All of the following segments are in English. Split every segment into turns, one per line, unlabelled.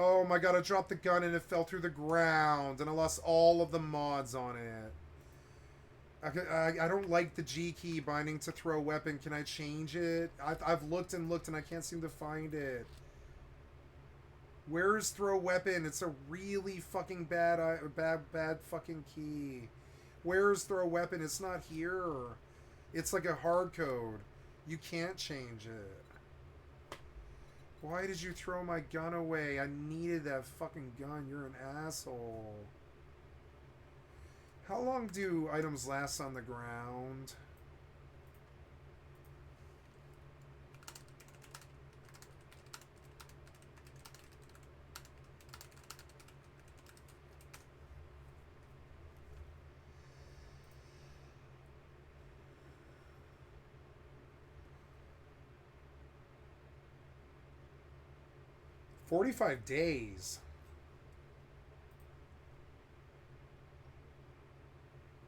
Oh my god, I dropped the gun and it fell through the ground and I lost all of the mods on it. I don't like the G key binding to throw weapon. Can I change it? I've looked and looked and I can't seem to find it. Where's throw weapon? It's a really fucking bad fucking key. Where's throw weapon? It's not here. It's like a hard code. You can't change it. Why did you throw my gun away? I needed that fucking gun. You're an asshole. How long do items last on the ground? $45 days.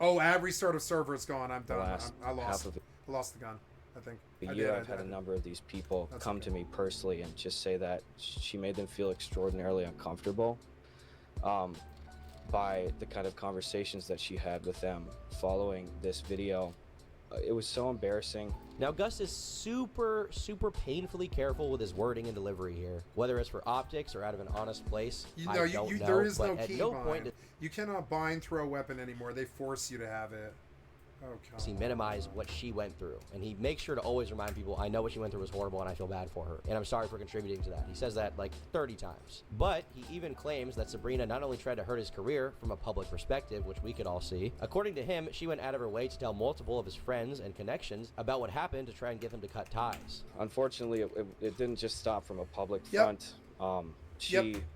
Oh, restart of server is gone. I'm done. I lost. I lost the gun. I think.
I've had a number of these people come to me personally and just say that she made them feel extraordinarily uncomfortable by the kind of conversations that she had with them following this video. It was so embarrassing.
Now, Gus is super painfully careful with his wording and delivery here. Whether it's for optics or out of an honest place, I don't know.
There is no
at
key
no
bind.
point
You cannot bind throw weapon anymore. They force you to have it. Oh,
does he minimize what she went through. And he makes sure to always remind people, I know what she went through was horrible and I feel bad for her. And I'm sorry for contributing to that. He says that like 30 times. But he even claims that Sabrina not only tried to hurt his career from a public perspective, which we could all see, according to him, she went out of her way to tell multiple of his friends and connections about what happened to try and get him to cut ties.
Unfortunately, it didn't just stop from a public front.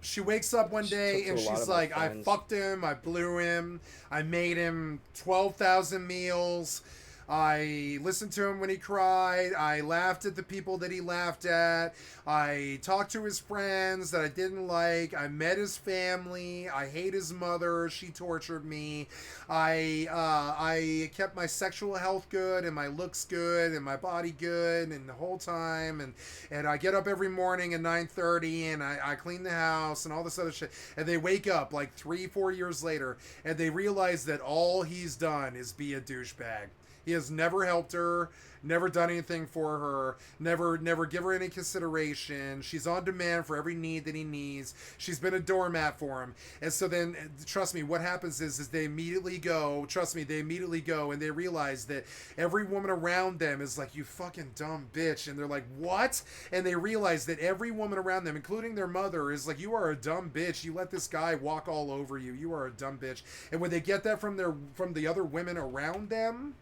She wakes up one day and she's like, I fucked him, I blew him, I made him 12,000 meals, I listened to him when he cried, I laughed at the people that he laughed at, I talked to his friends that I didn't like, I met his family, I hate his mother, she tortured me, I kept my sexual health good and my looks good and my body good and the whole time, and I get up every morning at 9:30 and I clean the house and all this other shit, and they wake up like 3-4 years later and they realize that all he's done is be a douchebag. He has never helped her, never done anything for her, never give her any consideration. She's on demand for every need that he needs. She's been a doormat for him. And so then, trust me, what happens is they immediately go, and they realize that every woman around them is like, you fucking dumb bitch. And they're like, what? And they realize that every woman around them, including their mother, is like, you are a dumb bitch. You let this guy walk all over you. You are a dumb bitch. And when they get that from the other women around them,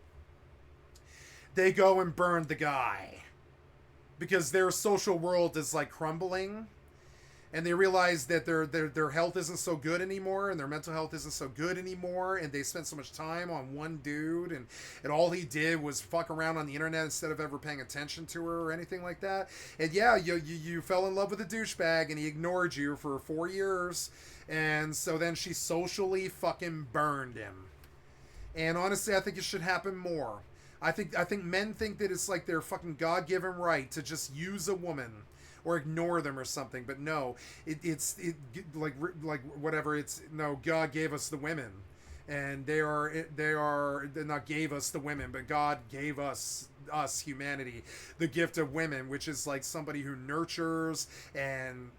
they go and burn the guy because their social world is like crumbling, and they realize that their health isn't so good anymore and their mental health isn't so good anymore, and they spent so much time on one dude and all he did was fuck around on the internet instead of ever paying attention to her or anything like that. And yeah, you fell in love with a douchebag and he ignored you for 4 years, and so then she socially fucking burned him. And honestly, I think it should happen more. I think men think that it's like their fucking God-given right to just use a woman or ignore them or something, but no, it's like whatever. It's no, God gave us the women, and they not gave us the women, but God gave us humanity the gift of women, which is like somebody who nurtures and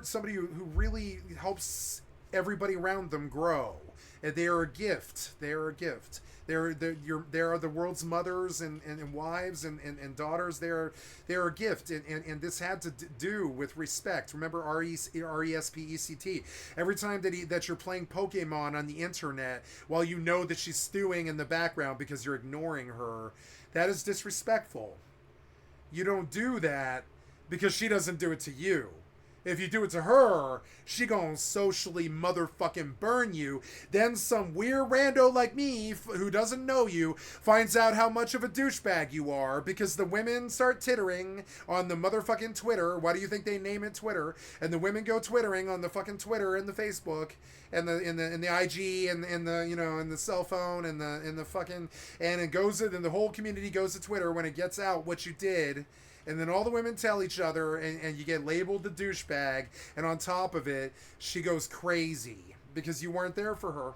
somebody who really helps everybody around them grow. They are a gift. They are a gift. They are the world's mothers and wives and daughters. They are a gift. And this had to do with respect. Remember RESPECT. Every time that you're playing Pokemon on the internet while you know that she's stewing in the background because you're ignoring her, that is disrespectful. You don't do that because she doesn't do it to you. If you do it to her, she gonna socially motherfucking burn you. Then some weird rando like me, who doesn't know you, finds out how much of a douchebag you are because the women start tittering on the motherfucking Twitter. Why do you think they name it Twitter? And the women go twittering on the fucking Twitter and the Facebook and the IG and the cell phone and the fucking, and it goes, and the whole community goes to Twitter when it gets out what you did. And then all the women tell each other, and you get labeled the douchebag, and on top of it, she goes crazy because you weren't there for her.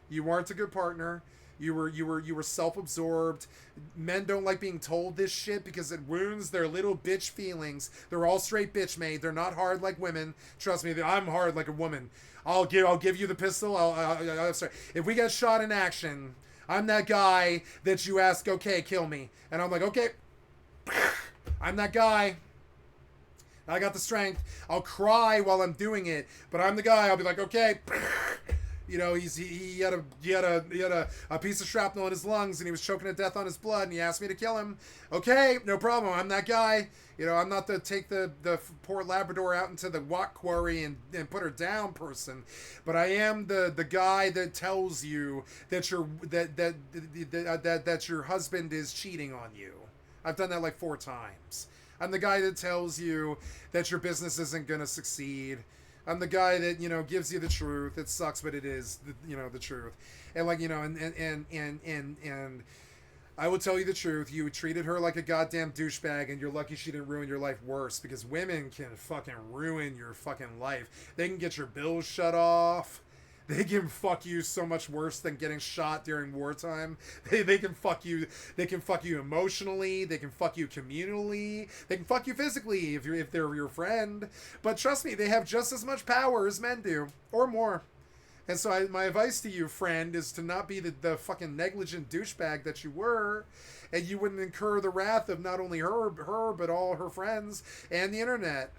You weren't a good partner. You were self-absorbed. Men don't like being told this shit because it wounds their little bitch feelings. They're all straight bitch made. They're not hard like women. Trust me, I'm hard like a woman. I'll give you the pistol. I'm sorry. If we get shot in action, I'm that guy that you ask, okay, kill me, and I'm like, okay. I'm that guy. I got the strength. I'll cry while I'm doing it, but I'm the guy. I'll be like, okay. You know, he had a piece of shrapnel in his lungs, and he was choking to death on his blood, and he asked me to kill him. Okay, no problem. I'm that guy. You know, I'm not the take the poor Labrador out into the rock quarry and put her down person, but I am the guy that tells you that that your husband is cheating on you. I've done that like 4 times. I'm the guy that tells you that your business isn't going to succeed. I'm the guy that, you know, gives you the truth. It sucks, but it is, the truth. And like, you know, and I will tell you the truth. You treated her like a goddamn douchebag, and you're lucky she didn't ruin your life worse, because women can fucking ruin your fucking life. They can get your bills shut off. They can fuck you so much worse than getting shot during wartime. They can fuck you. They can fuck you emotionally. They can fuck you communally. They can fuck you physically if they're your friend. But trust me, they have just as much power as men do, or more. And so my advice to you, friend, is to not be the fucking negligent douchebag that you were, and you wouldn't incur the wrath of not only her but all her friends and the internet.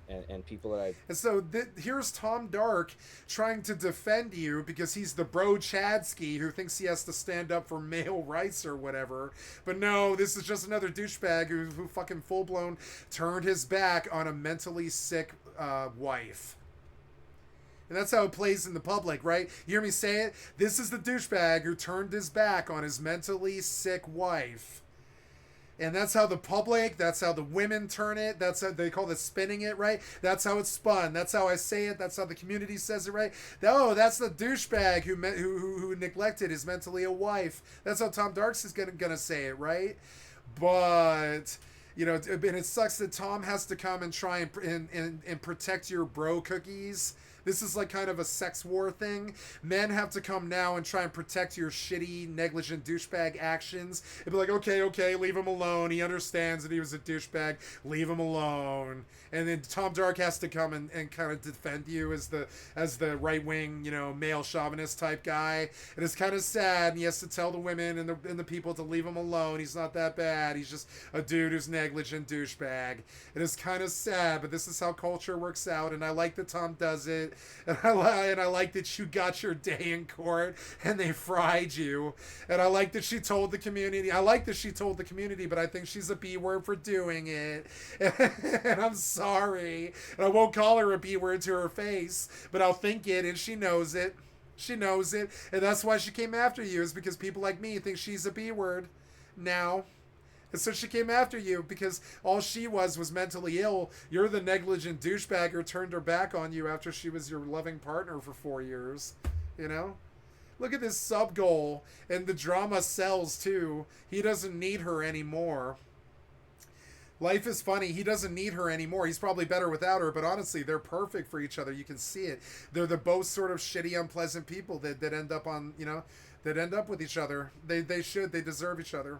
And people that I...
And so here's Tom Dark trying to defend you because he's the bro Chadsky who thinks he has to stand up for male rights or whatever. But no, this is just another douchebag who fucking full-blown turned his back on a mentally sick wife. And that's how it plays in the public, right? You hear me say it? This is the douchebag who turned his back on his mentally sick wife. And that's how the public, that's how the women turn it. That's how they call it spinning it, right? That's how it's spun. That's how I say it. That's how the community says it, right? Oh, that's the douchebag who neglected his mentally ill wife. That's how Tom Darks is gonna say it, right? But, you know, and it sucks that Tom has to come and try and protect your bro cookies. This is like kind of a sex war thing. Men have to come now and try and protect your shitty, negligent douchebag actions. It'd be like, okay, leave him alone. He understands that he was a douchebag. Leave him alone. And then Tom Dark has to come and kind of defend you as the right-wing, you know, male chauvinist type guy. And it's kind of sad. And he has to tell the women and the people to leave him alone. He's not that bad. He's just a dude who's negligent douchebag. It is kind of sad, but this is how culture works out. And I like that Tom does it. And I like that you got your day in court and they fried you. And I like that she told the community. But I think she's a B-word for doing it. And I'm sorry. And I won't call her a B-word to her face, but I'll think it, and she knows it. She knows it. And that's why she came after you, is because people like me think she's a B-word now. And so she came after you because all she was mentally ill. You're the negligent douchebag who turned her back on you after she was your loving partner for 4 years. You know? Look at this sub-goal. And the drama sells, too. He doesn't need her anymore. Life is funny. He doesn't need her anymore. He's probably better without her, but honestly, they're perfect for each other. You can see it. They're the both sort of shitty, unpleasant people that end up on, you know, that end up with each other. They deserve each other.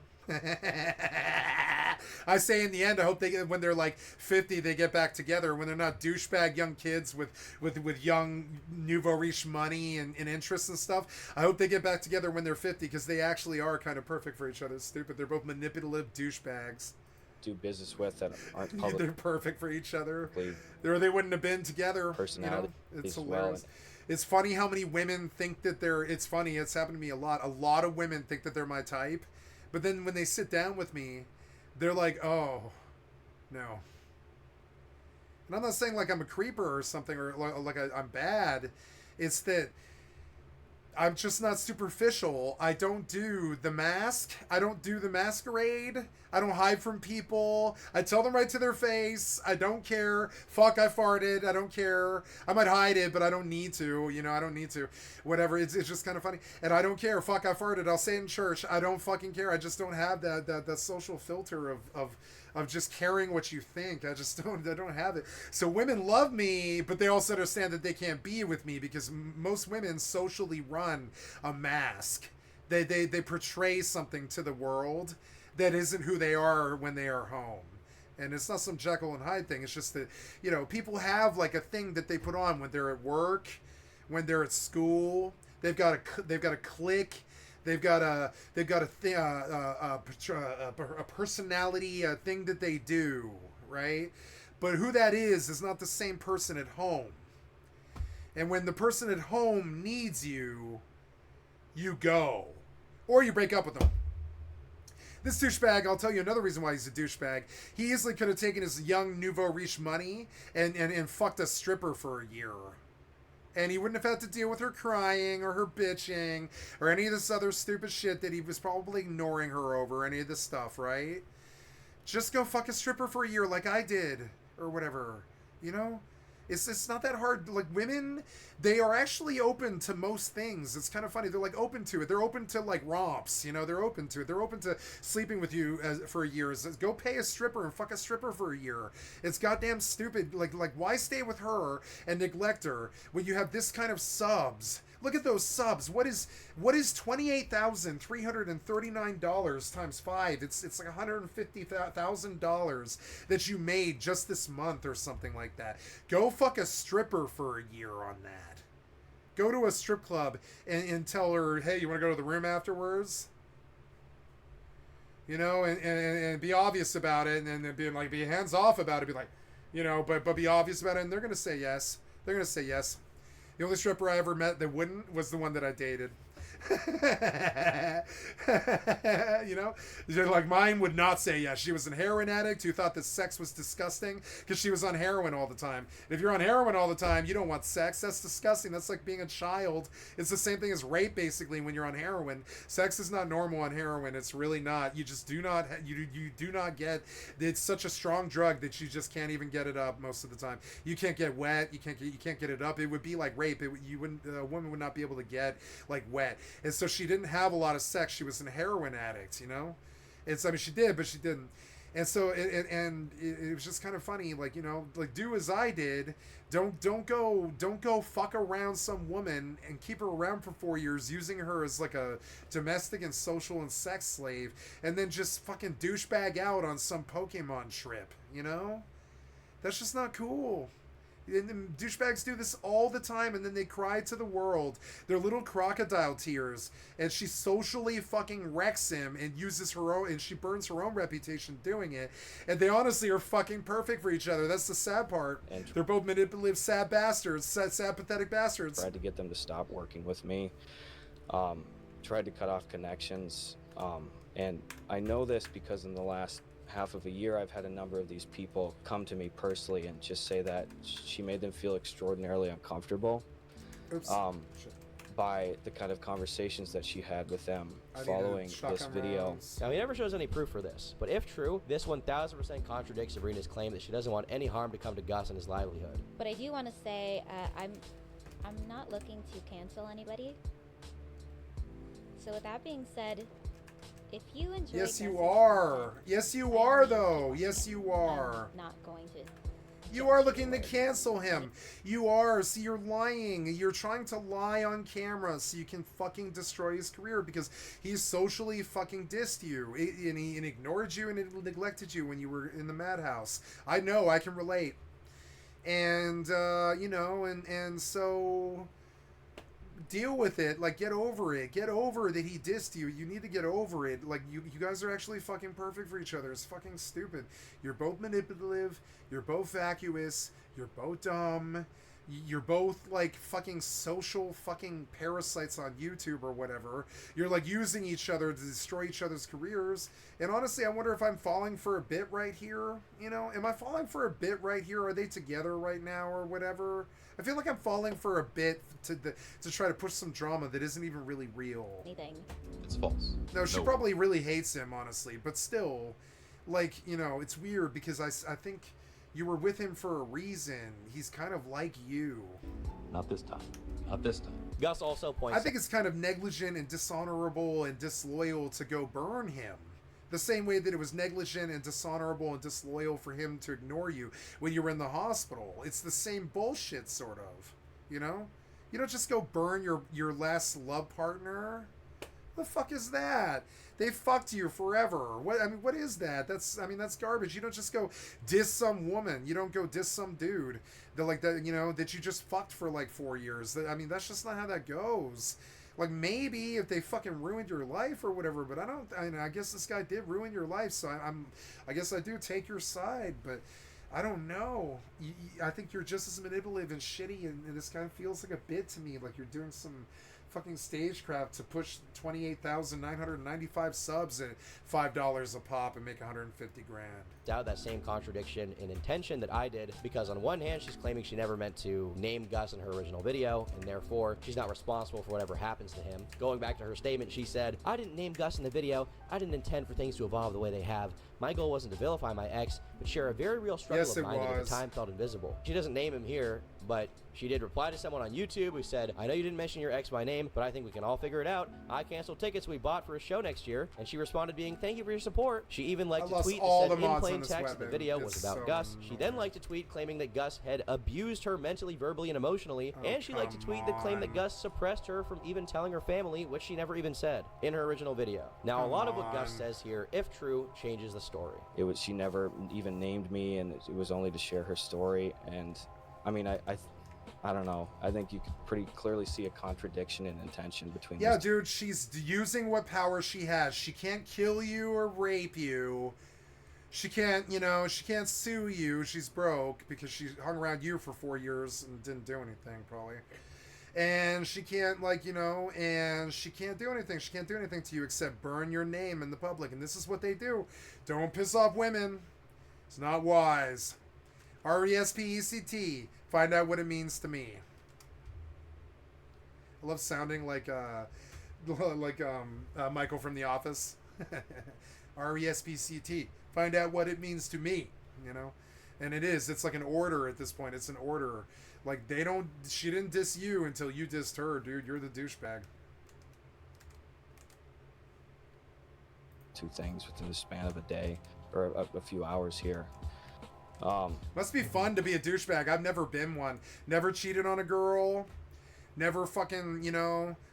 I say in the end, I hope when they're like 50, they get back together. When they're not douchebag young kids with young nouveau riche money and interests and stuff. I hope they get back together when they're 50, because they actually are kind of perfect for each other. It's stupid. They're both manipulative douchebags.
Do business with that aren't public.
They're perfect for each other. Or they wouldn't have been together.
Personality.
You know? It's hilarious. It's funny how many women think that it's funny. It's happened to me a lot. A lot of women think that they're my type. But then when they sit down with me, they're like, oh, no. And I'm not saying like I'm a creeper or something, or like I'm bad. It's that I'm just not superficial. I don't do the mask. I don't do the masquerade. I don't hide from people. I tell them right to their face. I don't care. Fuck, I farted. I don't care. I might hide it, but I don't need to. You know, I don't need to. Whatever. It's just kind of funny. And I don't care. Fuck, I farted. I'll say it in church. I don't fucking care. I just don't have that social filter of just caring what you think. I don't have it. So women love me, but they also understand that they can't be with me because most women socially run a mask. They portray something to the world that isn't who they are when they are home. And it's not some Jekyll and Hyde thing. It's just that, you know, people have like a thing that they put on when they're at work, when they're at school. They've got a clique. They've got a personality, a thing that they do, right? But who that is not the same person at home. And when the person at home needs you, you go. Or you break up with them. This douchebag, I'll tell you another reason why he's a douchebag. He easily could have taken his young nouveau riche money and fucked a stripper for a year. And he wouldn't have had to deal with her crying or her bitching or any of this other stupid shit that he was probably ignoring her over, any of this stuff, right? Just go fuck a stripper for a year like I did or whatever, you know? It's not that hard. Like, women, they are actually open to most things. It's kind of funny. They're, like, open to it. They're open to, like, romps, you know? They're open to it. They're open to sleeping with you for a year. Go pay a stripper and fuck a stripper for a year. It's goddamn stupid. Like why stay with her and neglect her when you have this kind of subs? Look at those subs. What is $28,339 times 5? It's like $150,000 that you made just this month or something like that. Go fuck a stripper for a year on that. Go to a strip club and tell her, hey, you want to go to the room afterwards? You know, and be obvious about it, and then be hands off about it. Be like, you know, but be obvious about it, and they're gonna say yes. They're gonna say yes. The only stripper I ever met that wouldn't was the one that I dated. You know, like mine would not say yes. She was a heroin addict who thought that sex was disgusting because she was on heroin all the time. And if you're on heroin all the time, you don't want sex. That's disgusting. That's like being a child. It's the same thing as rape, basically, when you're on heroin. Sex is not normal on heroin. It's really not. You just do not. You do not get. It's such a strong drug that you just can't even get it up most of the time. You can't get wet. You can't get it up. It would be like rape. A woman would not be able to get like wet. And so she didn't have a lot of sex. She was a heroin addict, you know? She did, but she didn't. And so, it was just kind of funny, like, you know, like, do as I did. Don't go fuck around some woman and keep her around for 4 years using her as, like, a domestic and social and sex slave, and then just fucking douchebag out on some Pokemon trip, you know? That's just not cool. And douchebags do this all the time, and then they cry to the world. They're little crocodile tears, and she socially fucking wrecks him and uses her own, and she burns her own reputation doing it. And they honestly are fucking perfect for each other. That's the sad part. And they're both manipulative, sad bastards, sad pathetic bastards.
Tried to get them to stop working with me. Tried to cut off connections. And I know this because in the last half of a year, I've had a number of these people come to me personally and just say that she made them feel extraordinarily uncomfortable by the kind of conversations that she had with them following this video.
Now, he never shows any proof for this, but if true, this 1000% contradicts Sabrina's claim that she doesn't want any harm to come to Gus and his livelihood.
But I do want to say, I'm not looking to cancel anybody. So with that being said, if you enjoy,
yes, you are. Yes, you are, though. Yes, you are.
I'm not going to.
You are looking to cancel him. You are. See, you're lying. You're trying to lie on camera so you can fucking destroy his career because he's socially fucking dissed you and he ignored you and neglected you when you were in the madhouse. I know. I can relate. And you know, and so. Deal with it. Like, get over it. Get over that he dissed you. You need to get over it. Like, you guys are actually fucking perfect for each other. It's fucking stupid. You're both manipulative. You're both vacuous. You're both dumb. You're both like fucking social fucking parasites on YouTube or whatever. You're like using each other to destroy each other's careers. And honestly, I wonder if I'm falling for a bit right here. You know, am I falling for a bit right here? Are they together right now or whatever? I feel like I'm falling for a bit to try to push some drama that isn't even really real.
Anything.
It's false.
No, she probably really hates him, honestly. But still, like, you know, it's weird because I think you were with him for a reason. He's kind of like you.
Not this time. Not this time.
Gus also points
I think it's kind of negligent and dishonorable and disloyal to go burn him. The same way that it was negligent and dishonorable and disloyal for him to ignore you when you were in the hospital. It's the same bullshit, sort of. You know? You don't just go burn your last love partner. The fuck is that? They fucked you forever. What is that? That's garbage. You don't just go diss some woman. You don't go diss some dude that like that, you know, that you just fucked for like 4 years. That's just not how that goes. Like, maybe if they fucking ruined your life or whatever, but I guess this guy did ruin your life, so I guess I do take your side, but I don't know. I think you're just as manipulative and shitty, and this kind of feels like a bit to me, like you're doing some fucking stagecraft to push 28,995 subs at $5 a pop and make 150 grand.
out that same contradiction in intention that I did, because on one hand she's claiming she never meant to name Gus in her original video, and therefore she's not responsible for whatever happens to him. Going back to her statement, she said, "I didn't name Gus in the video. I didn't intend for things to evolve the way they have. My goal wasn't to vilify my ex, but share a very real struggle
Yes,
of mine that at
was.
the time felt invisible." She doesn't name him here, but she did reply to someone on YouTube who said, "I know you didn't mention your ex by name, but I think we can all figure it out. I canceled tickets we bought for a show next year." And she responded being, "Thank you for your support." She even liked
I
a tweet
lost all
that said
the
in
mods
plain
on this
text the
weapon.
video was
It's
about
so
Gus. She then
annoying.
liked a tweet claiming that Gus had abused her mentally, verbally, and emotionally.
Oh,
And she liked a tweet that claimed that
on.
Gus suppressed her from even telling her family, which she never even said in her original video. Now, a
Come
lot of what Gus
on.
says here, if true, changes the story.
She never even named me, and it was only to share her story. And I mean, I don't know. I think you could pretty clearly see a contradiction in intention between
Yeah,
these two.
dude, she's using what power she has. She can't kill you or rape you. She can't, she can't sue you. She's broke because she hung around you for 4 years and didn't do anything, probably. And she can't, and she can't do anything. She can't do anything to you except burn your name in the public. And this is what they do. Don't piss off women. It's not wise. RESPECT. Find out what it means to me. I love sounding like Michael from The Office. RESPCT. Find out what it means to me, And it is. It's like an order at this point. It's an order. Like, she didn't diss you until you dissed her, dude. You're the douchebag.
Two things within the span of a day or a few hours here.
Must be fun to be a douchebag. I've never been one. Never cheated on a girl. Never fucking,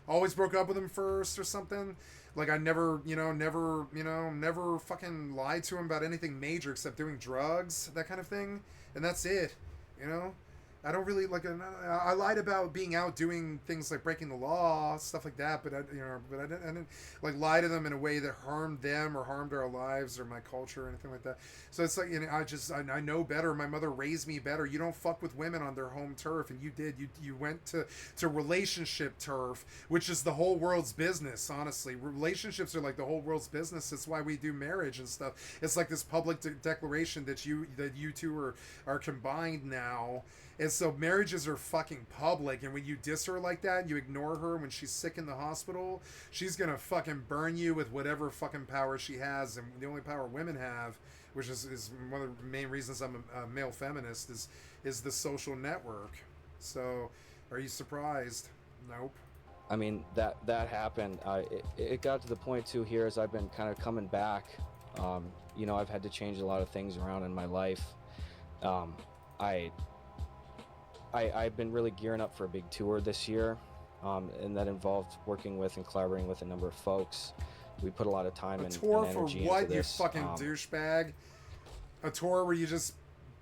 always broke up with him first or something. Like, I never fucking lied to him about anything major except doing drugs, that kind of thing. And that's it, I don't really, I lied about being out doing things like breaking the law, stuff like that, but I didn't lie to them in a way that harmed them or harmed our lives or my culture or anything like that. So it's like, I know better. My mother raised me better. You don't fuck with women on their home turf, and you did. You went to relationship turf, which is the whole world's business, honestly. Relationships are like the whole world's business. That's why we do marriage and stuff. It's like this public declaration that you two are combined now. And so marriages are fucking public, and when you diss her like that, you ignore her when she's sick in the hospital, she's gonna fucking burn you with whatever fucking power she has. And the only power women have, which is one of the main reasons I'm a male feminist, is the social network. So, are you surprised? Nope.
I mean, that happened. It got to the point too here as I've been kind of coming back. I've had to change a lot of things around in my life. I've been really gearing up for a big tour this year, and that involved working with and collaborating with a number of folks. We put a lot of time and energy into this.
A tour for what, you fucking douchebag? A tour where you just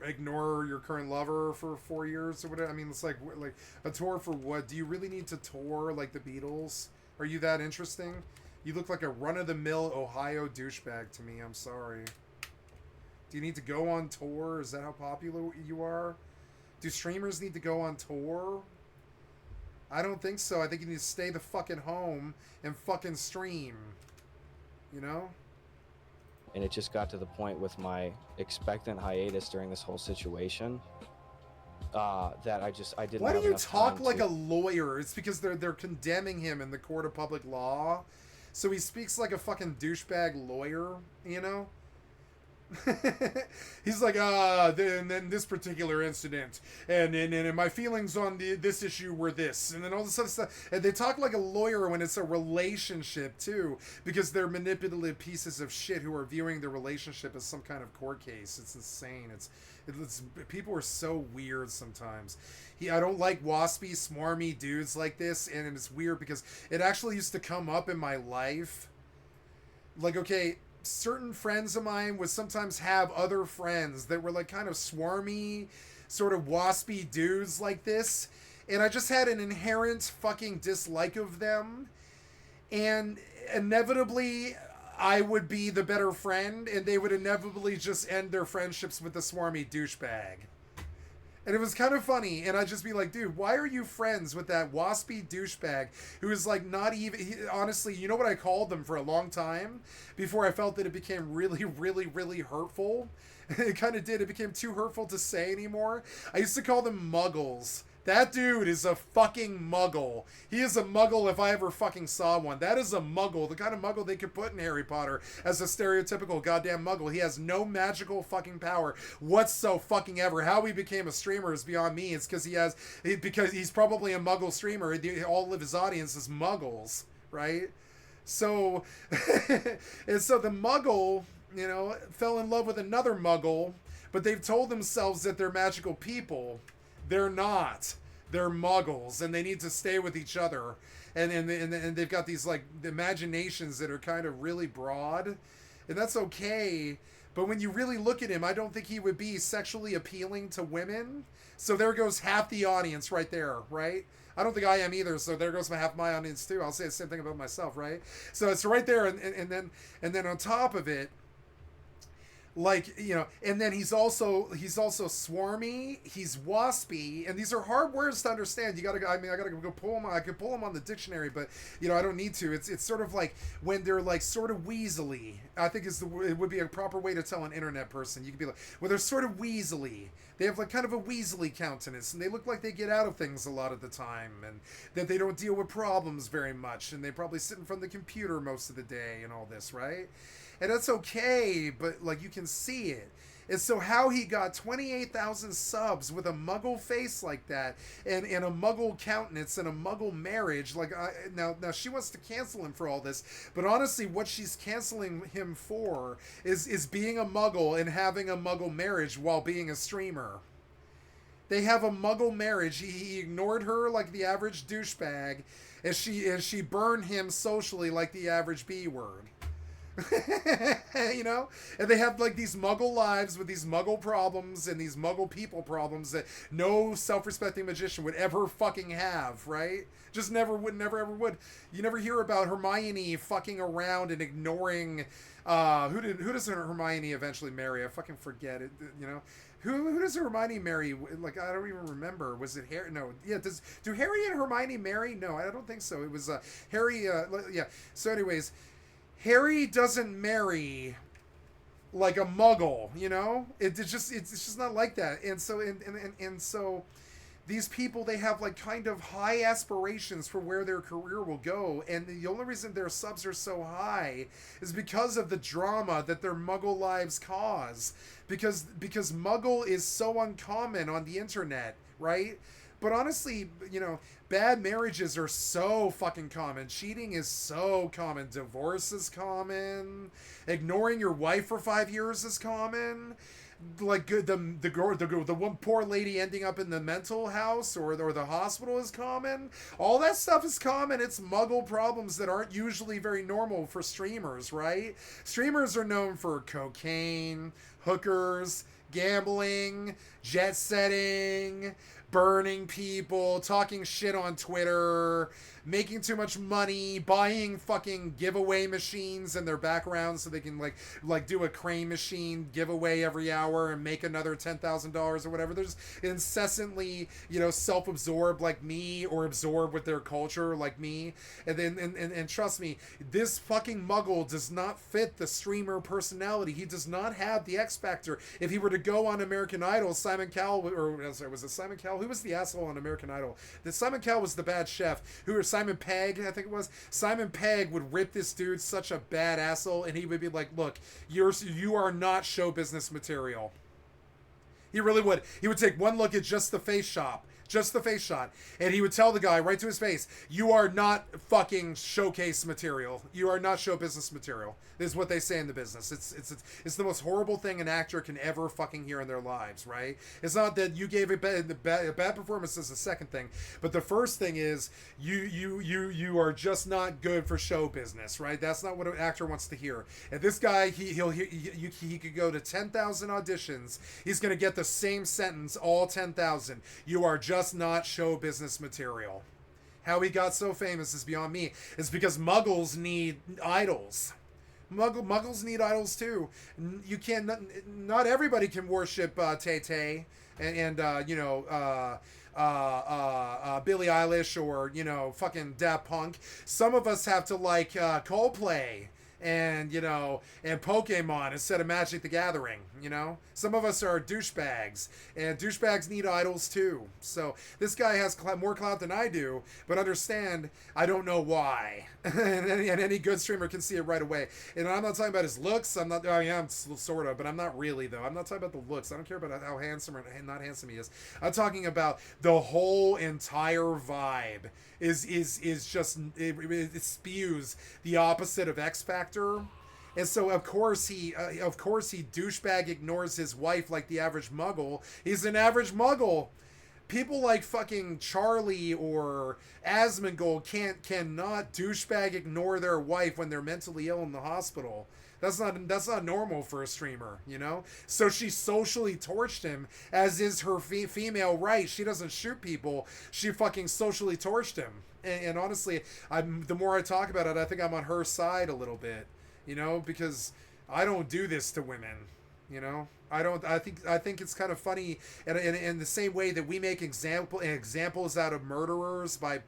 ignore your current lover for 4 years or whatever? I mean, it's like a tour for what? Do you really need to tour like the Beatles? Are you that interesting? You look like a run-of-the-mill Ohio douchebag to me. I'm sorry. Do you need to go on tour? Is that how popular you are? Do streamers need to go on tour? I don't think so. I think you need to stay the fucking home and fucking stream. You know?
And it just got to the point with my expectant hiatus during this whole situation that I didn't.
Why
have
do you
enough
talk
time
like
to...
a lawyer? It's because they're condemning him in the court of public law, so he speaks like a fucking douchebag lawyer. You know? He's like, then this particular incident, and my feelings on this issue were this, and then all this other stuff. And they talk like a lawyer when it's a relationship too, because they're manipulative pieces of shit who are viewing the relationship as some kind of court case. It's insane. It's people are so weird sometimes. I don't like waspy, smarmy dudes like this, and it's weird because it actually used to come up in my life. Like, okay, certain friends of mine would sometimes have other friends that were like kind of swarmy, sort of waspy dudes like this, and I just had an inherent fucking dislike of them, and inevitably I would be the better friend, and they would inevitably just end their friendships with the swarmy douchebag. And it was kind of funny, and I'd just be like, dude, why are you friends with that waspy douchebag who is like not even... honestly, you know what I called them for a long time? Before I felt that it became really, really, really hurtful. It kind of did. It became too hurtful to say anymore. I used to call them muggles. That dude is a fucking muggle. He is a muggle if I ever fucking saw one. That is a muggle. The kind of muggle they could put in Harry Potter as a stereotypical goddamn muggle. He has no magical fucking power whatsoever. How he became a streamer is beyond me. It's because he's probably a muggle streamer. All of his audience is muggles, right? So, and so the muggle, you know, fell in love with another muggle, but they've told themselves that they're magical people. They're not. They're muggles, and they need to stay with each other. And they've got these, like, imaginations that are kind of really broad. And that's okay. But when you really look at him, I don't think he would be sexually appealing to women. So there goes half the audience right there, right? I don't think I am either, so there goes half my audience, too. I'll say the same thing about myself, right? So it's right there, and then on top of it, like, you know, and then he's also swarmy, he's waspy, and these are hard words to understand. I gotta go pull them. I could pull them on the dictionary, but you know, I don't need to. It's sort of like when they're like sort of weaselly. I think it would be a proper way to tell an internet person. You could be like, well, they're sort of weaselly. They have like kind of a weaselly countenance, and they look like they get out of things a lot of the time, and that they don't deal with problems very much, and they probably sit in front of the computer most of the day and all this, right? And that's okay, but like you can see it. And so how he got 28,000 subs with a muggle face like that, and a muggle countenance and a muggle marriage, like now she wants to cancel him for all this, but honestly what she's canceling him for is being a muggle and having a muggle marriage while being a streamer. They have a muggle marriage. He ignored her like the average douchebag, and she burned him socially like the average B-word. You know, and they have like these muggle lives with these muggle problems and these muggle people problems that no self-respecting magician would ever fucking have, right? Just never ever would. You never hear about Hermione fucking around and ignoring who does Hermione eventually marry? I fucking forget it, you know. Who does Hermione marry? Like, I don't even remember. Was it Harry? No. Yeah, do Harry and Hermione marry? No, I don't think so. It was Harry yeah. So anyways, Harry doesn't marry like a muggle, you know? It's just not like that. And so and so these people, they have like kind of high aspirations for where their career will go, and the only reason their subs are so high is because of the drama that their muggle lives cause. Because muggle is so uncommon on the internet, right? But honestly, you know, bad marriages are so fucking common. Cheating is so common. Divorce is common. Ignoring your wife for 5 years is common. Like the one poor lady ending up in the mental house or the hospital is common. All that stuff is common. It's muggle problems that aren't usually very normal for streamers, right? Streamers are known for cocaine, hookers, gambling, jet setting, burning people, talking shit on Twitter, making too much money, buying fucking giveaway machines in their background so they can like do a crane machine giveaway every hour and make another $10,000 or whatever. They're just incessantly, you know, self-absorbed like me, or absorbed with their culture like me. And then and trust me, this fucking muggle does not fit the streamer personality. He does not have the X factor. If he were to go on American Idol, Simon Cowell, or sorry, was it Simon Cowell? Who was the asshole on American Idol? Simon Cowell was the bad chef. Simon Pegg, I think it was. Simon Pegg would rip this dude such a bad asshole, and he would be like, look, you are not show business material. He really would. He would take one look at just the face shot, and he would tell the guy right to his face, you are not fucking showcase material. You are not show business material. This is what they say in the business. It's the most horrible thing an actor can ever fucking hear in their lives, right? It's not that you gave a bad performance is the second thing, but the first thing is you are just not good for show business, right? That's not what an actor wants to hear. And this guy, he could go to 10,000 auditions. He's gonna get the same sentence, all 10,000. You are just not show business material. How he got so famous is beyond me. It's because muggles need idols. Muggles need idols too. You can't. Not everybody can worship Tay-Tay and you know, Billie Eilish, or, you know, fucking Daft Punk. Some of us have to like Coldplay and, you know, and Pokemon instead of Magic the Gathering, you know? Some of us are douchebags, and douchebags need idols too. So this guy has more clout than I do, but understand, I don't know why. and any good streamer can see it right away. And I'm not talking about his looks. I am sort of, but I'm not really, though. I'm not talking about the looks. I don't care about how handsome or not handsome he is. I'm talking about the whole entire vibe is just, it spews the opposite of X Factor. And so of course he douchebag ignores his wife like the average muggle. He's an average muggle. People like fucking Charlie or Asmongold cannot douchebag ignore their wife when they're mentally ill in the hospital. That's not normal for a streamer, you know? So she socially torched him, as is her female right. She doesn't shoot people. She fucking socially torched him. And honestly, the more I talk about it, I think I'm on her side a little bit, you know? Because I don't do this to women, you know? I think it's kind of funny, and in the same way that we make examples out of murderers by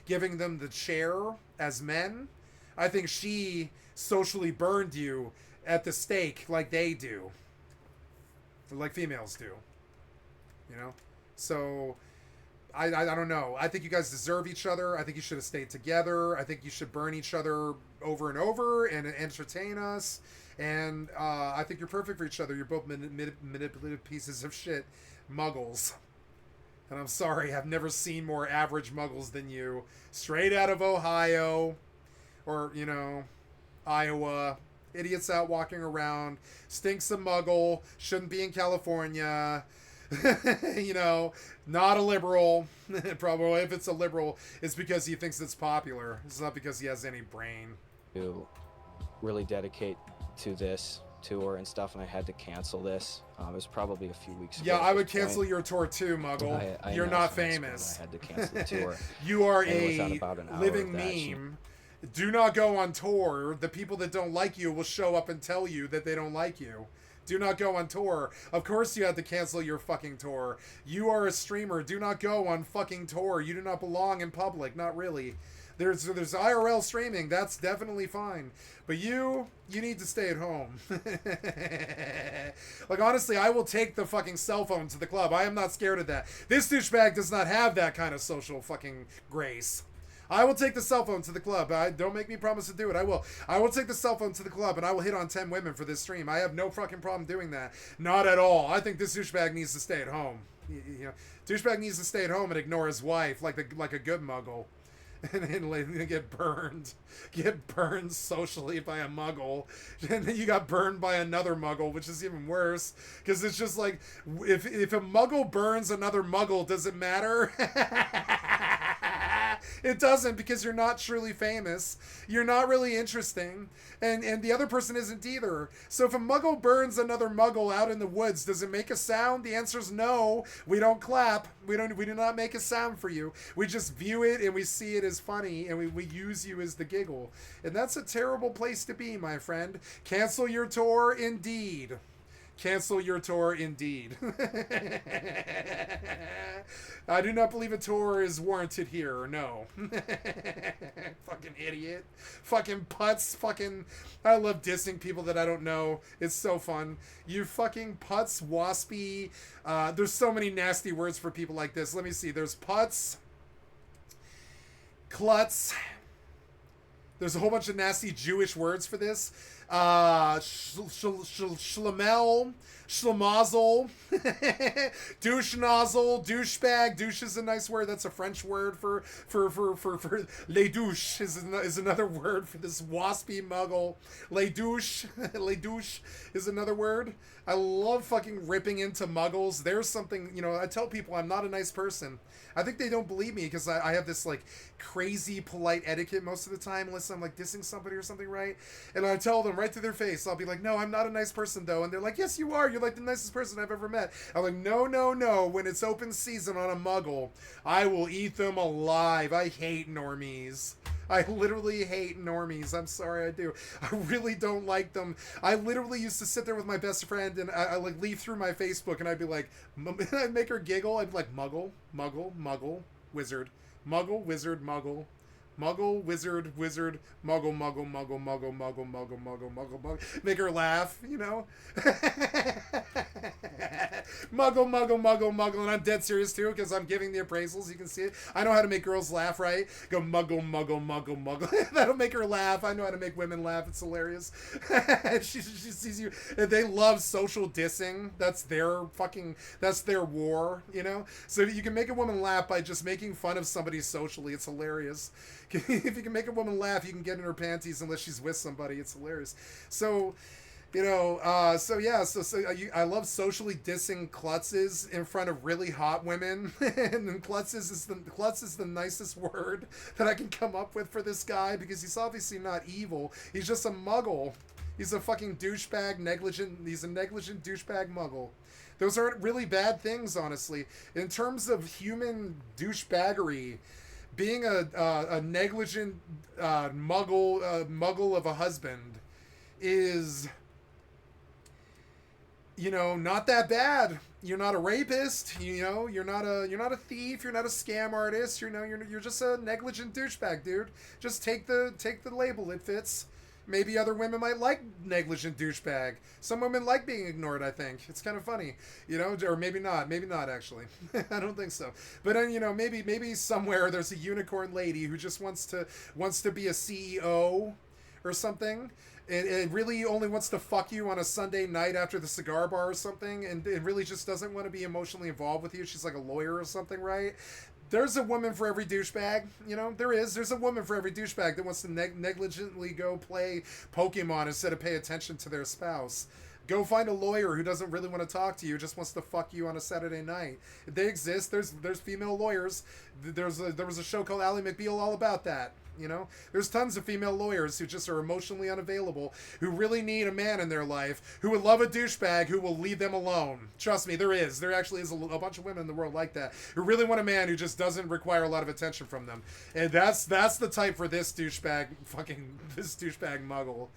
giving them the chair as men. I think she socially burned you at the stake like they do, like females do, you know? So I don't know. I think you guys deserve each other. I think you should have stayed together. I think you should burn each other over and over and entertain us. And I think you're perfect for each other. You're both manipulative pieces of shit muggles. And I'm sorry, I've never seen more average muggles than you. Straight out of Ohio, or, you know, Iowa. Idiots out walking around. Stinks a muggle. Shouldn't be in California. You know, not a liberal. Probably if it's a liberal, it's because he thinks it's popular. It's not because he has any brain.
To really dedicate to this tour and stuff, and I had to cancel this. It was probably a few weeks ago.
Yeah, I would cancel your tour too, Muggle. You're not famous.
I had to cancel the tour.
You are a living meme. Do not go on tour. The people that don't like you will show up and tell you that they don't like you. Do not go on tour. Of course you have to cancel your fucking tour. You are a streamer. Do not go on fucking tour. You do not belong in public. Not really. There's IRL streaming. That's definitely fine. But you need to stay at home. Like, honestly, I will take the fucking cell phone to the club. I am not scared of that. This douchebag does not have that kind of social fucking grace. I will take the cell phone to the club. Don't make me promise to do it. I will. I will take the cell phone to the club, and I will hit on 10 women for this stream. I have no fucking problem doing that. Not at all. I think this douchebag needs to stay at home. You know, douchebag needs to stay at home and ignore his wife like a good muggle. And get burned socially by a muggle, and then you got burned by another muggle, which is even worse, because it's just like, if a muggle burns another muggle, does it matter? It doesn't, because you're not truly famous. You're not really interesting. And the other person isn't either. So if a muggle burns another muggle out in the woods, does it make a sound? The answer is no. We don't clap. We do not make a sound for you. We just view it and we see it as funny, and we use you as the giggle. And that's a terrible place to be, my friend. Cancel your tour, indeed. Cancel your tour, indeed. I do not believe a tour is warranted here. No. Fucking idiot. Fucking putz. Fucking. I love dissing people that I don't know. It's so fun. You fucking putz, waspy. There's so many nasty words for people like this. Let me see. There's putz. Klutz. There's a whole bunch of nasty Jewish words for this. Schlemel, schlemazel, douche nozzle, douchebag. Douche is a nice word. That's a French word for les douches is another word for this waspy muggle. Les douche is another word. I love fucking ripping into muggles. There's something, I tell people I'm not a nice person. I think they don't believe me because I have this like crazy polite etiquette most of the time unless I'm like dissing somebody or something, right? And I tell them right to their face, I'll be like, no, I'm not a nice person though. And they're like, yes, you are. You're like the nicest person I've ever met. I'm like, no. When it's open season on a muggle, I will eat them alive. I hate normies. I literally hate normies. I'm sorry, I do. I really don't like them. I literally used to sit there with my best friend and I like leaf through my Facebook and I'd be like, I'd make her giggle. I'd be like, muggle, wizard, muggle, wizard, muggle. Muggle, wizard, muggle, make her laugh, muggle, and I'm dead serious too, because I'm giving the appraisals, you can see it. I know how to make girls laugh, right? Go muggle. That'll make her laugh. I know how to make women laugh. It's hilarious. she sees you. They love social dissing. That's their war, So you can make a woman laugh by just making fun of somebody socially. It's hilarious. If you can make a woman laugh, you can get in her panties unless she's with somebody. It's hilarious. So, I love socially dissing klutzes in front of really hot women. And then klutz is the nicest word that I can come up with for this guy because he's obviously not evil. He's just a muggle. He's a fucking douchebag, he's a negligent douchebag muggle. Those aren't really bad things, honestly. In terms of human douchebaggery, being a negligent muggle of a husband is, not that bad. You're not a rapist. You're not a thief. You're not a scam artist. You're just a negligent douchebag, dude. Just take the label. It fits. Maybe other women might like negligent douchebag. Some women like being ignored, I think. It's kind of funny, or maybe not. Maybe not, actually. I don't think so. But then, maybe somewhere there's a unicorn lady who just wants to be a CEO or something. And really only wants to fuck you on a Sunday night after the cigar bar or something. And it really just doesn't want to be emotionally involved with you. She's like a lawyer or something, right? There's a woman for every douchebag, There's a woman for every douchebag that wants to negligently go play Pokemon instead of pay attention to their spouse. Go find a lawyer who doesn't really want to talk to you, just wants to fuck you on a Saturday night. They exist. There's female lawyers. There was a show called Ally McBeal all about that. There's tons of female lawyers who just are emotionally unavailable, who really need a man in their life, who would love a douchebag who will leave them alone. Trust me, there actually is a bunch of women in the world like that, who really want a man who just doesn't require a lot of attention from them. And that's the type for this douchebag muggle.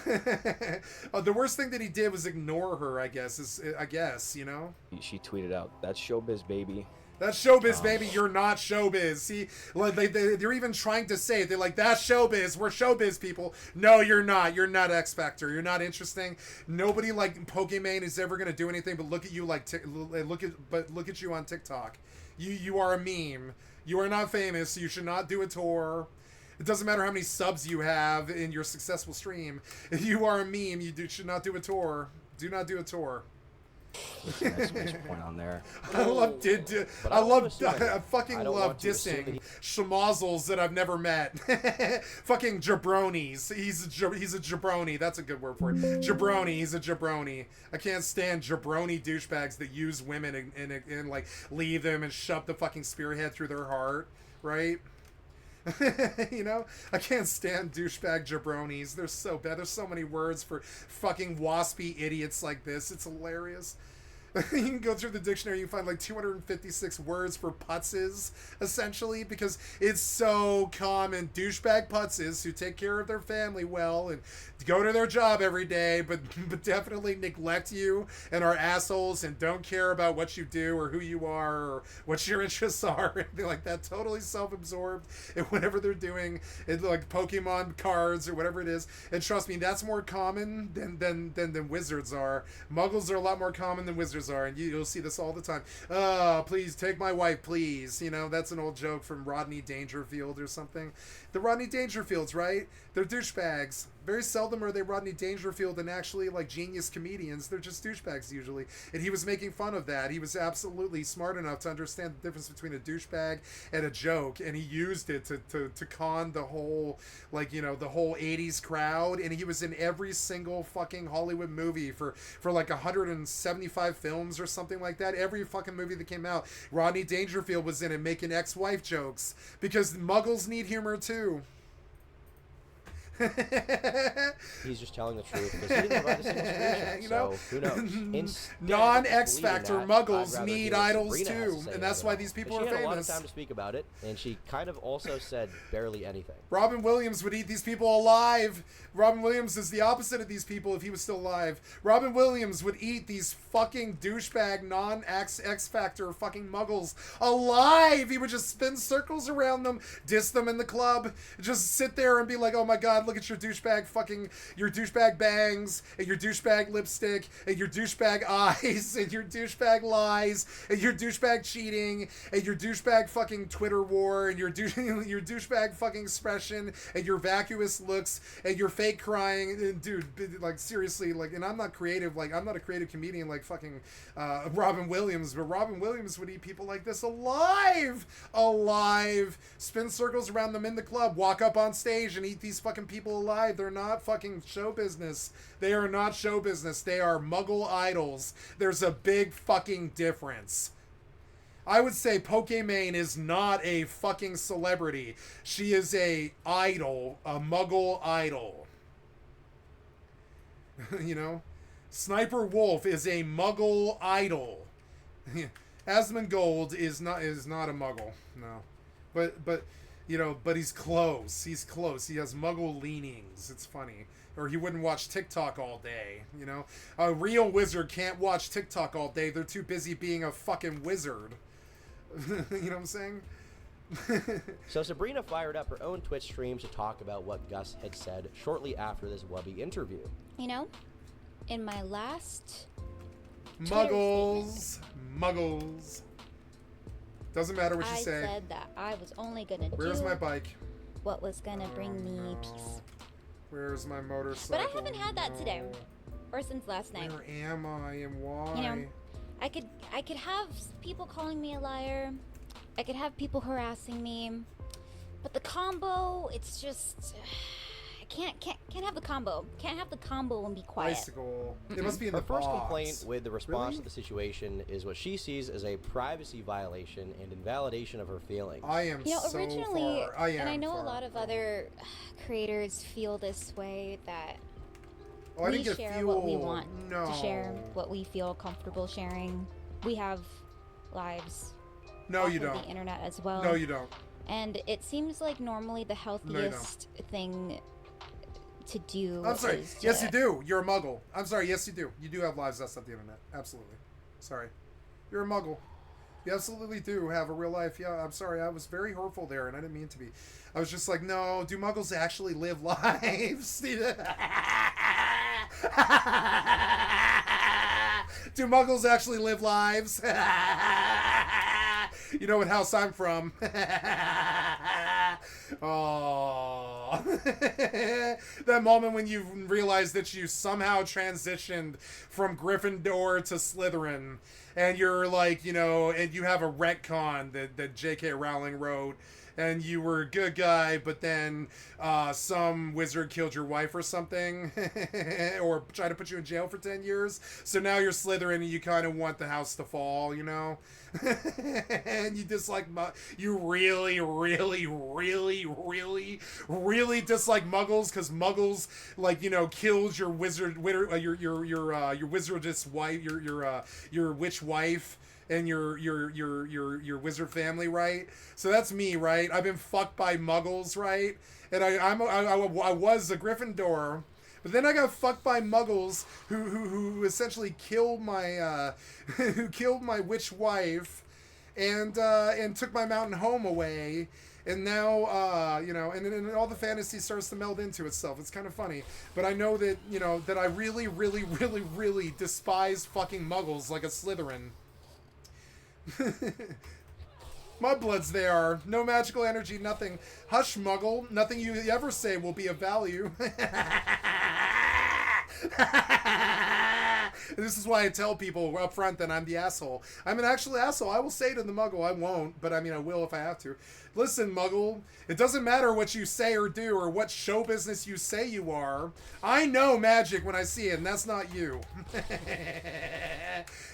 The worst thing that he did was ignore her, I guess.
She tweeted out, "That's showbiz, baby."
That's showbiz, baby. You're not showbiz. See, like they're even trying to say it. They're like, that's showbiz. We're showbiz people. No, you're not. You're not X Factor. You're not interesting. Nobody like Pokemon is ever gonna do anything but look at you look at you on TikTok. You are a meme. You are not famous. So you should not do a tour. It doesn't matter how many subs you have in your successful stream. If you are a meme, should not do a tour. Do not do a tour.
That's a point on there.
I fucking love dissing schmozzles that I've never met. Fucking jabronis. He's a jabroni. That's a good word for it. Jabroni. He's a jabroni. I can't stand jabroni douchebags that use women and like leave them and shove the fucking spearhead through their heart. Right? You know, I can't stand douchebag jabronis. They're so bad. There's so many words for fucking waspy idiots like this. It's hilarious. You can go through the dictionary, you can find like 256 words for putzes, essentially, because it's so common. Douchebag putzes who take care of their family well and go to their job every day, but definitely neglect you and are assholes and don't care about what you do or who you are or what your interests are, anything like that. Totally self-absorbed in whatever they're doing, in like Pokemon cards or whatever it is. And trust me, that's more common than wizards are. Muggles are a lot more common than wizards are, and you'll see this all the time. Please take my wife, please. You know, that's an old joke from Rodney Dangerfield or something. The Rodney Dangerfields, right? They're douchebags. Very seldom are they Rodney Dangerfield and actually like genius comedians. They're just douchebags usually. And he was making fun of that. He was absolutely smart enough to understand the difference between a douchebag and a joke, and he used it to con the whole, like, you know, the whole 80s crowd. And he was in every single fucking Hollywood movie for like 175 films or something like that. Every fucking movie that came out, Rodney Dangerfield was in it making ex-wife jokes, because muggles need humor too.
He's just telling the truth because he didn't write a single screenshot.
You know?
So who knows?
Non-X Factor muggles need idols
Sabrina
too, and that's why these people are famous.
She had a lot of time to speak about it, and she kind of also said barely anything.
Robin Williams would eat these people alive. Robin Williams is the opposite of these people if he was still alive. Robin Williams would eat these fucking douchebag non-X Factor fucking muggles alive. He would just spin circles around them, diss them in the club, just sit there and be like, oh my god, look at your douchebag bangs, and your douchebag lipstick, and your douchebag eyes, and your douchebag lies, and your douchebag cheating, and your douchebag fucking Twitter war, and your douchebag fucking expression, and your vacuous looks, and your fake crying. And dude, like seriously, like, and I'm not creative, like I'm not a creative comedian like fucking Robin Williams, but Robin Williams would eat people like this alive, spin circles around them in the club, walk up on stage and eat these fucking people alive. They're not fucking show business. They are not show business. They are muggle idols. There's a big fucking difference. I would say Pokimane is not a fucking celebrity. She is a idol, a muggle idol. You know? Sniper Wolf is a muggle idol. Asmongold is not a muggle. No. But you know, but he's close. He's close. He has muggle leanings. It's funny. Or he wouldn't watch TikTok all day, you know? A real wizard can't watch TikTok all day. They're too busy being a fucking wizard. You know what I'm saying?
So Sabrina fired up her own Twitch stream to talk about what Gus had said shortly after this Wubby interview.
You know, in my last
Muggles. Doesn't matter what you say.
I said that I was only gonna
Where's
do
my bike?
what was gonna bring me peace.
Where's my motorcycle?
But I haven't had that today, or since last night.
Where am I and why?
You know, I could have people calling me a liar. I could have people harassing me. But the combo, it's just I can't have the combo. Can't have the combo and be quiet.
Bicycle. It must be in
Her
the
first
box.
complaint with the response
Really?
to the situation is what she sees as a privacy violation and invalidation of her feelings.
I am
You know,
so
originally,
far.
and I know a lot of other creators feel this way, that
Oh, I
we
didn't get
share
fuel.
what we want
No.
to share, what we feel comfortable sharing. We have lives
No,
off
you
of
don't.
the internet as well.
No, you don't.
And it seems like normally the healthiest thing to do
I'm sorry.
is
Yes,
to-
you do. You're a muggle. I'm sorry. Yes, you do. You do have lives outside the internet. Absolutely. Sorry. You're a muggle. You absolutely do have a real life. Yeah, I'm sorry. I was very hurtful there, and I didn't mean to be. I was just like, no, do muggles actually live lives? Do muggles actually live lives? You know what house I'm from. Oh. That moment when you realize that you somehow transitioned from Gryffindor to Slytherin, and you're like, you know, and you have a retcon that J.K. Rowling wrote, and you were a good guy, but then some wizard killed your wife or something, or tried to put you in jail for 10 years. So now you're Slytherin and you kind of want the house to fall, you know? And you dislike, you really, really, really, really, really dislike Muggles, because Muggles, like, you know, kills your wizard, your wizardess wife, your witch wife, and your wizard family, right? So that's me, right? I've been fucked by Muggles, right? And I was a Gryffindor, but then I got fucked by Muggles who essentially killed my who killed my witch wife, and took my mountain home away. And now, you know, and then all the fantasy starts to meld into itself. It's kind of funny. But I know that, you know, that I really, really, really, really despise fucking Muggles like a Slytherin. Mudbloods they are. No magical energy, nothing. Hush, Muggle. Nothing you ever say will be of value. This is why I tell people up front that I'm the asshole. I'm an actual asshole. I will say to the Muggle, I won't, but I mean I will if I have to. Listen, Muggle, it doesn't matter what you say or do or what show business you say you are. I know magic when I see it, and that's not you.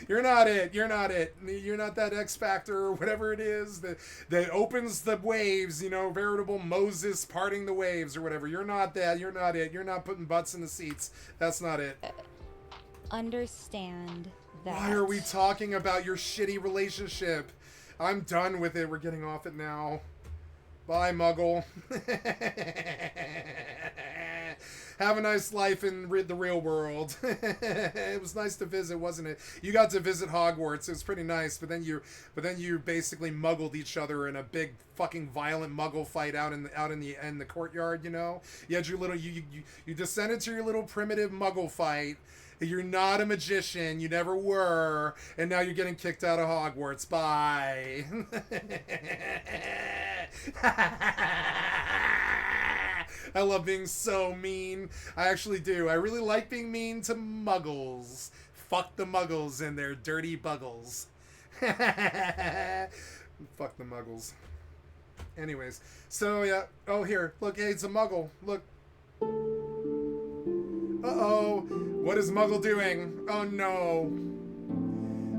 You're not it. You're not it. You're not that X Factor or whatever it is that opens the waves, you know, veritable Moses parting the waves or whatever. You're not that. You're not it. You're not putting butts in the seats. That's not it.
Understand that.
Why are we talking about your shitty relationship? I'm done with it. We're getting off it now. Bye, Muggle. Have a nice life in the real world. It was nice to visit, wasn't it? You got to visit Hogwarts. It was pretty nice, but then you basically muggled each other in a big fucking violent Muggle fight out in the courtyard. You know, you had your little you descended to your little primitive Muggle fight. You're not a magician. You never were. And now you're getting kicked out of Hogwarts. Bye. I love being so mean. I actually do. I really like being mean to Muggles. Fuck the Muggles and their dirty buggles. Fuck the Muggles. Anyways. So, yeah. Oh, here. Look, hey, it's a Muggle. Look. Uh-oh. What is Muggle doing? Oh, no.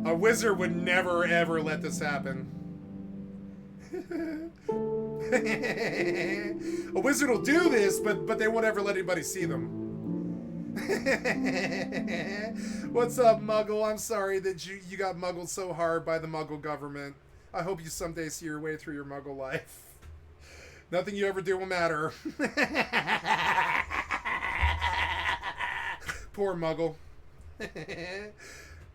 A wizard would never, ever let this happen. A wizard will do this, but they won't ever let anybody see them. What's up, Muggle? I'm sorry that you got muggled so hard by the Muggle government. I hope you someday see your way through your Muggle life. Nothing you ever do will matter. Poor Muggle.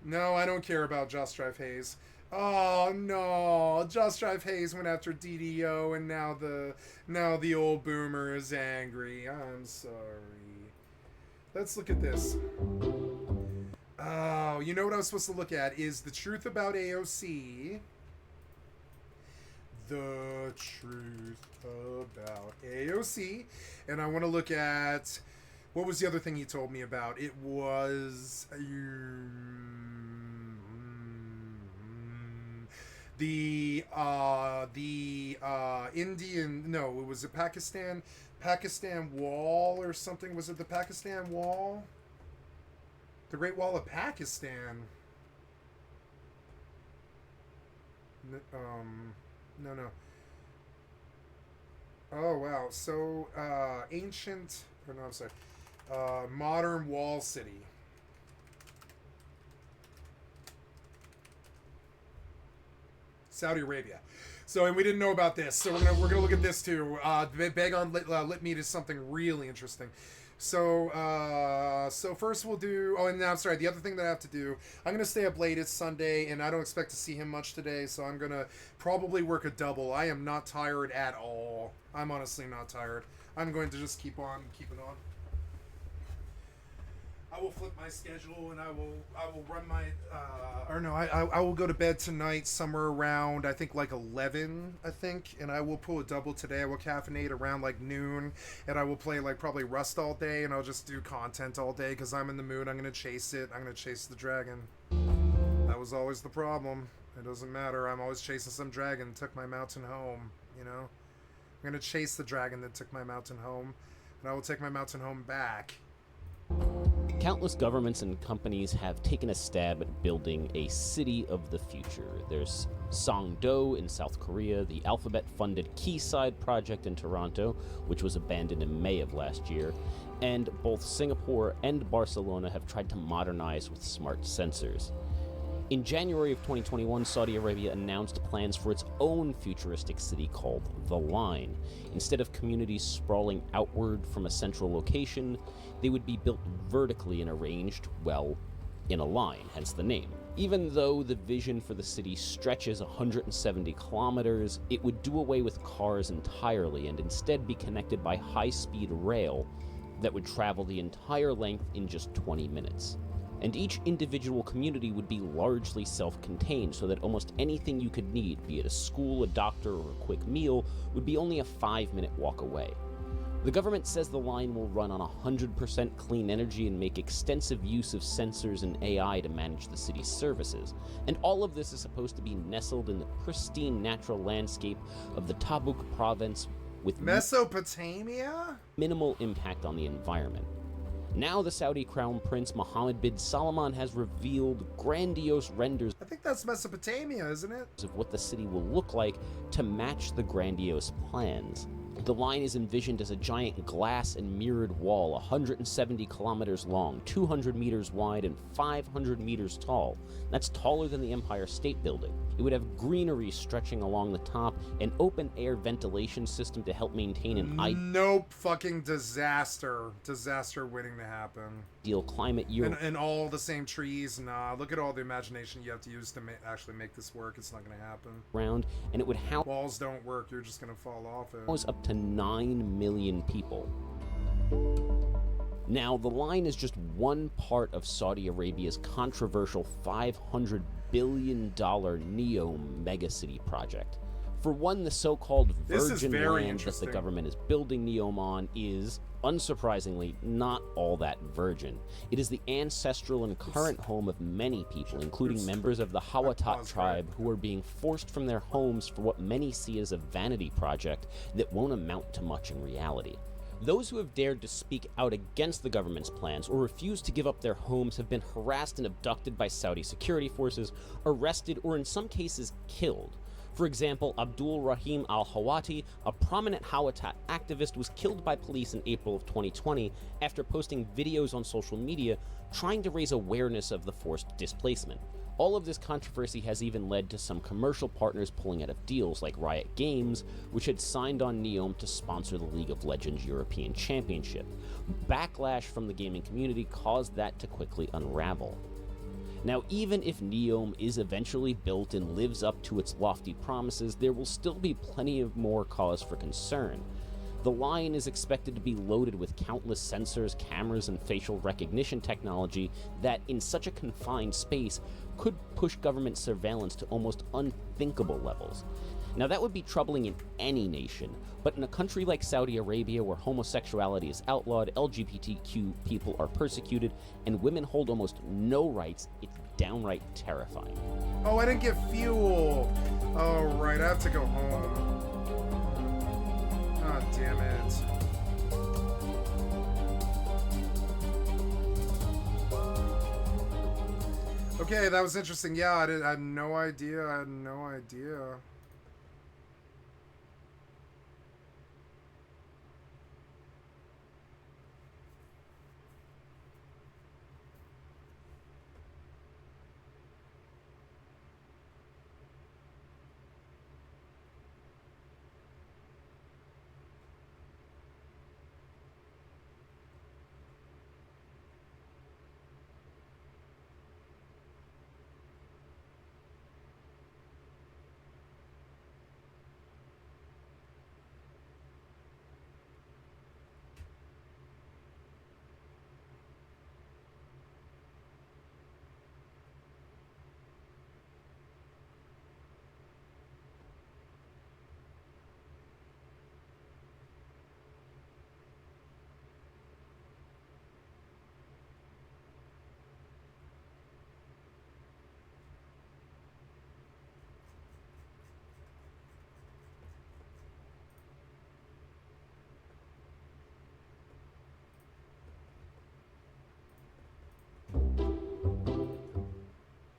No, I don't care about Just Drive Haze. Oh no, Just Drive Haze went after DDO, and now the old boomer is angry. I'm sorry. Let's look at this. Oh, you know what I was supposed to look at is the truth about AOC. The truth about AOC, and I want to look at what was the other thing he told me about. It was the Indian, no, it was a Pakistan wall or something. Was it the Pakistan wall? The Great Wall of Pakistan. No. Oh, wow. So, ancient, or no, I'm sorry. Modern wall city. Saudi Arabia. So, and we didn't know about this, so we're gonna look at this too. Beg on lit meat is something really interesting. So first we'll do. Oh, and now I'm sorry. The other thing that I have to do, I'm gonna stay up late. It's Sunday, and I don't expect to see him much today. So I'm gonna probably work a double. I am not tired at all. I'm honestly not tired. I'm going to just keep on keeping on. I will flip my schedule, and I will run my I will go to bed tonight somewhere around, I think, like 11, I think, and I will pull a double today. I will caffeinate around like noon, and I will play like probably Rust all day, and I'll just do content all day because I'm in the mood. I'm gonna chase it. I'm gonna chase the dragon. That was always the problem. It doesn't matter. I'm always chasing some dragon. Took my mountain home, you know. I'm going to chase the dragon that took my mountain home, and I will take my mountain home back.
Countless governments and companies have taken a stab at building a city of the future. There's Songdo in South Korea, the Alphabet-funded Quayside project in Toronto, which was abandoned in May of last year, and both Singapore and Barcelona have tried to modernize with smart sensors. In January of 2021, Saudi Arabia announced plans for its own futuristic city called The Line. Instead of communities sprawling outward from a central location, they would be built vertically and arranged, well, in a line, hence the name. Even though the vision for the city stretches 170 kilometers, it would do away with cars entirely and instead be connected by high-speed rail that would travel the entire length in just 20 minutes. And each individual community would be largely self-contained so that almost anything you could need, be it a school, a doctor, or a quick meal, would be only a 5-minute walk away. The government says the line will run on 100% clean energy and make extensive use of sensors and AI to manage the city's services. And all of this is supposed to be nestled in the pristine natural landscape of the Tabuk province with
Mesopotamia?
Minimal impact on the environment. Now the Saudi Crown Prince Mohammed bin Salman has revealed grandiose renders
I think that's Mesopotamia, isn't it?
of what the city will look like to match the grandiose plans. The line is envisioned as a giant glass and mirrored wall, 170 kilometers long, 200 meters wide, and 500 meters tall. That's taller than the Empire State Building. It would have greenery stretching along the top, an open-air ventilation system to help maintain an
Nope, fucking disaster. Disaster waiting to happen.
ideal climate year
And all the same trees. Nah, look at all the imagination you have to use to actually make this work. It's not gonna happen.
round, and it would house
Walls don't work. You're just gonna fall off it.
up to 9 million people. Now, the line is just one part of Saudi Arabia's controversial $500 billion NEOM megacity project. For one, the so-called virgin land that the government is building NEOM on is, unsurprisingly, not all that virgin. It is the ancestral and current home of many people, including members of the Hawatat tribe, who are being forced from their homes for what many see as a vanity project that won't amount to much in reality. Those who have dared to speak out against the government's plans or refuse to give up their homes have been harassed and abducted by Saudi security forces, arrested, or in some cases killed. For example, Abdul Rahim al-Hawati, a prominent Hawatat activist, was killed by police in April of 2020 after posting videos on social media trying to raise awareness of the forced displacement. All of this controversy has even led to some commercial partners pulling out of deals like Riot Games, which had signed on NEOM to sponsor the League of Legends European Championship. Backlash from the gaming community caused that to quickly unravel. Now, even if NEOM is eventually built and lives up to its lofty promises, there will still be plenty of more cause for concern. The line is expected to be loaded with countless sensors, cameras, and facial recognition technology that, in such a confined space, could push government surveillance to almost unthinkable levels. Now, that would be troubling in any nation, but in a country like Saudi Arabia, where homosexuality is outlawed, LGBTQ people are persecuted, and women hold almost no rights, it's downright terrifying.
Oh, I didn't get fuel. Oh, right, I have to go home. God damn it. Okay, that was interesting. Yeah, I had no idea. I had no idea.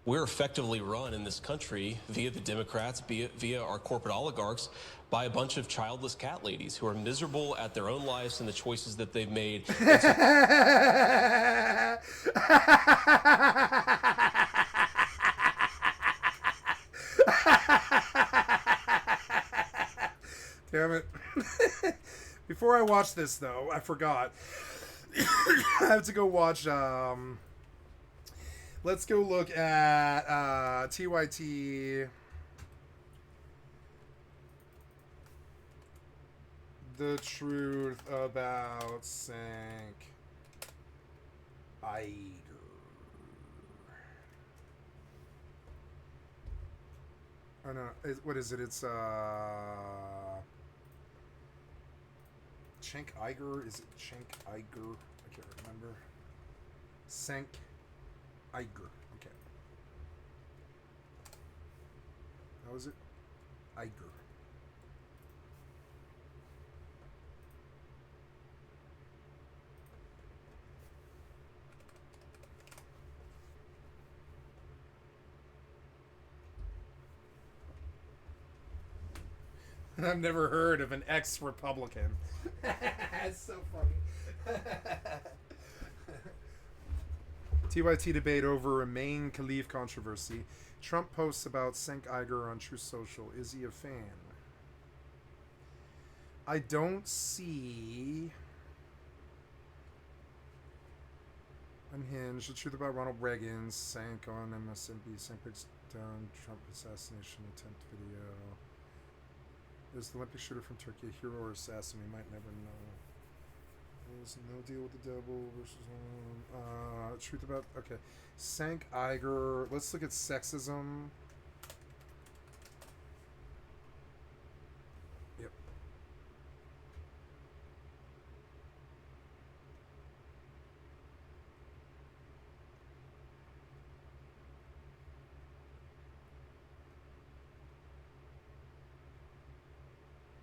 We're effectively run in this country via the Democrats, via our corporate oligarchs, by a bunch of childless cat ladies who are miserable at their own lives and the choices that they've made.
Damn it. Before I watch this, though, I forgot. I have to go watch, let's go look at, TYT. The truth about Sank Eiger. Oh no, what is it? It's Cenk Uygur? Is it Cenk Uygur? I can't remember. Cenk Uygur. Okay. How is it? Uygur. I've never heard of an ex-Republican. It's so funny. TYT debate over Remain Khalif controversy. Trump posts about Cenk Uygur on True Social. Is he a fan? I don't see... Unhinged. The truth about Ronald Reagan. Sank on MSNBC. Sank breaks down Trump assassination attempt video. Is the Olympic shooter from Turkey a hero or assassin? We might never know. There's no deal with the devil versus truth about okay. Cenk Uygur. Let's look at sexism. Yep.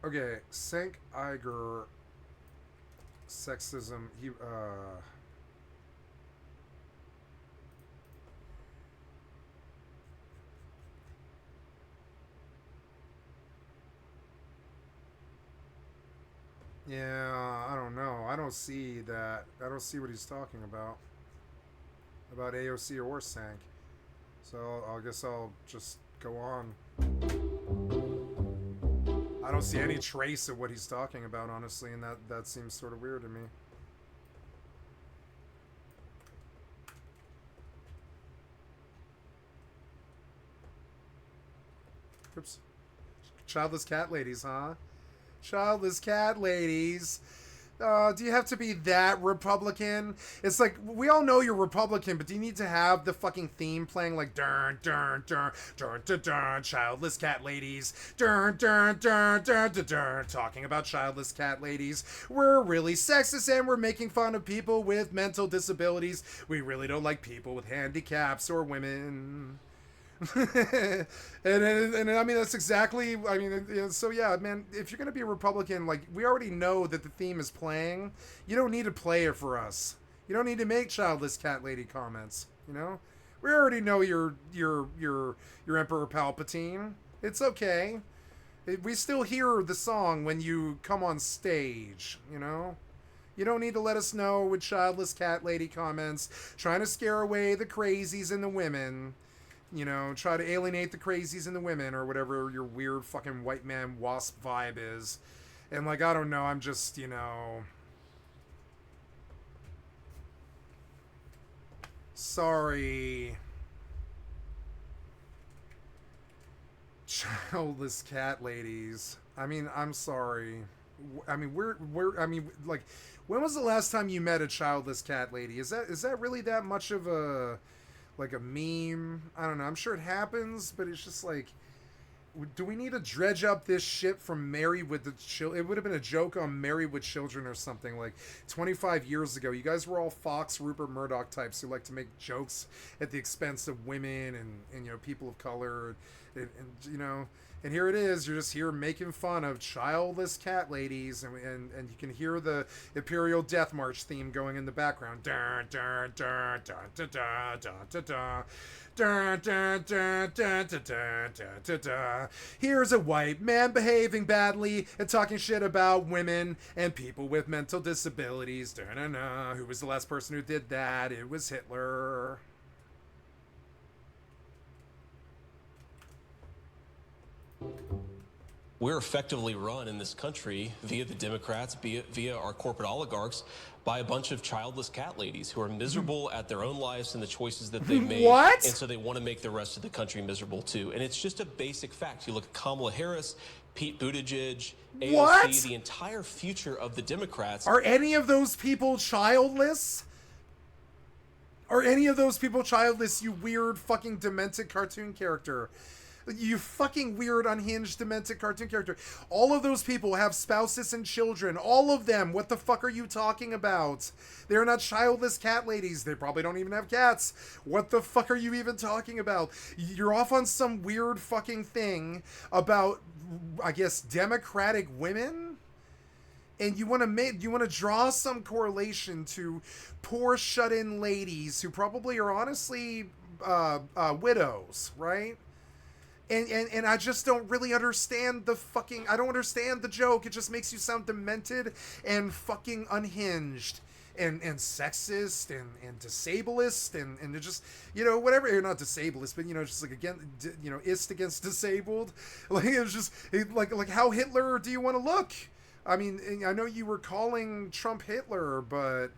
Okay, Cenk Uygur, sexism, he, yeah, I don't know. I don't see that. I don't see what he's talking about AOC or Cenk. So I guess I'll just go on. I don't see any trace of what he's talking about, honestly, and that seems sort of weird to me. Oops. Childless cat ladies, huh? Childless cat ladies. Do you have to be that Republican? It's like, we all know you're Republican, but do you need to have the fucking theme playing like dun dun dun dun dun dun childless cat ladies dun dun dun dun dun dun talking about childless cat ladies. We're really sexist and we're making fun of people with mental disabilities. We really don't like people with handicaps or women. and I mean, that's exactly, I mean, so yeah, man, if you're going to be a Republican, like, we already know that the theme is playing. You don't need to play it for us. You don't need to make childless cat lady comments, you know? We already know you're Emperor Palpatine. It's okay. We still hear the song when you come on stage, you know? You don't need to let us know with childless cat lady comments, trying to scare away the crazies and the women. You know, try to alienate the crazies and the women or whatever your weird fucking white man wasp vibe is. And, like, I don't know, I'm just, you know... Sorry. Childless cat ladies. I mean, I'm sorry. I mean, I mean, like, when was the last time you met a childless cat lady? Is that really that much of a... like a meme? I don't know. I'm sure it happens, but it's just like, do we need to dredge up this shit from Married with the Children? It would have been a joke on Married with Children or something like 25 years ago. You guys were all Fox, Rupert Murdoch types who like to make jokes at the expense of women and you know, people of color and you know, And here it is. You're just here making fun of childless cat ladies, and you can hear the Imperial Death March theme going in the background. Dun, dun, dun, dun, dun, dun, dun, dun, dun. Dun, dun, dun, dun, dun, dun, dun, dun. Here's a white man behaving badly and talking shit about women and people with mental disabilities. Dun, dun, dun. Who was the last person who did that? It was Hitler.
We're effectively run in this country via the Democrats, via our corporate oligarchs, by a bunch of childless cat ladies who are miserable at their own lives and the choices that they've made.
What?
And so they want to make the rest of the country miserable too. And it's just a basic fact. You look at Kamala Harris, Pete Buttigieg, AOC,
What?
the entire future of the Democrats.
Are any of those people childless? Are any of those people childless, you weird fucking demented cartoon character? You fucking weird, unhinged, demented cartoon character. All of those people have spouses and children. All of them. What the fuck are you talking about? They're not childless cat ladies. They probably don't even have cats. What the fuck are you even talking about? You're off on some weird fucking thing about, I guess, democratic women? And you want to draw some correlation to poor shut-in ladies who probably are honestly widows, right? And I just don't really understand I don't understand the joke. It just makes you sound demented and fucking unhinged and sexist and disablest and it just, whatever. You're not disablest, but, just like, again, ist against disabled. Like, it was just, like how Hitler do you want to look? I mean, I know you were calling Trump Hitler, but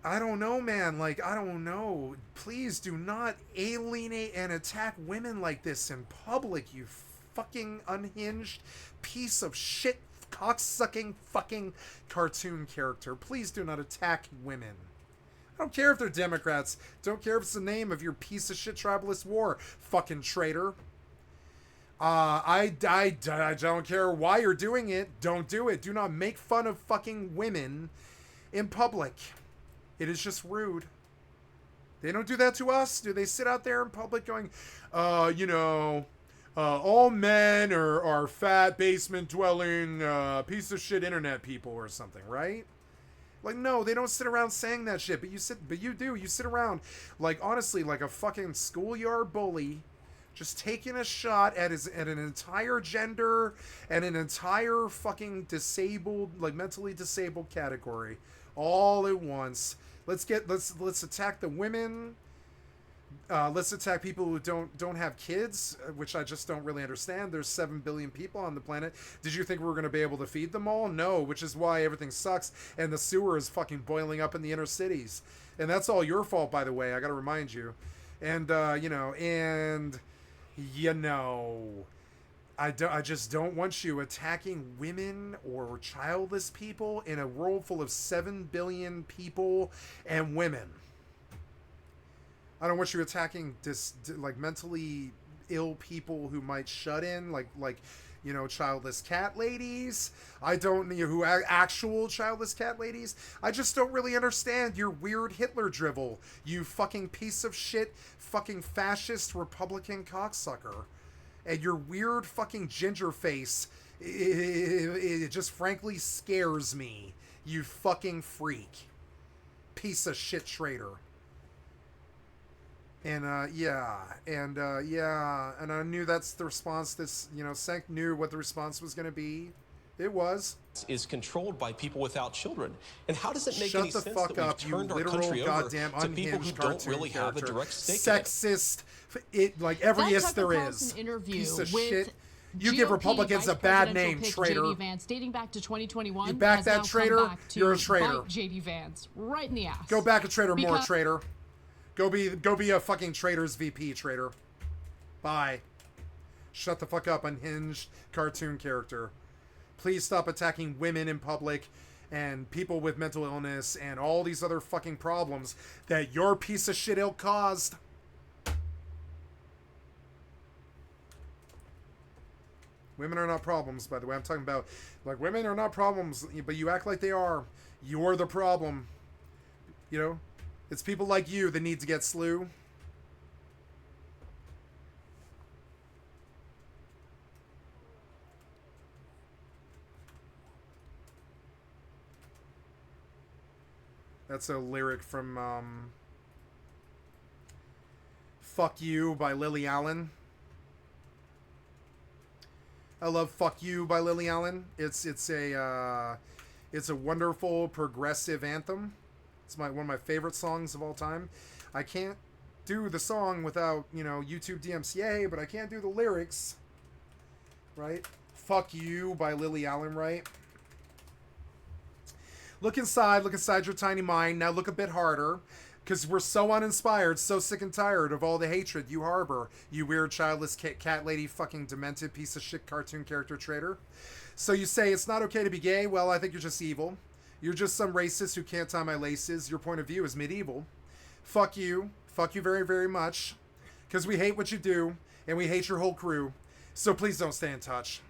I don't know, man. Like, I don't know. Please do not alienate and attack women like this in public, you fucking unhinged piece of shit, cocksucking fucking cartoon character. Please do not attack women. I don't care if they're Democrats. Don't care if it's the name of your piece of shit tribalist war, fucking traitor. I don't care why you're doing it. Don't do it. Do not make fun of fucking women in public. It is just rude. They don't do that to us. Do they sit out there in public going, all men are fat, basement-dwelling, piece of shit internet people or something, right? Like, no, they don't sit around saying that shit, but you do. You sit around, like, honestly, like a fucking schoolyard bully, just taking a shot at an entire gender and an entire fucking disabled, like mentally disabled category, all at once. Let's attack the women. Let's attack people who don't have kids, which I just don't really understand. There's 7 billion people on the planet. Did you think we were going to be able to feed them all? No, which is why everything sucks and the sewer is fucking boiling up in the inner cities. And that's all your fault, by the way. I got to remind you. And I just don't want you attacking women or childless people in a world full of 7 billion people and women. I don't want you attacking like mentally ill people who might shut in, like childless cat ladies. I don't who are actual childless cat ladies. I just don't really understand your weird Hitler drivel, you fucking piece of shit, fucking fascist Republican cocksucker. And your weird fucking ginger face, it just frankly scares me. You fucking freak. Piece of shit traitor. And, and I knew that's the response Senk knew what the response was going to be. It was.
Is controlled by people without children. And how does it make
Shut
any
the
sense
fuck
that we've
up,
turned
you
our
literal
country over
goddamn
to people who
unhinged
don't really have a
character.
direct stake in it?
Sexist, like every ist there is. Piece of shit. You give Republicans a bad name, traitor.
JD Vance, dating back to 2021.
You back that traitor, you're a traitor.
JD Vance right in the ass.
Go back a traitor more, traitor. Go be a fucking traitor's VP, traitor. Bye. Shut the fuck up, unhinged cartoon character. Please stop attacking women in public and people with mental illness and all these other fucking problems that your piece of shit ilk caused. Women are not problems, by the way. I'm talking about, like, women are not problems, but you act like they are. You're the problem. It's people like you that need to get slew. That's a lyric from Fuck You by Lily Allen. I love Fuck You by Lily Allen. It's a wonderful progressive anthem. It's one of my favorite songs of all time. I can't do the song without, YouTube DMCA, but I can't do the lyrics. Right? Fuck You by Lily Allen, right? Look inside your tiny mind. Now look a bit harder, because we're so uninspired, so sick and tired of all the hatred you harbor, you weird, childless cat lady fucking demented piece of shit cartoon character traitor. So you say it's not okay to be gay? Well, I think you're just evil. You're just some racist who can't tie my laces. Your point of view is medieval. Fuck you. Fuck you very, very much. Because we hate what you do, and we hate your whole crew. So please don't stay in touch.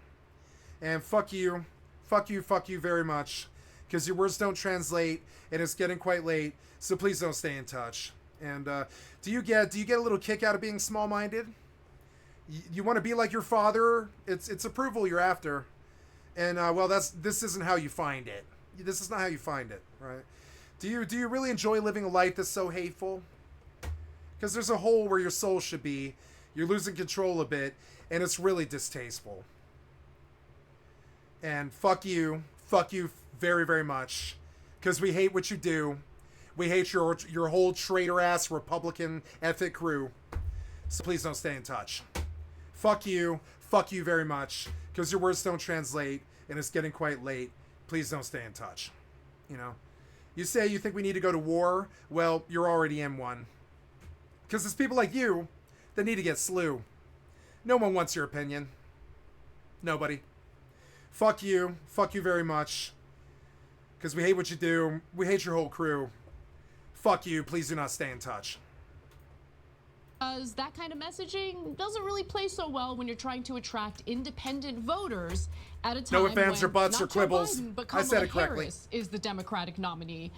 And fuck you. Fuck you very much. Because your words don't translate, and it's getting quite late. So please don't stay in touch. And do you get a little kick out of being small-minded? You want to be like your father? It's approval you're after. And well, this isn't how you find it. This is not how you find it, right? Do you really enjoy living a life that's so hateful? Because there's a hole where your soul should be. You're losing control a bit, and it's really distasteful. And fuck you very, very much. Because we hate what you do. We hate your whole traitor-ass Republican ethic crew. So please don't stay in touch. Fuck you very much. Because your words don't translate, and it's getting quite late. Please don't stay in touch. You say you think we need to go to war? Well, you're already in one. Because it's people like you that need to get slew. No one wants your opinion. Nobody. Fuck you very much. Because we hate what you do. We hate your whole crew. Fuck you. Please do not stay in touch.
Because that kind of messaging doesn't really play so well when you're trying to attract independent voters at a time
no ifs, ands, or buts, or quibbles.
Biden, but
I said it correctly.
Harris is the Democratic nominee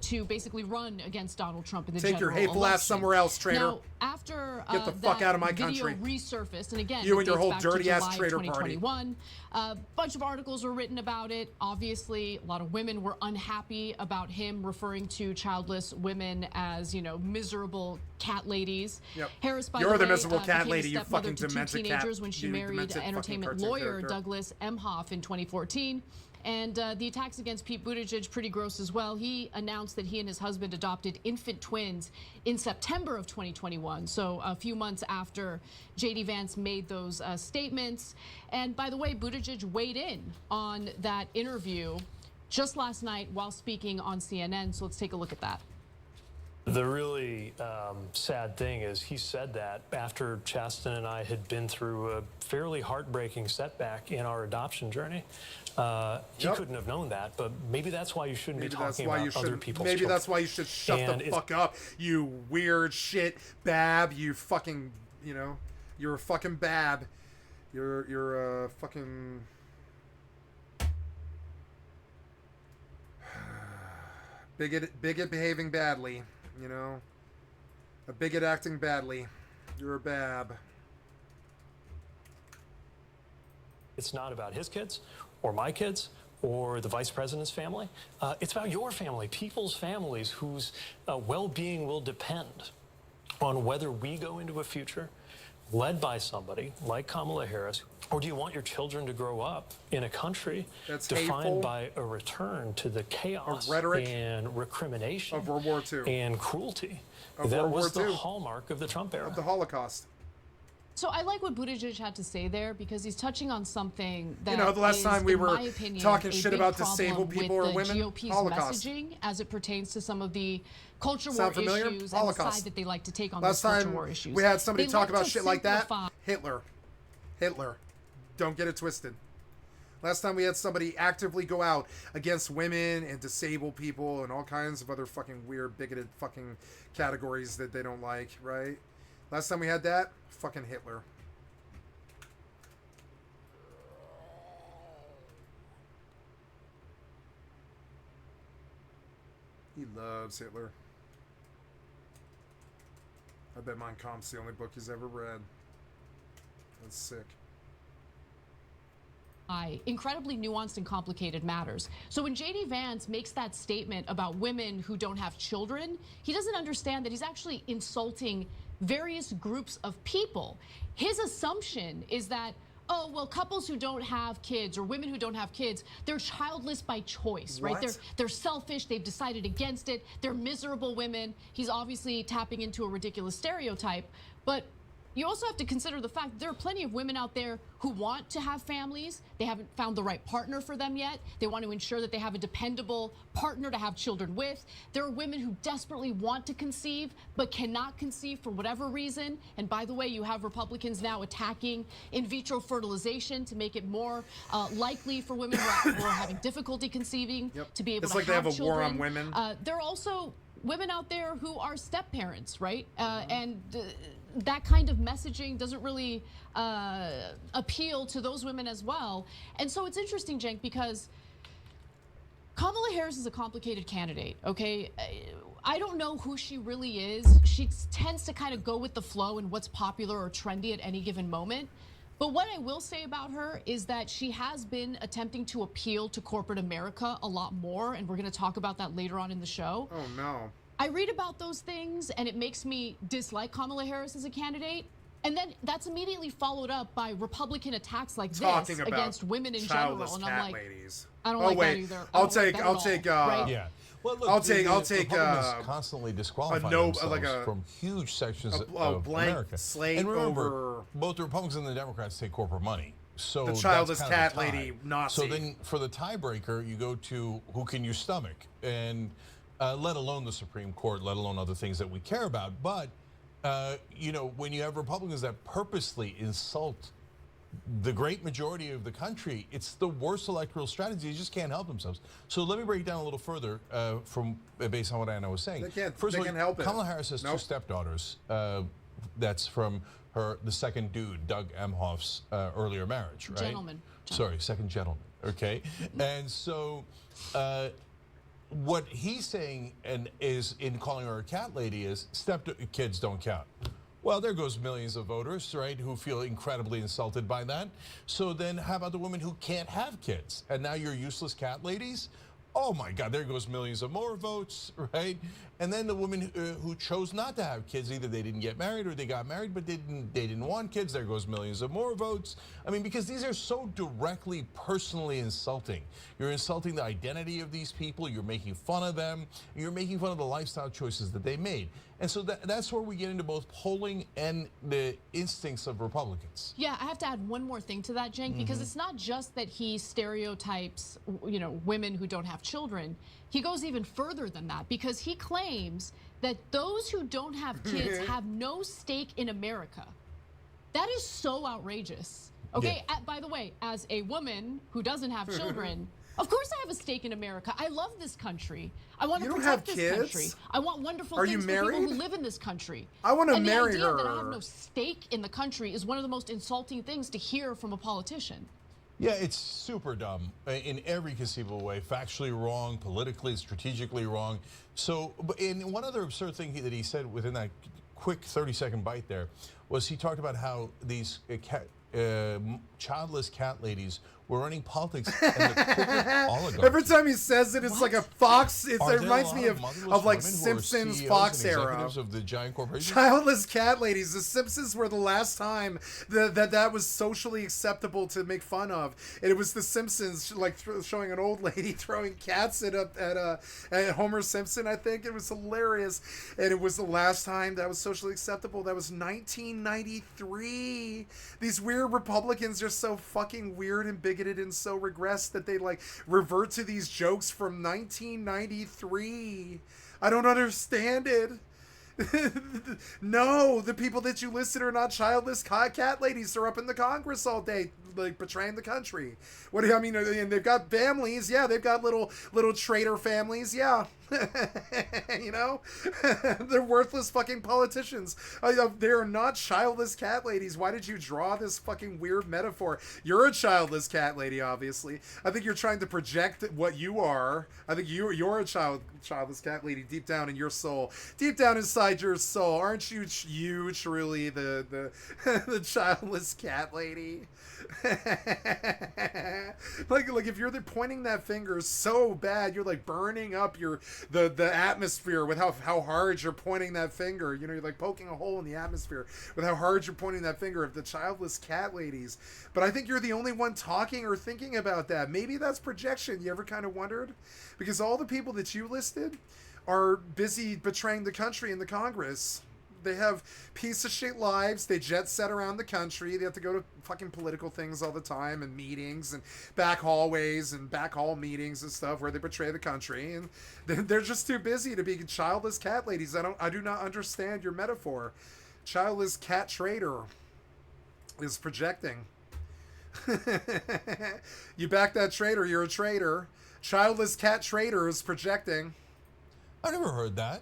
to basically run against Donald Trump in the
Take
general
your hateful
election.
ass somewhere else, traitor.
Now, after
get the fuck out of my
video
country.
Resurfaced, and again,
you and
it
your
dates
whole
back
dirty
to
ass
July
traitor
2021. A bunch of articles were written about it. Obviously, a lot of women were unhappy about him referring to childless women as, miserable cat ladies.
Yep.
Harris, by
You're
the
the
way,
miserable cat
became
lady,
a
you fucking
stepmother to two
demented
teenagers
cat.
when she
You
married
demented
entertainment
fucking cartoon
lawyer
character.
Douglas Emhoff in 2014. And the attacks against Pete Buttigieg, pretty gross as well. He announced that he and his husband adopted infant twins in September of 2021, so a few months after J.D. Vance made those statements. And by the way, Buttigieg weighed in on that interview just last night while speaking on CNN, so let's take a look at that.
The really sad thing is he said that after Chasten and I had been through a fairly heartbreaking setback in our adoption journey. He couldn't have known that, but maybe that's why you shouldn't be talking about other people's
Maybe
children.
that's why you should shut the fuck up, you weird shit bab, you fucking, you're a fucking bab. You're a fucking... bigot behaving badly. A bigot acting badly. You're a bab.
It's not about his kids or my kids or the vice president's family. It's about your family, people's families whose well-being will depend on whether we go into a future led by somebody like Kamala Harris, or do you want your children to grow up in a country
that's
defined
hateful,
by a return to the chaos
rhetoric
and recrimination
of World War II
and cruelty
of
that
World
was
War
the
II.
hallmark of the Trump era?
Of the Holocaust.
So I like what Buttigieg had to say there because he's touching on something that
the last
is,
time we
in
were
my opinion,
talking
a
shit
big
about
problem
disabled people
with
or women,
the GOP's
Holocaust.
messaging as it pertains to some of the culture war
Sound familiar?
issues
Holocaust.
and the side that they like to take on
Last
those culture
time
war issues.
we had somebody
They
talk
like
about
to
shit like that.
simplify-
Hitler. Don't get it twisted. Last time we had somebody actively go out against women and disabled people and all kinds of other fucking weird, bigoted fucking categories that they don't like, right? Last time we had that, fucking Hitler. He loves Hitler. I bet Mein Kampf's the only book he's ever read. That's sick.
incredibly nuanced and complicated matters. So when J.D. Vance makes that statement about women who don't have children, he doesn't understand that he's actually insulting various groups of people. His assumption is that, oh, well, couples who don't have kids or women who don't have kids, they're childless by choice, right? They're selfish, they've decided against it, they're miserable women. He's obviously tapping into a ridiculous stereotype, but you also have to consider the fact that there are plenty of women out there who want to have families. They haven't found the right partner for them yet. They want to ensure that they have a dependable partner to have children with. There are women who desperately want to conceive but cannot conceive for whatever reason. And by the way, you have Republicans now attacking in vitro fertilization to make it more likely for women who are having difficulty conceiving to be able to have children.
It's like they have a war on women.
There are also women out there who are step parents, right? That kind of messaging doesn't really appeal to those women as well. And so it's interesting, Cenk, because Kamala Harris is a complicated candidate, okay? I don't know who she really is. She tends to kind of go with the flow and what's popular or trendy at any given moment. But what I will say about her is that she has been attempting to appeal to corporate America a lot more, and we're going to talk about that later on in the show.
Oh, no.
I read about those things, and it makes me dislike Kamala Harris as a candidate. And then that's immediately followed up by Republican attacks like this against women in general. And I'm like,
ladies.
I don't like that either.
I'll take,
yeah. Well, look,
I'll take
Republicans constantly disqualify themselves from huge sections of America.
Slate
and remember,
over
both the Republicans and the Democrats take corporate money. So
the childless cat lady Nazi.
So then for the tiebreaker, you go to who can you stomach? And let alone the Supreme Court, let alone other things that we care about. But, you know, when you have Republicans that purposely insult the great majority of the country, it's the worst electoral strategy. They just can't help themselves. So let me break it down a little further based on what Anna was saying.
First of all,
Kamala Harris has two stepdaughters. That's from the second dude, Doug Emhoff's earlier marriage, right?
Gentleman.
Sorry, second gentleman. Okay. And so what he's saying is in calling her a cat lady is kids don't count. Well, there goes millions of voters, right, who feel incredibly insulted by that. So then how about the women who can't have kids? And now you're useless cat ladies? Oh, my God, there goes millions of more votes, right? And then the women who chose not to have kids, either they didn't get married or they got married but they didn't want kids, there goes millions of more votes. I mean, because these are so directly, personally insulting. You're insulting the identity of these people, you're making fun of them, you're making fun of the lifestyle choices that they made. And so that's where we get into both polling and the instincts of Republicans.
Yeah, I have to add one more thing to that, Cenk, because it's not just that he stereotypes, you know, women who don't have children. He goes even further than that because he claims that those who don't have kids have no stake in America. That is so outrageous. Okay, by the way, as a woman who doesn't have children, of course I have a stake in America. I love this country. I want to protect this country. I want wonderful things for people who live in this country.
I want to marry her.
And the idea that I have no stake in the country is one of the most insulting things to hear from a politician.
Yeah, it's super dumb in every conceivable way, factually wrong, politically, strategically wrong. So, in one other absurd thing that he said within that quick 30-second bite there was he talked about how these childless cat ladies were running politics and the corporate oligarchy.
Every time he says it, it's like a Fox. It reminds me of like Simpsons Fox era.
Of the giant corporations.
Childless cat ladies. The Simpsons were the last time that was socially acceptable to make fun of. And it was the Simpsons like showing an old lady throwing cats at Homer Simpson. I think it was hilarious, and it was the last time that was socially acceptable. That was 1993. These weird Republicans are so fucking weird and bigoted and so regressed that they like revert to these jokes from 1993. I don't understand it. No, the people that you listed are not childless cat ladies. They're up in the Congress all day, like betraying the country. What do you, I mean? And they've got families, yeah. They've got little traitor families, yeah. You know, they're worthless fucking politicians. They're not childless cat ladies. Why did you draw this fucking weird metaphor? You're a childless cat lady, obviously. I think you're trying to project what you are. I think you're a childless cat lady deep down in your soul, deep down inside your soul. Aren't you truly the the childless cat lady? like if you're pointing that finger so bad, you're like burning up the atmosphere with how hard you're pointing that finger. You know, you're like poking a hole in the atmosphere with how hard you're pointing that finger of the childless cat ladies. But I think you're the only one talking or thinking about that. Maybe that's projection. You ever kind of wondered? Because all the people that you listed are busy betraying the country and the Congress. They have piece of shit lives. They jet set around the country. They have to go to fucking political things all the time and meetings and back hallways and back hall meetings and stuff where they betray the country. And they're just too busy to be childless cat ladies. I do not understand your metaphor. Childless cat traitor is projecting. You back that traitor, you're a traitor. Childless cat traitor is projecting.
I never heard that.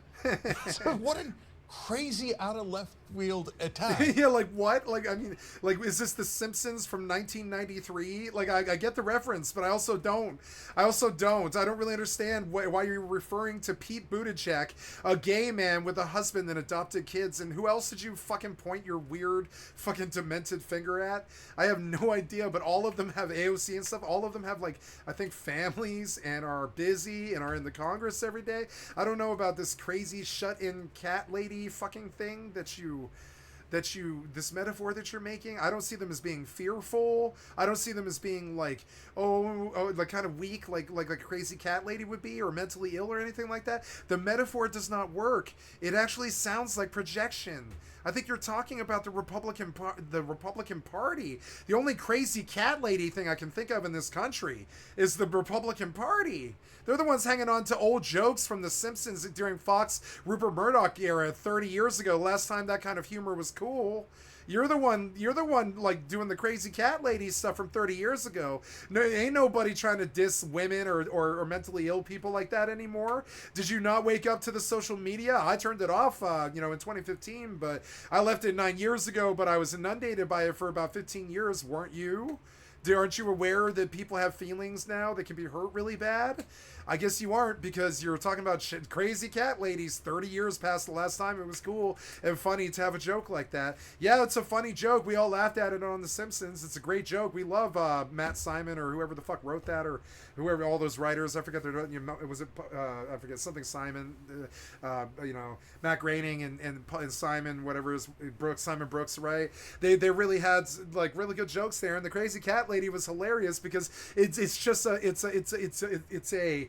What a crazy out of left field attack.
Yeah, like what? Like, I mean, like, is this The Simpsons from 1993? Like, I get the reference, but I also don't. I don't really understand why you're referring to Pete Buttigieg, a gay man with a husband and adopted kids, and who else did you fucking point your weird fucking demented finger at? I have no idea, but all of them have AOC and stuff. All of them have, like, I think families and are busy and are in the Congress every day. I don't know about this crazy shut-in cat lady fucking thing this metaphor that you're making. I don't see them as being fearful. I don't see them as being like, like kind of weak, like a crazy cat lady would be, or mentally ill or anything like that. The metaphor does not work. It actually sounds like projection. I think you're talking about the Republican Party. The only crazy cat lady thing I can think of in this country is the Republican Party. They're the ones hanging on to old jokes from The Simpsons during Fox Rupert Murdoch era 30 years ago. Last time that kind of humor was cool. You're the one like doing the crazy cat lady stuff from 30 years ago. No, ain't nobody trying to diss women or mentally ill people like that anymore. Did you not wake up to the social media? I turned it off, in 2015, but I left it 9 years ago, but I was inundated by it for about 15 years. Weren't you? Aren't you aware that people have feelings now that can be hurt really bad? I guess you aren't, because you're talking about crazy cat ladies 30 years past the last time it was cool and funny to have a joke like that. Yeah, it's a funny joke. We all laughed at it on The Simpsons. It's a great joke. We love Matt Simon or whoever the fuck wrote that, or whoever, all those writers. I forget their, I forget something Simon, Matt Groening and Simon, whatever is Simon Brooks, right? They really had like really good jokes there, and the crazy cat lady was hilarious because it's a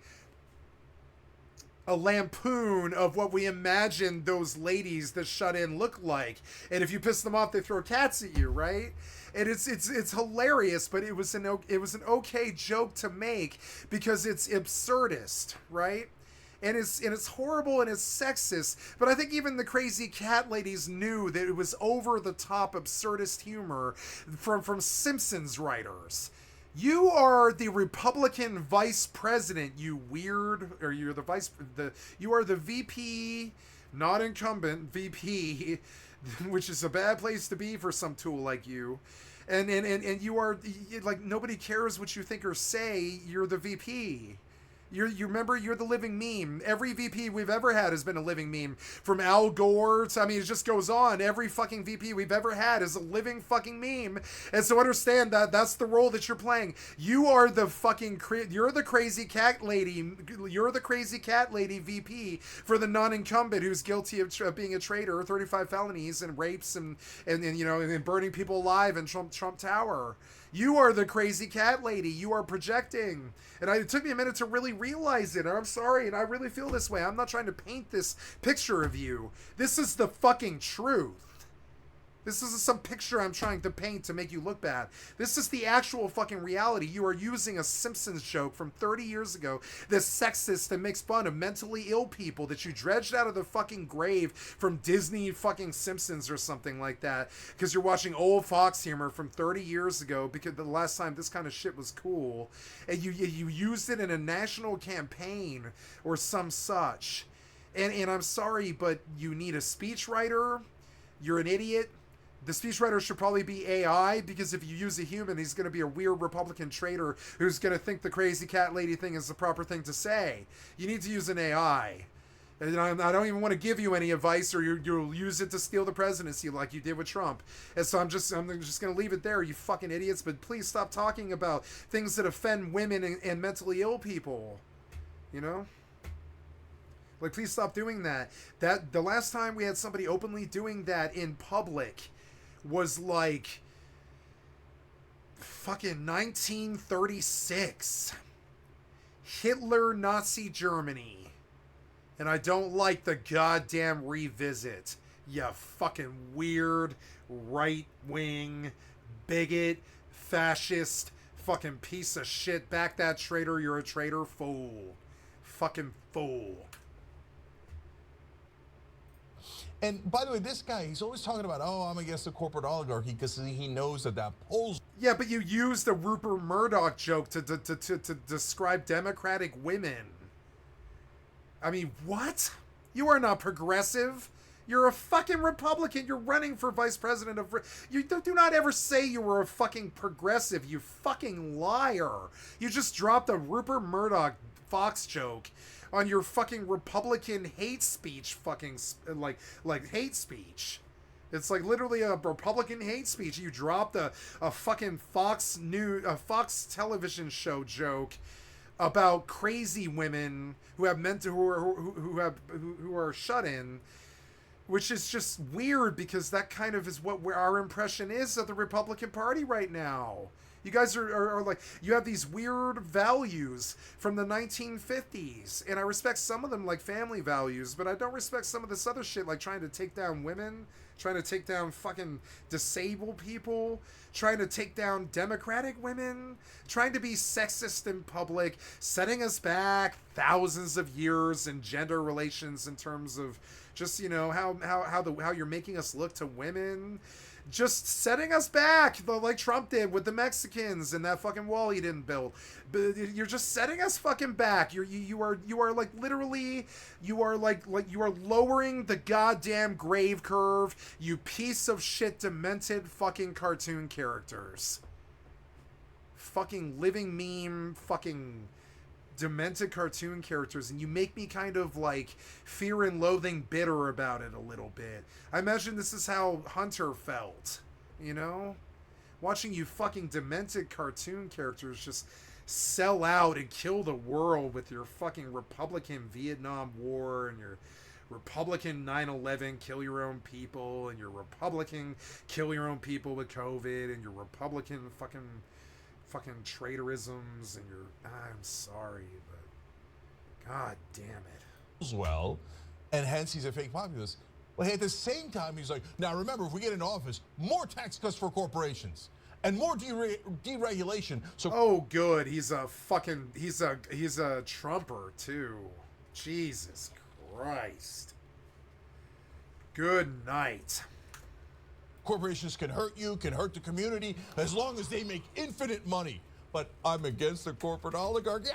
lampoon of what we imagine those ladies that shut in look like, and if you piss them off, they throw cats at you, right? And it's hilarious, but it was an okay joke to make because it's absurdist, right? And it's horrible and it's sexist, but I think even the crazy cat ladies knew that it was over the top absurdist humor from Simpsons writers. You are the Republican vice president, you weird, or you are the VP, not incumbent VP, which is a bad place to be for some tool like you. And you are, like, nobody cares what you think or say. You're the VP. You remember, you're the living meme. Every VP we've ever had has been a living meme. From Al Gore to, I mean, it just goes on. Every fucking VP we've ever had is a living fucking meme. And so understand that that's the role that you're playing. You are the fucking, you're the crazy cat lady. You're the crazy cat lady VP for the non-incumbent who's guilty of being a traitor, 35 felonies and rapes and burning people alive in Trump Tower. You are the crazy cat lady. You are projecting. And it took me a minute to really realize it. And I'm sorry, and I really feel this way. I'm not trying to paint this picture of you. This is the fucking truth. This isn't some picture I'm trying to paint to make you look bad. This is the actual fucking reality. You are using a Simpsons joke from 30 years ago that's sexist and makes fun of mentally ill people that you dredged out of the fucking grave from Disney fucking Simpsons or something like that because you're watching old Fox humor from 30 years ago because the last time this kind of shit was cool. And you used it in a national campaign or some such. And I'm sorry, but you need a speechwriter. You're an idiot. The speechwriter should probably be AI, because if you use a human, he's going to be a weird Republican traitor who's going to think the crazy cat lady thing is the proper thing to say. You need to use an AI. And I don't even want to give you any advice, or you'll use it to steal the presidency like you did with Trump. And so I'm just going to leave it there, you fucking idiots. But please stop talking about things that offend women and mentally ill people. You know? Like, please stop doing that. The last time we had somebody openly doing that in public was like fucking 1936. Hitler, Nazi Germany. And I don't like the goddamn revisit. You fucking weird, right-wing, bigot, fascist, fucking piece of shit. Back that traitor, you're a traitor, fool. Fucking fool.
And by the way, this guy, he's always talking about, oh, I'm against the corporate oligarchy because he knows that polls.
Yeah, but you used the Rupert Murdoch joke to describe Democratic women. I mean, what? You are not progressive. You're a fucking Republican. You're running for vice president of... You do not ever say you were a fucking progressive, you fucking liar. You just dropped a Rupert Murdoch Fox joke on your fucking Republican hate speech fucking... Like hate speech. It's like literally a Republican hate speech. You dropped a fucking Fox television show joke about crazy women who have who are shut in, which is just weird because that kind of is what our impression is of the Republican Party right now. You guys are like, you have these weird values from the 1950s, and I respect some of them, like family values, but I don't respect some of this other shit, like trying to take down women, trying to take down fucking disabled people, trying to take down Democratic women, trying to be sexist in public, setting us back thousands of years in gender relations in terms of just, you know, how you're making us look to women. Just setting us back, like Trump did with the Mexicans and that fucking wall he didn't build. But you're just setting us fucking back. You are like literally, you are lowering the goddamn grave curve. You piece of shit, demented fucking cartoon characters. Fucking living meme, fucking demented cartoon characters, and you make me kind of like fear and loathing bitter about it a little bit. I imagine this is how Hunter felt, you know? Watching you fucking demented cartoon characters just sell out and kill the world with your fucking Republican Vietnam War and your Republican 9/11 kill your own people and your Republican kill your own people with COVID and your Republican fucking traitorisms and your... I'm sorry, but god damn it.
Well, and hence he's a fake populist. Well, at the same time, he's like, now remember, if we get into office, more tax cuts for corporations and more deregulation. So
oh, good. He's a Trumper too. Jesus Christ. Good night.
Corporations can hurt you, can hurt the community, as long as they make infinite money. But I'm against the corporate oligarchy.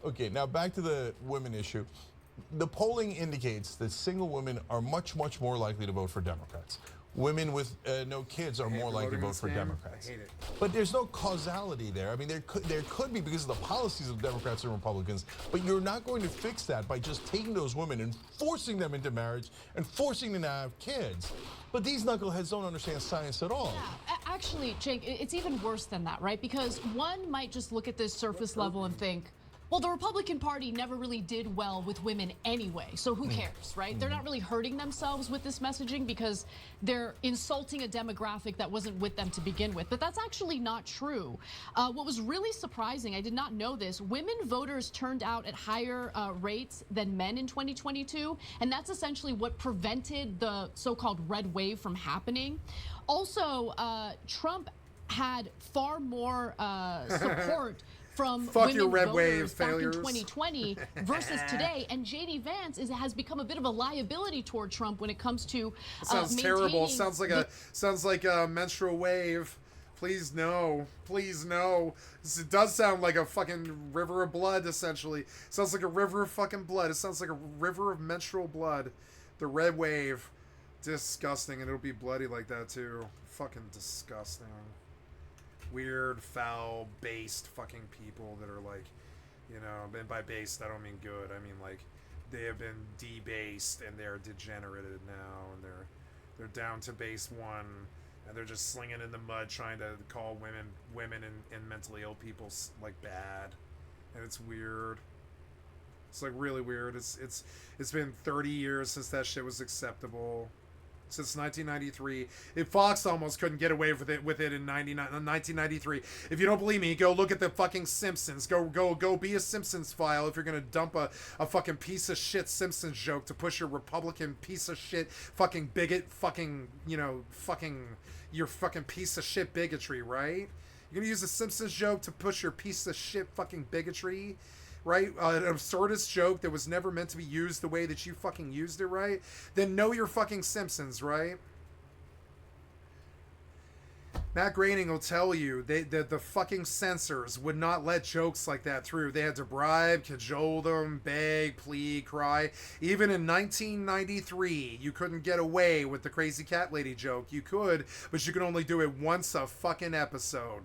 Okay, now back to the women issue. The polling indicates that single women are much, much more likely to vote for Democrats. Women with no kids are more likely to vote for Democrats.
I hate it.
But there's no causality there. I mean, there could be because of the policies of Democrats and Republicans, but you're not going to fix that by just taking those women and forcing them into marriage and forcing them to have kids. But these knuckleheads don't understand science at all.
Yeah, actually, Jake, it's even worse than that, right? Because one might just look at this surface level and think, well, the Republican Party never really did well with women anyway, so who cares, right? They're not really hurting themselves with this messaging because they're insulting a demographic that wasn't with them to begin with. But that's actually not true. What was really surprising, I did not know this, women voters turned out at higher rates than men in 2022, and that's essentially what prevented the so-called red wave from happening. Also, Trump had far more support from women
red
voters
wave
back
failures.
in 2020 versus today, and J.D. Vance has become a bit of a liability toward Trump when it comes to
sounds terrible. Sounds like a menstrual wave. Please no. Please no. It does sound like a fucking river of blood, essentially. Sounds like a river of fucking blood. It sounds like a river of menstrual blood. The red wave. Disgusting, and it'll be bloody like that too. Fucking disgusting. Weird, foul, based fucking people that are like, you know, and by based I don't mean good. I mean like they have been debased and they're degenerated now, and they're down to base 1, and they're just slinging in the mud trying to call women and mentally ill people like bad, and it's weird. It's like really weird. It's been 30 years since that shit was acceptable. Since 1993, if Fox almost couldn't get away with it in 1993. If you don't believe me, go look at the fucking Simpsons. Go be a Simpsons file if you're gonna dump a fucking piece of shit Simpsons joke to push your Republican piece of shit fucking bigot fucking your fucking piece of shit bigotry, right? You're gonna use a Simpsons joke to push your piece of shit fucking bigotry. Right? An absurdist joke that was never meant to be used the way that you fucking used it, right? Then know your fucking Simpsons, right? Matt Groening will tell you the fucking censors would not let jokes like that through. They had to bribe, cajole them, beg, plead, cry. Even in 1993, you couldn't get away with the crazy cat lady joke. You could, but you could only do it once a fucking episode.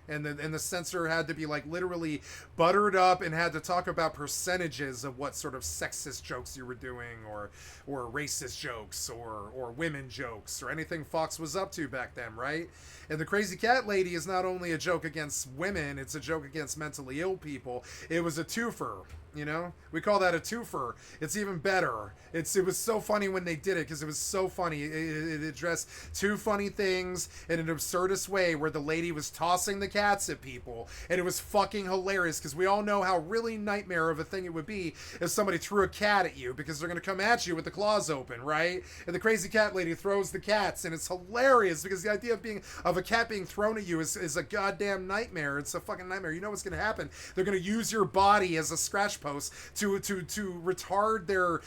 And the censor had to be like literally buttered up and had to talk about percentages of what sort of sexist jokes you were doing, or racist jokes, or women jokes, or anything Fox was up to back then, right? And the crazy cat lady is not only a joke against women, it's a joke against mentally ill people. It was a twofer. You know, we call that a twofer. It's even better. It was so funny when they did it, because it was so funny. It addressed two funny things in an absurdist way, where the lady was tossing the cats at people, and it was fucking hilarious, because we all know how really nightmare of a thing it would be if somebody threw a cat at you, because they're going to come at you with the claws open, right? And the crazy cat lady throws the cats, and it's hilarious, because the idea of a cat being thrown at you is a goddamn nightmare. It's a fucking nightmare. You know what's going to happen. They're going to use your body as a scratch post to retard their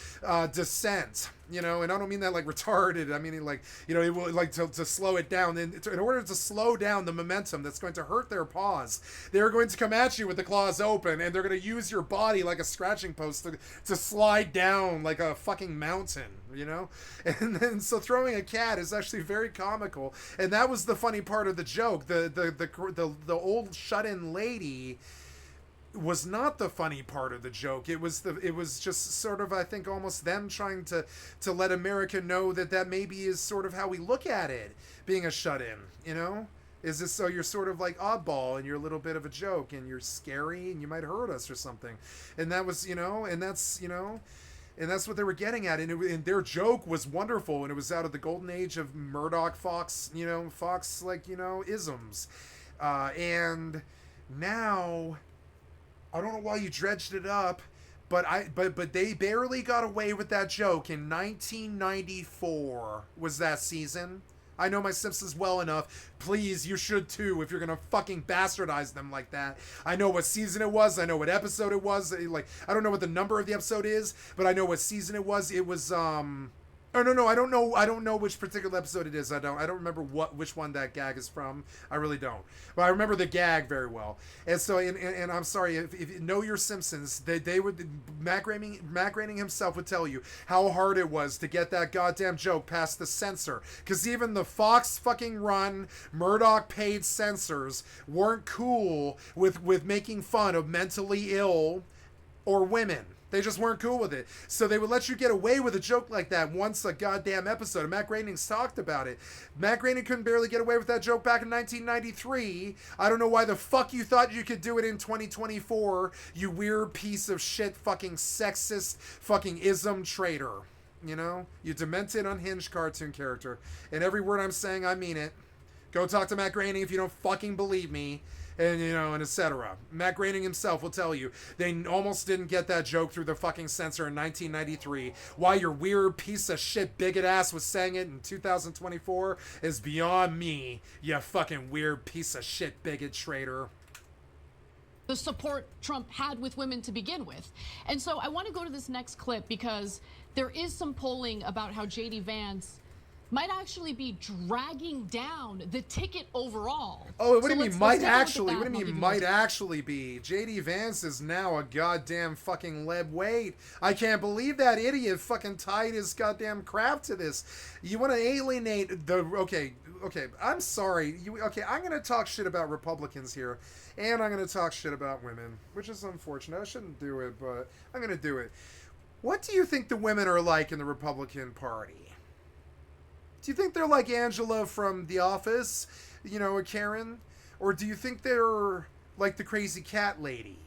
descent, you know. And I don't mean that like retarded. I mean like, you know, it will like to slow it down. And in order to slow down the momentum that's going to hurt their paws, they're going to come at you with the claws open, and they're going to use your body like a scratching post to slide down like a fucking mountain, you know. And then so throwing a cat is actually very comical, and that was the funny part of the joke. The old shut-in lady was not the funny part of the joke. It was just sort of, I think, almost them trying to let America know that maybe is sort of how we look at it, being a shut-in, you know? Is this so you're sort of like oddball and you're a little bit of a joke and you're scary and you might hurt us or something. And that was, you know, and that's, you know, and that's what they were getting at. And their joke was wonderful, and it was out of the golden age of Murdoch, Fox, you know, Fox, like, you know, isms. And now, I don't know why you dredged it up, but they barely got away with that joke in 1994 was that season. I know my Simpsons well enough. Please, you should too, if you're gonna fucking bastardize them like that. I know what season it was. I know what episode it was. Like, I don't know what the number of the episode is, but I know what season it was. It was Oh no, I don't know which particular episode it is. I don't remember which one that gag is from. I really don't. But I remember the gag very well. And so and I'm sorry, if you know your Simpsons, they would Matt Groening himself would tell you how hard it was to get that goddamn joke past the censor. Because even the Fox fucking run Murdoch paid censors weren't cool with making fun of mentally ill or women. They just weren't cool with it. So they would let you get away with a joke like that once a goddamn episode. And Matt Groening's talked about it. Matt Groening couldn't barely get away with that joke back in 1993. I don't know why the fuck you thought you could do it in 2024, you weird piece of shit fucking sexist fucking ism traitor. You know? You demented, unhinged cartoon character. And every word I'm saying, I mean it. Go talk to Matt Groening if you don't fucking believe me. And, you know, and etc. Matt Groening himself will tell you they almost didn't get that joke through the fucking censor in 1993. Why your weird piece of shit bigot ass was saying it in 2024 is beyond me, you fucking weird piece of shit bigot traitor.
The support Trump had with women to begin with. And so I want to go to this next clip because there is some polling about how J.D. Vance might actually be dragging down the ticket overall.
Oh, what do you mean might actually? What do you mean might actually be? J.D. Vance is now a goddamn fucking lead weight. I can't believe that idiot fucking tied his goddamn crap to this. You want to alienate the... Okay, I'm sorry. I'm going to talk shit about Republicans here, and I'm going to talk shit about women, which is unfortunate. I shouldn't do it, but I'm going to do it. What do you think the women are like in the Republican Party? Do you think they're like Angela from The Office, you know, or Karen? Or do you think they're like the crazy cat lady?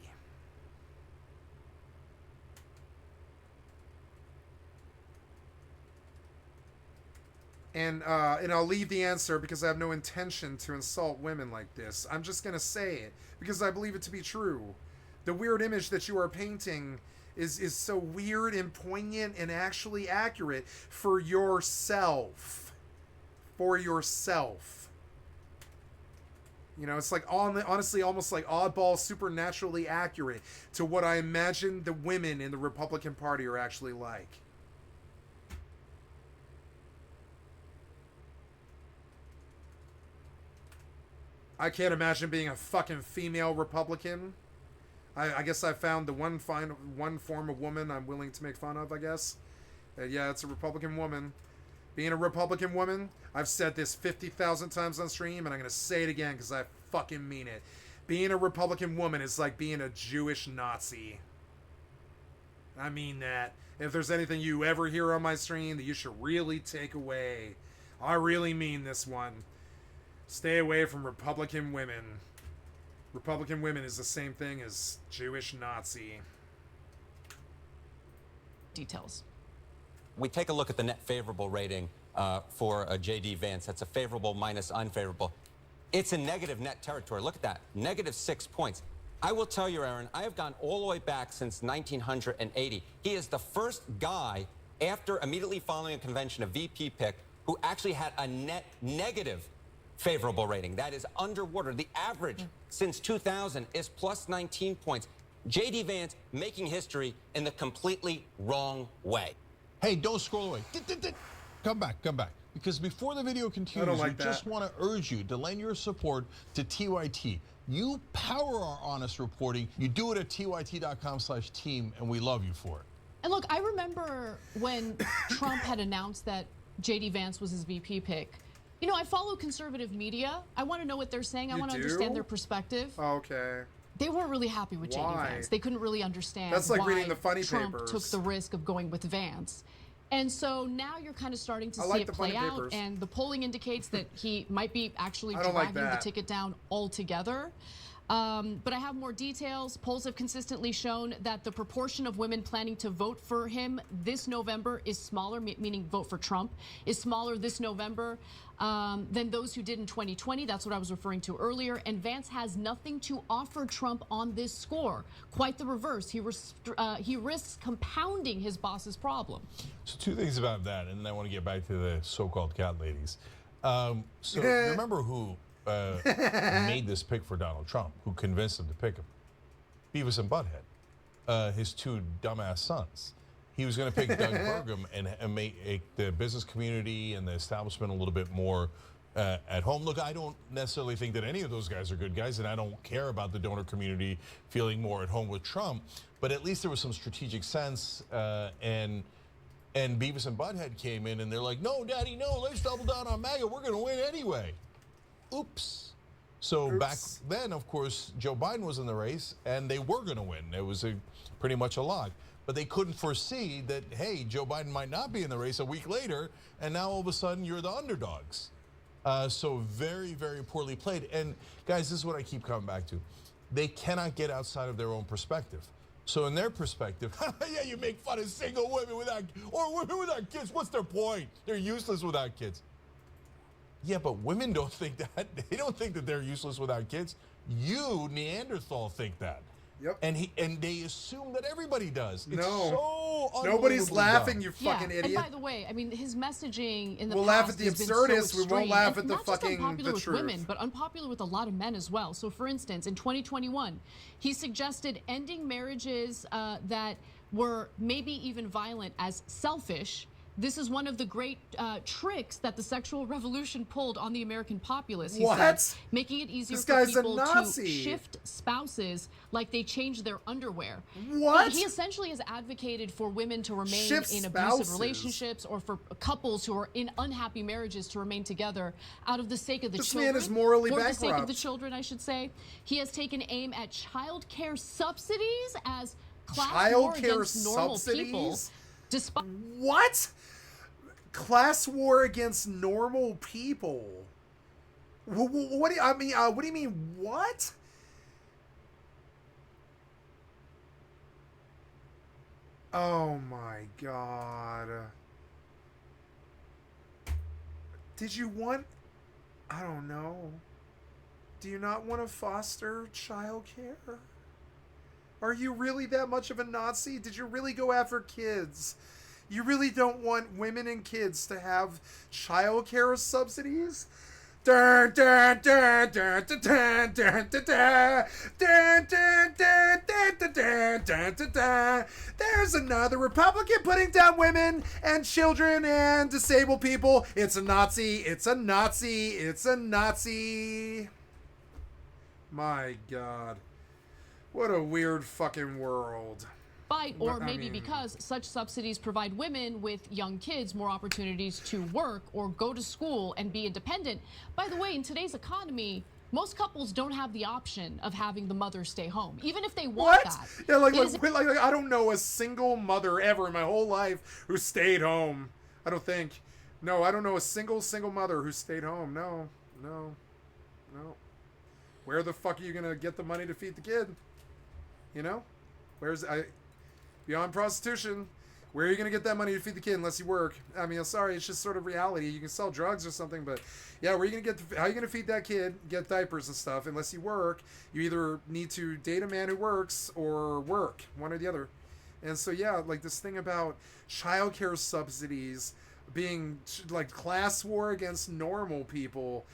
And I'll leave the answer because I have no intention to insult women like this. I'm just going to say it because I believe it to be true. The weird image that you are painting is so weird and poignant and actually accurate for yourself. For yourself. You know, it's like honestly almost like oddball, supernaturally accurate to what I imagine the women in the Republican Party are actually like. I can't imagine being a fucking female Republican. I guess I found the one form of woman I'm willing to make fun of, I guess. Yeah, it's a Republican woman. Being a Republican woman, I've said this 50,000 times on stream, and I'm going to say it again because I fucking mean it. Being a Republican woman is like being a Jewish Nazi. I mean that. If there's anything you ever hear on my stream that you should really take away, I really mean this one. Stay away from Republican women. Republican women is the same thing as Jewish Nazi.
Details.
We take a look at the net favorable rating for J.D. Vance. That's a favorable minus unfavorable. It's in negative net territory. Look at that. -6 points. I will tell you, Aaron, I have gone all the way back since 1980. He is the first guy after immediately following a convention, a VP pick, who actually had a net negative favorable rating. That is underwater. The average since 2000 is plus 19 points. J.D. Vance making history in the completely wrong way.
Hey, don't scroll away. Come back, come back. Because before the video continues, we just want to urge you to lend your support to TYT. You power our honest reporting. You do it at tyt.com/team, and we love you for it.
And look, I remember when Trump had announced that J.D. Vance was his VP pick. You know, I follow conservative media. I want to know what they're saying. I want to understand their perspective.
Okay.
They weren't really happy with J.D. Vance. They couldn't really understand
That's like
why
reading the funny
Trump
papers.
took the risk of going with Vance. And so now you're kind of starting to see it play out, and the polling indicates that he might be actually dragging the ticket down altogether. But I have more details. Polls have consistently shown that the proportion of women planning to vote for him this November is smaller, meaning vote for Trump, is smaller this November than those who did in 2020. That's what I was referring to earlier. And Vance has nothing to offer Trump on this score. Quite the reverse. He risks compounding his boss's problem.
So two things about that, and then I want to get back to the so-called cat ladies. So remember who made this pick for Donald Trump, who convinced him to pick him? Beavis and Butthead, his two dumbass sons. He was going to pick Doug Burgum and make the business community and the establishment a little bit more at home. Look, I don't necessarily think that any of those guys are good guys, and I don't care about the donor community feeling more at home with Trump, but at least there was some strategic sense, and Beavis and Butthead came in, and they're like, no, Daddy, no, let's double down on MAGA. We're going to win anyway. Oops. So back then, of course, Joe Biden was in the race, and they were going to win. It was pretty much a lock. But they couldn't foresee that, hey, Joe Biden might not be in the race a week later, and now all of a sudden you're the underdogs. So very, very poorly played. And guys, this is what I keep coming back to. They cannot get outside of their own perspective. So in their perspective, yeah, you make fun of single women or women without kids. What's their point? They're useless without kids. Yeah, but women don't think that. They don't think that they're useless without kids. You, Neanderthal, think that.
Yep.
And they assume that everybody does. It's
no.
So
nobody's laughing,
dumb.
you fucking idiot.
And by the way, I mean, his messaging in the
we'll
past
laugh at the absurdists. We won't laugh at the fucking
not just unpopular with
truth.
women, but unpopular with a lot of men as well. So, for instance, in 2021, he suggested ending marriages that were maybe even violent as selfish. This is one of the great tricks that the sexual revolution pulled on the American populace. He said, making it easier for people to shift spouses like they change their underwear.
What?
He essentially has advocated for women to remain in abusive relationships, or for couples who are in unhappy marriages to remain together out of the sake of the children.
This man is morally
bankrupt. For the sake of the children, I should say. He has taken aim at child care subsidies as class war
Childcare
against normal people.
subsidies? What? Class war against normal people? What do you, I mean? What do you mean? What? Oh my God. Did you want... I don't know. Do you not want to foster childcare? Are you really that much of a Nazi? Did you really go after kids? You really don't want women and kids to have childcare subsidies? There's another Republican putting down women and children and disabled people. It's a Nazi. It's a Nazi. It's a Nazi. My God. What a weird fucking world.
Or maybe because such subsidies provide women with young kids more opportunities to work or go to school and be independent. By the way, in today's economy, most couples don't have the option of having the mother stay home, even if they want that.
Yeah, like I don't know a single mother ever in my whole life who stayed home. I don't think. No, I don't know a single mother who stayed home. No. Where the fuck are you gonna get the money to feed the kid? You know? Beyond prostitution, where are you going to get that money to feed the kid unless you work? I mean, I'm sorry, it's just sort of reality. You can sell drugs or something, but yeah, where are you going to get, how are you going to feed that kid, get diapers and stuff, unless you work? You either need to date a man who works or work, one or the other. And so, yeah, like this thing about childcare subsidies being like class war against normal people,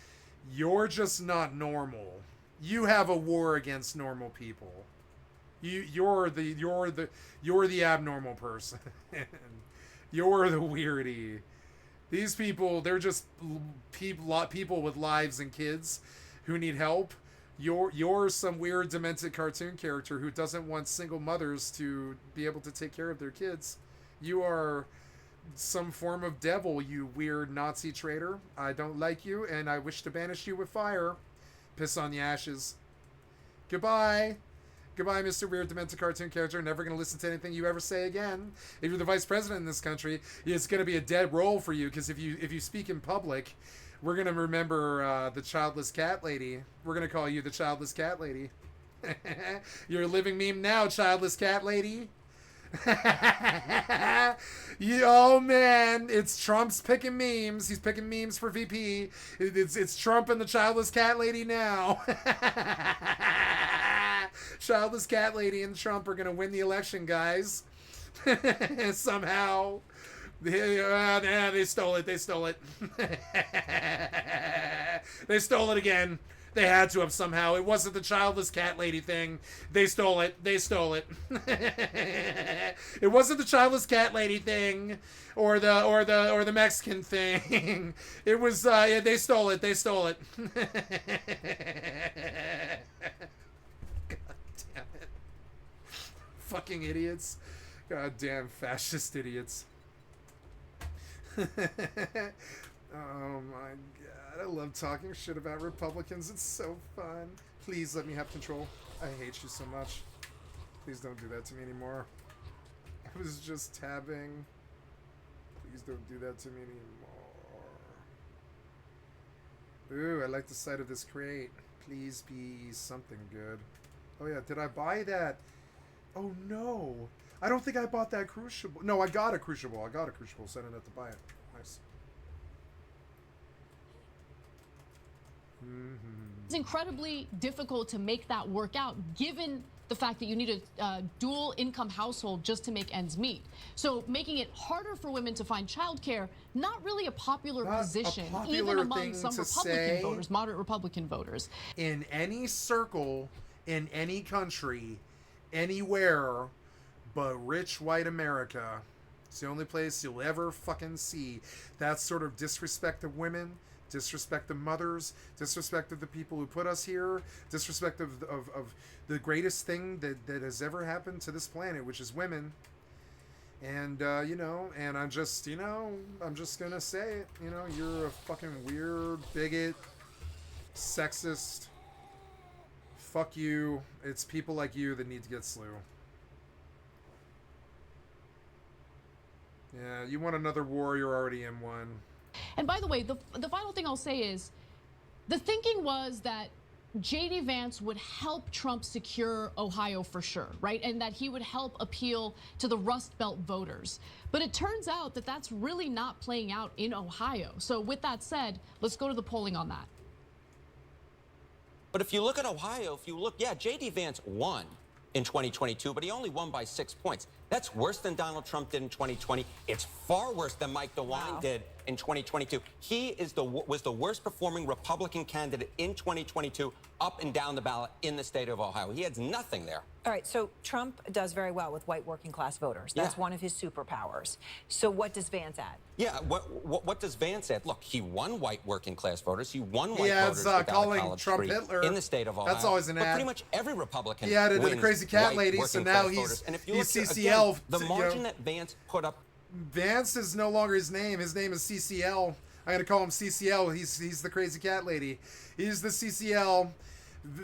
you're just not normal. You have a war against normal people. You're the abnormal person. You're the weirdy. These people, they're just people with lives and kids who need help. You're some weird demented cartoon character who doesn't want single mothers to be able to take care of their kids. You are some form of devil, you weird Nazi traitor. I don't like you, and I wish to banish you with fire. Piss on the ashes. Goodbye. Goodbye, Mr. Weird Demented Cartoon Character. Never going to listen to anything you ever say again. If you're the vice president in this country, it's going to be a dead role for you, because if you speak in public, we're going to remember the childless cat lady. We're going to call you the childless cat lady. You're a living meme now, childless cat lady. Oh man, it's Trump's picking memes. He's picking memes for VP. It's Trump and the childless cat lady now. Childless cat lady and Trump are gonna win the election, guys. Somehow. They stole it. They stole it. They stole it again. They had to have somehow. It wasn't the childless cat lady thing. They stole it. They stole it. It wasn't the childless cat lady thing, or the Mexican thing. It was they stole it. They stole it. God damn it. Fucking idiots. God damn fascist idiots. Oh my God, I love talking shit about Republicans. It's so fun. Please let me have control. I hate you so much. Please don't do that to me anymore. I was just tabbing. Please don't do that to me anymore. Ooh, I like the sight of this crate. Please be something good. Oh yeah, did I buy that? Oh no. I don't think I bought that crucible. No, I got a crucible. I got a crucible, so I didn't have to buy it. Nice.
It's incredibly difficult to make that work out, given the fact that you need a dual income household just to make ends meet. So making it harder for women to find childcare, not really a popular position, even among some Republican voters, moderate Republican voters.
In any circle, in any country, anywhere but rich white America, it's the only place you'll ever fucking see that sort of disrespect of women, disrespect of mothers, disrespect of the people who put us here, disrespect of the greatest thing that has ever happened to this planet, which is women. And, you know, and I'm just, you know, I'm just gonna say it, you know, you're a fucking weird, bigot, sexist, fuck you. It's people like you that need to get slew. Yeah, you want another war, you're already in one.
And by the way, the final thing I'll say is, the thinking was that J.D. Vance would help Trump secure Ohio for sure, right? And that he would help appeal to the Rust Belt voters. But it turns out that that's really not playing out in Ohio. So with that said, let's go to the polling on that.
But if you look at Ohio, yeah, J.D. Vance won in 2022, but he only won by 6 points. That's worse than Donald Trump did in 2020. It's far worse than Mike DeWine did in 2022. He was the worst performing Republican candidate in 2022 up and down the ballot in the state of Ohio. He had nothing there.
All right, so Trump does very well with white working class voters. That's one of his superpowers. So what does Vance add?
Yeah, what does Vance add? Look, he won white working class voters. He won white voters
calling
a college
Trump
degree
Hitler
in the state of Ohio.
That's always an
but
ad.
Pretty much every Republican.
He added
wins
the crazy cat lady, so now he's CCL.
Again, the margin that Vance put up.
Vance is no longer his name. His name is CCL. I gotta call him CCL. He's the crazy cat lady. He's the CCL.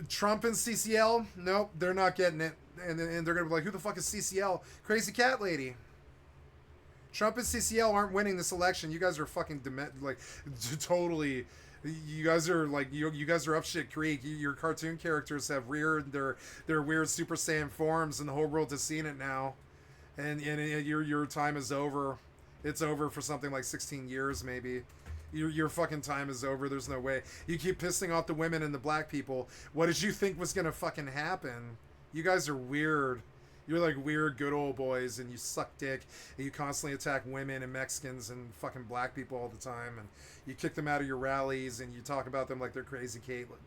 Trump and CCL, nope, they're not getting it. And they're gonna be like, who the fuck is CCL? Crazy cat lady. Trump and CCL aren't winning this election. You guys are fucking totally. You guys are like you guys are up shit creek. Your cartoon characters have reared their weird Super Saiyan forms, and the whole world has seen it now. And your time is over. It's over for something like 16 years maybe. Your fucking time is over. There's no way. You keep pissing off the women and the black people. What did you think was gonna fucking happen? You guys are weird. You're like weird good old boys, and you suck dick, and you constantly attack women and Mexicans and fucking black people all the time, and you kick them out of your rallies, and you talk about them like they're crazy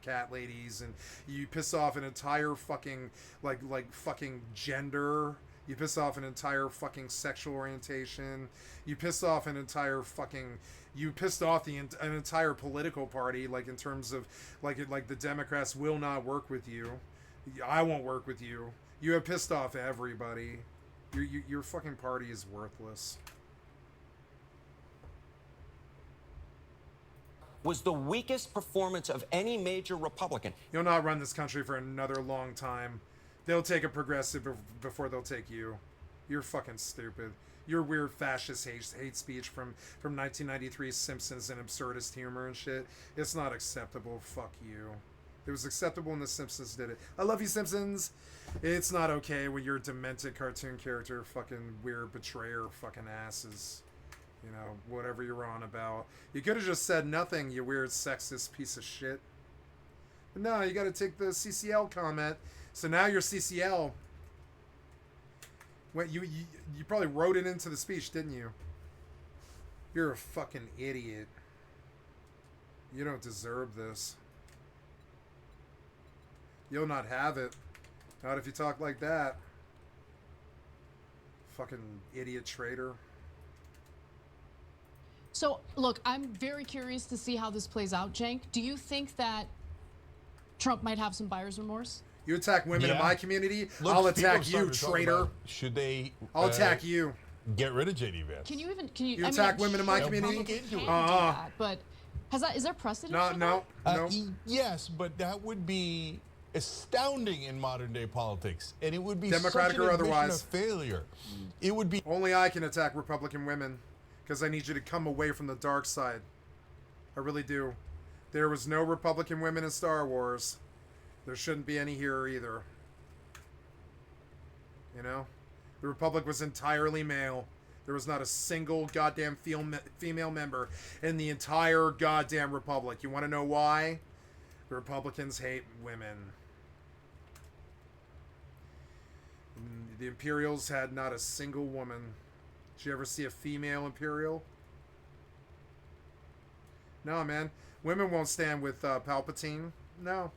cat ladies, and you piss off an entire fucking like fucking gender. You piss off an entire fucking sexual orientation. You piss off an entire fucking. You pissed off an entire political party, like in terms of like the Democrats will not work with you. I won't work with you. You have pissed off everybody. Your fucking party is worthless.
Was the weakest performance of any major Republican.
You'll not run this country for another long time. They'll take a progressive before they'll take you. You're fucking stupid. Your weird fascist hate speech from 1993 Simpsons and absurdist humor and shit. It's not acceptable. Fuck you. It was acceptable when the Simpsons did it. I love you, Simpsons. It's not okay when you're a demented cartoon character, fucking weird betrayer, fucking asses. You know, whatever you're on about. You could have just said nothing, you weird sexist piece of shit. But no, you gotta take the CCL comment. So now you're CCL. Wait, you probably wrote it into the speech, didn't you? You're a fucking idiot. You don't deserve this. You'll not have it. Not if you talk like that. Fucking idiot traitor.
So, look, I'm very curious to see how this plays out, Cenk. Do you think that Trump might have some buyer's remorse?
You attack women in my community,
Look,
I'll attack you, traitor.
Should they?
I'll attack you.
Get rid of J.D. Vance.
Can you
attack women in my community?
But is there precedent?
No.
Yes, but that would be astounding in modern day politics, and it would be
Democratic
such an
or otherwise
of failure. It would be
only I can attack Republican women because I need you to come away from the dark side. I really do. There was no Republican women in Star Wars. There shouldn't be any here either. You know? The Republic was entirely male. There was not a single goddamn female member in the entire goddamn Republic. You want to know why? The Republicans hate women. The Imperials had not a single woman. Did you ever see a female Imperial? No, man. Women won't stand with Palpatine. No.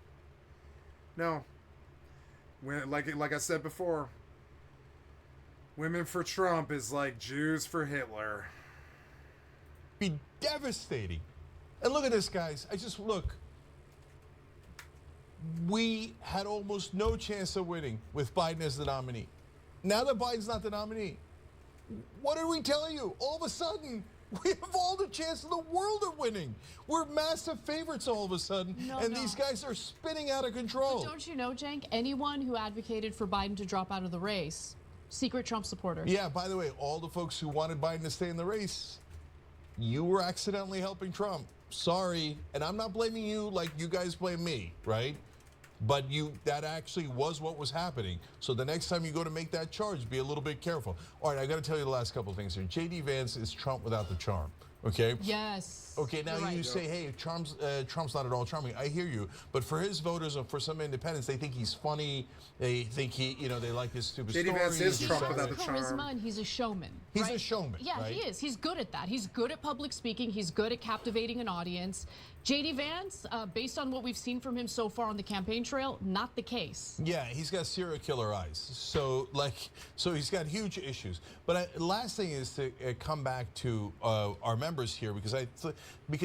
Like I said before, women for Trump is like Jews for Hitler.
Be devastating. And look at this, guys. Look. We had almost no chance of winning with Biden as the nominee. Now that Biden's not the nominee, what are we telling you? All of a sudden, we have all the chance in the world of winning. We're massive favorites all of a sudden, these guys are spinning out of control.
But don't you know, Cenk, anyone who advocated for Biden to drop out of the race secret Trump supporter.
Yeah, by the way, all the folks who wanted Biden to stay in the race, you were accidentally helping Trump. Sorry. And I'm not blaming you like you guys blame me, right? But that actually was what was happening. So the next time you go to make that charge, be a little bit careful. All right, I got to tell you the last couple of things here. J.D. Vance is Trump without the charm. Okay.
Yes.
Okay. Now you say, hey, Trump's not at all charming. I hear you. But for his voters and for some independents, they think he's funny. They think they like his stupid stories.
J.D. Vance is Trump without the
charisma
charm.
And he's a showman.
He's a showman.
Yeah,
right?
he is. He's good at that. He's good at public speaking. He's good at captivating an audience. J.D. Vance, based on what we've seen from him so far on the campaign trail, not the case.
Yeah, he's got serial killer eyes. So he's got huge issues. But last thing is to come back to our members here because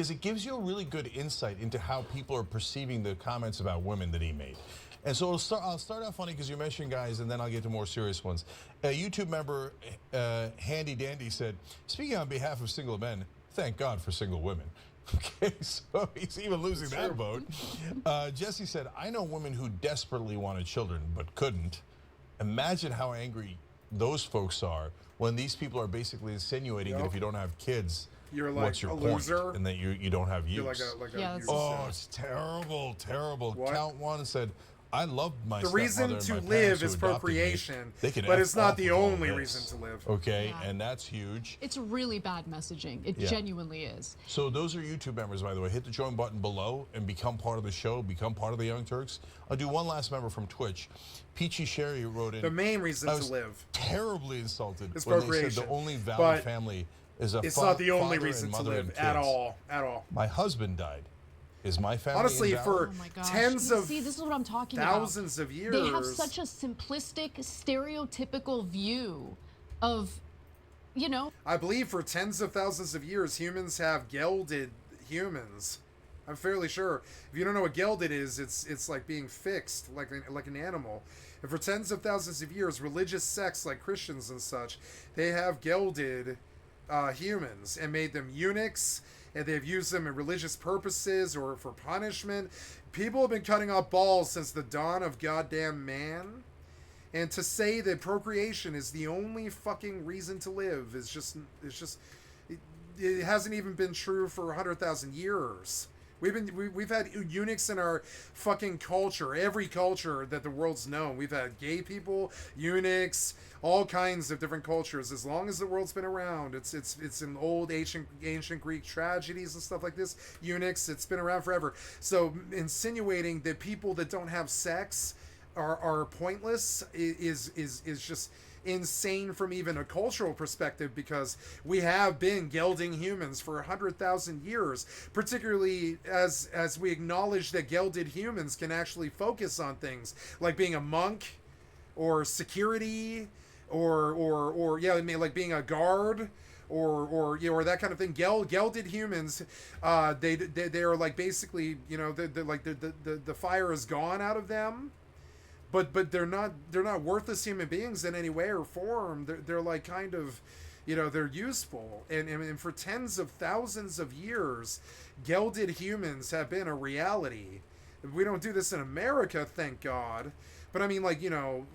it gives you a really good insight into how people are perceiving the comments about women that he made. And so I'll start off funny because you mentioned guys, and then I'll get to more serious ones. A YouTube member, Handy Dandy, said, speaking on behalf of single men, thank God for single women. Okay, so he's even losing that vote. Jesse said, I know women who desperately wanted children but couldn't. Imagine how angry those folks are when these people are basically insinuating that if you don't have kids,
you're like
what's your
a
point?
Loser.
And that you don't have use.
You're like a
oh, it's terrible, terrible.
What?
Count one said, I loved my
The reason to live is procreation, but it's not the only reason to live.
Okay, and that's huge.
It's really bad messaging. It genuinely is.
So those are YouTube members, by the way. Hit the join button below and become part of the show, become part of the Young Turks. I'll do one last member from Twitch. Peachy Sherry wrote in.
The main reason to live.
Terribly insulted
it's
when
procreation.
they said the only valid family is a
it's not the only reason to live at all.
My husband died. Is my family
honestly
invalid?
for tens of
this is what I'm talking
thousands
about.
of years
They have such a simplistic, stereotypical view of,
I believe for tens of thousands of years humans have gelded humans. I'm fairly sure. If you don't know what gelded is, it's like being fixed like an animal. And for tens of thousands of years, religious sects like Christians and such, they have gelded humans and made them eunuchs. And they've used them in religious purposes or for punishment. People have been cutting off balls since the dawn of goddamn man. And to say that procreation is the only fucking reason to live is just it hasn't even been true for 100,000 years. We've had eunuchs in our fucking culture, every culture that the world's known. We've had gay people, eunuchs, all kinds of different cultures. As long as the world's been around, it's in old ancient Greek tragedies and stuff like this. Eunuchs, it's been around forever. So insinuating that people that don't have sex are pointless is just insane from even a cultural perspective, because we have been gelding humans for 100,000 years, particularly as we acknowledge that gelded humans can actually focus on things like being a monk or security or yeah, I mean, like being a guard or you know, or that kind of thing. Gelded humans, they are like basically, you know, the fire is gone out of them. But they're not worthless human beings in any way or form. They're like kind of, you know, they're useful. And for tens of thousands of years, gelded humans have been a reality. We don't do this in America, thank God. But I mean, like, you know,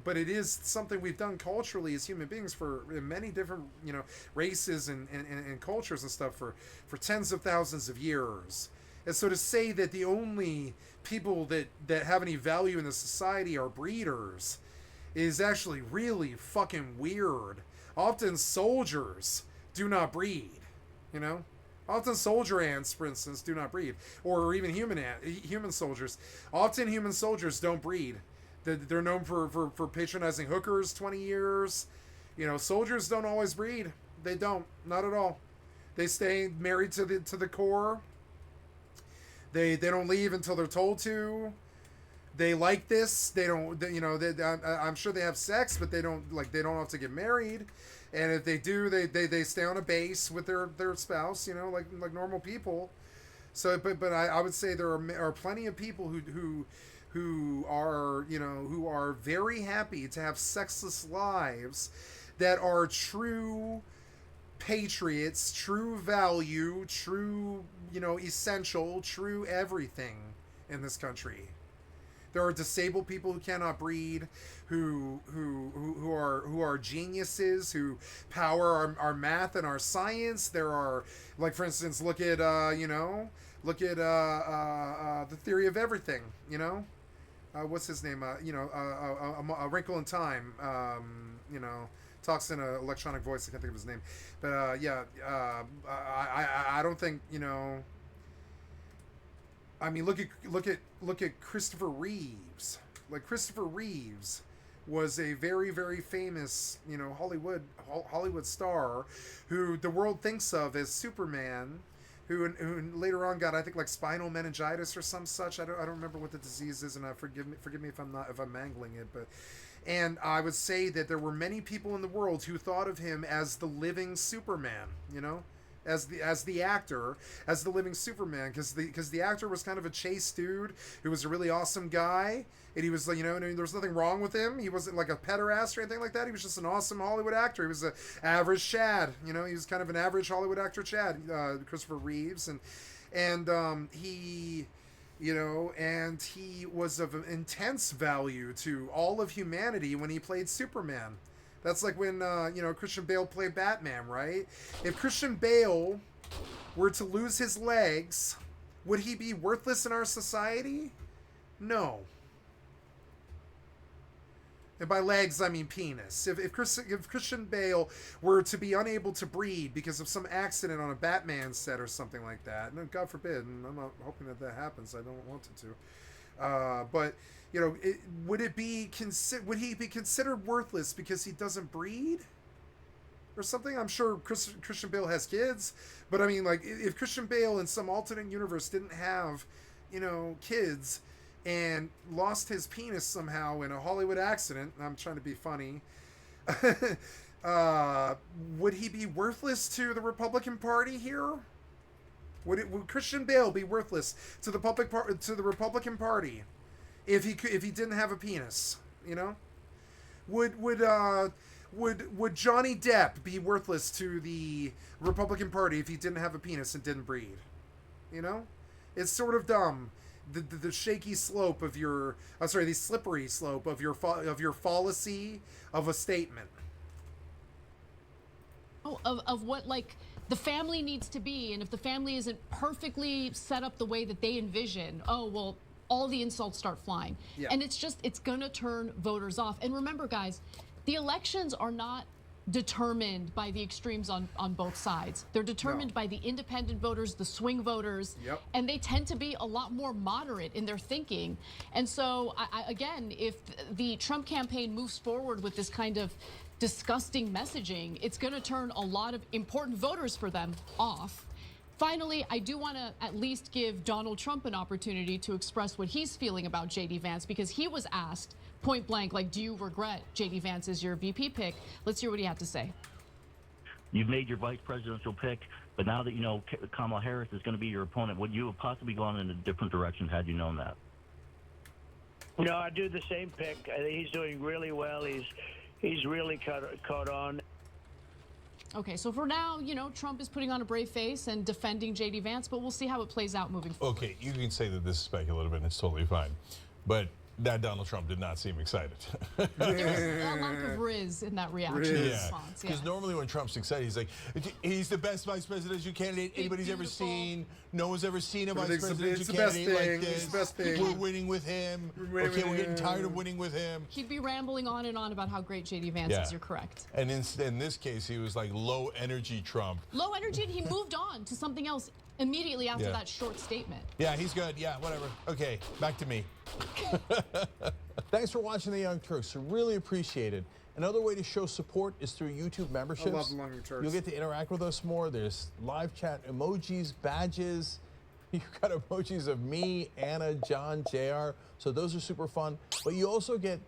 but it is something we've done culturally as human beings for many different, you know, races and cultures and stuff for tens of thousands of years. And so to say that the only people that have any value in the society are breeders is actually really fucking weird. Often soldiers do not breed, you know? Often soldier ants, for instance, do not breed. Or even human soldiers. Often human soldiers don't breed. They're known for patronizing hookers 20 years. You know, soldiers don't always breed. They don't. Not at all. They stay married to the core. They don't leave until they're told to. They like this. They don't. You know. I'm sure they have sex, but they don't have to get married. And if they do, they stay on a base with their spouse. You know, like normal people. So, but I would say there are plenty of people who are very happy to have sexless lives, that are true patriots, true value, true, you know, essential, true everything in this country. There are disabled people who cannot breed, who are geniuses, who power our math and our science. There are, like, for instance, look at the theory of everything. What's his name? A Wrinkle in Time. Talks in an electronic voice. I can't think of his name, but I don't think I mean, look at Christopher Reeves. Like, Christopher Reeves was a very, very famous Hollywood star who the world thinks of as Superman. Who later on got, I think, like spinal meningitis or some such. I don't remember what the disease is, and forgive me if I'm mangling it, but. And I would say that there were many people in the world who thought of him as the living Superman, as the actor, as the living Superman, because the actor was kind of a chaste dude who was a really awesome guy, and he was like, there was nothing wrong with him. He wasn't like a pederast or anything like that. He was just an awesome Hollywood actor. He was an average Chad, he was kind of an average Hollywood actor, Chad, Christopher Reeves, and he. And he was of intense value to all of humanity when he played Superman. That's like when, Christian Bale played Batman, right? If Christian Bale were to lose his legs, would he be worthless in our society? No. And by legs, I mean penis. If Christian Bale were to be unable to breed because of some accident on a Batman set or something like that, and God forbid, and I'm not hoping that happens. I don't want it to. But would he be considered worthless because he doesn't breed or something? I'm sure Christian Bale has kids, but I mean, like, if Christian Bale in some alternate universe didn't have, kids, and lost his penis somehow in a Hollywood accident, I'm trying to be funny, would he be worthless to the Republican Party here? Would Christian Bale be worthless to the Republican Party if he didn't have a penis? Would Johnny Depp be worthless to the Republican Party if he didn't have a penis and didn't breed? It's sort of dumb. The shaky slope of the slippery slope of your fallacy of a statement.
Of what, like, the family needs to be, and if the family isn't perfectly set up the way that they envision, all the insults start flying. Yeah. And it's gonna turn voters off. And remember, guys, the elections are not determined by the extremes on both sides. They're determined by the independent voters, the swing voters, and they tend to be a lot more moderate in their thinking. And so, again, if the Trump campaign moves forward with this kind of disgusting messaging, it's going to turn a lot of important voters for them off. Finally, I do want to at least give Donald Trump an opportunity to express what he's feeling about J.D. Vance, because he was asked point blank, like, do you regret J.D. Vance as your VP pick? Let's hear what he had to say.
You've made your vice presidential pick, but now that you know Kamala Harris is going to be your opponent, would you have possibly gone in a different direction had you known that?
No, I do the same pick. I think he's doing really well. He's really caught on.
Okay, so for now, Trump is putting on a brave face and defending J.D. Vance, but we'll see how it plays out moving forward.
Okay, you can say that this is speculative and it's totally fine, but that Donald Trump did not seem excited.
There was a lack of riz in that reaction response.
Because normally when Trump's excited, he's like, he's the best vice presidential candidate anybody's ever seen. No one's ever seen a vice presidential candidate like this. We're winning with him. We're getting tired of winning with him.
He'd be rambling on and on about how great J.D. Vance is. You're correct.
And in this case, he was like low energy Trump.
Low energy, and he moved on to something else immediately after that short statement.
Yeah, he's good. Yeah, whatever. Okay, back to me. Thanks for watching The Young Turks. Really appreciate it. Another way to show support is through YouTube memberships.
I love The Young Turks.
You'll get to interact with us more. There's live chat, emojis, badges. You've got emojis of me, Anna, John, JR. So those are super fun. But you also get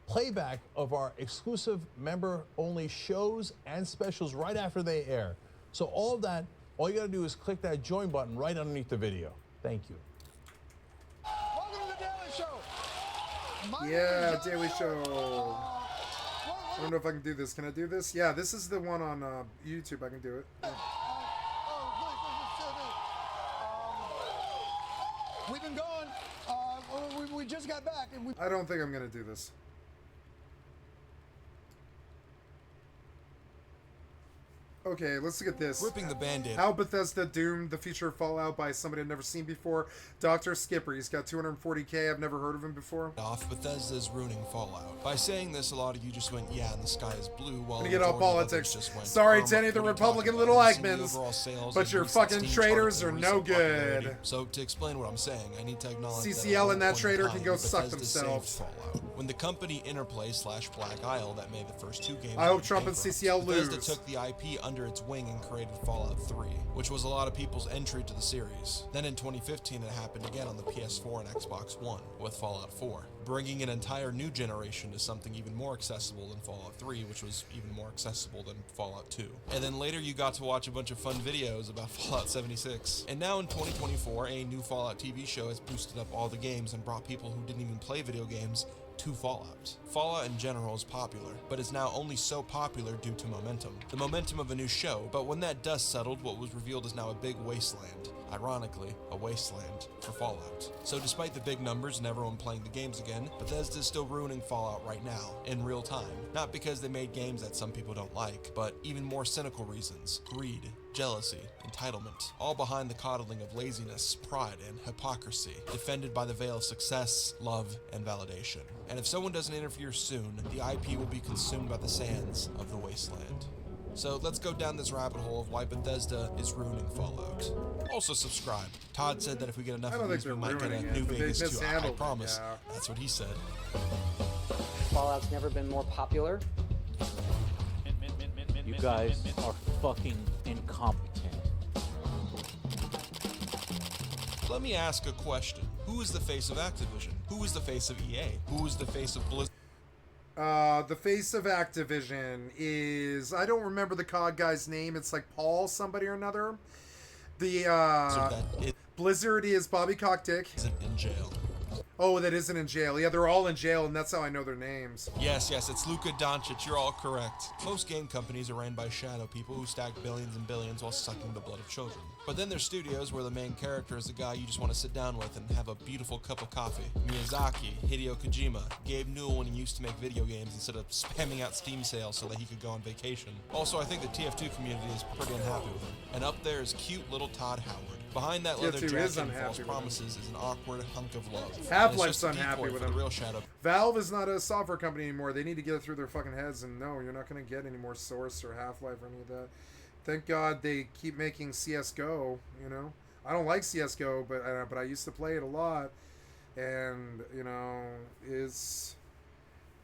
playback of our exclusive member-only shows and specials right after they air. So all of that, all you got to do is click that join button right underneath the video. Thank you.
Welcome to the Daily Show.
Yeah, Daily Show. I don't know if I can do this. Can I do this? Yeah, this is the one on YouTube. I can do it. Yeah.
We've been gone. We just got back. And
I don't think I'm gonna do this. Okay, let's look at this.
Ripping the Band-Aid.
How Bethesda doomed the future of Fallout by somebody I've never seen before. Dr. Skipper, he's got 240K. I've never heard of him before.
Bethesda's ruining Fallout. By saying this, a lot of you just went, yeah, and the sky is blue, while
I'm gonna get all politics. Sorry to any of the Republican little Eichmanns, but your fucking traitors are no good.
So to explain what I'm saying, I need to acknowledge
CCL
that
and that traitor can go suck
Bethesda
themselves.
saved Fallout. When the company Interplay/Black Isle that made the first 2 games,
I hope Trump and CCL
Bethesda
lose.
took the IP under its wing and created Fallout 3, which was a lot of people's entry to the series. Then in 2015, it happened again on the PS4 and Xbox One with Fallout 4, bringing an entire new generation to something even more accessible than Fallout 3, which was even more accessible than Fallout 2. And then later you got to watch a bunch of fun videos about Fallout 76. And now in 2024, a new Fallout TV show has boosted up all the games and brought people who didn't even play video games to Fallout. Fallout in general is popular, but is now only so popular due to momentum. The momentum of a new show, but when that dust settled, what was revealed is now a big wasteland. Ironically, a wasteland for Fallout. So despite the big numbers and everyone playing the games again, Bethesda is still ruining Fallout right now, in real time. Not because they made games that some people don't like, but even more cynical reasons. Greed, jealousy, entitlement, all behind the coddling of laziness, pride, and hypocrisy, defended by the veil of success, love, and validation. And if someone doesn't interfere soon, the IP will be consumed by the sands of the wasteland. So let's go down this rabbit hole of why Bethesda is ruining Fallout. Also subscribe. Todd said that if we get enough of these, we might get a New Vegas 2. I promise. Yeah. That's what he said.
Fallout's never been more popular.
You guys are fucking incompetent.
Let me ask a question. Who is the face of Activision? Who is the face of EA? Who is the face of Blizzard?
The face of Activision is... I don't remember the COD guy's name. It's like Paul somebody or another. The, Blizzard is Bobby Cockdick.
Isn't in jail.
Oh, that isn't in jail. Yeah, they're all in jail, and that's how I know their names.
Yes, it's Luka Doncic. You're all correct. Most game companies are ran by shadow people who stack billions and billions while sucking the blood of children. But then there's studios where the main character is the guy you just want to sit down with and have a beautiful cup of coffee. Miyazaki, Hideo Kojima, Gabe Newell when he used to make video games instead of spamming out Steam sales so that he could go on vacation. Also, I think the TF2 community is pretty unhappy with him. And up there is cute little Todd Howard. Behind that leather jacket and false promises is an awkward hunk of love.
Half-Life's unhappy with him.
Real shadow.
Valve is not a software company anymore. They need to get it through their fucking heads, and no, you're not going to get any more Source or Half-Life or any of that. Thank God they keep making CSGO, you know. I don't like CSGO, but I used to play it a lot, and, you know, it's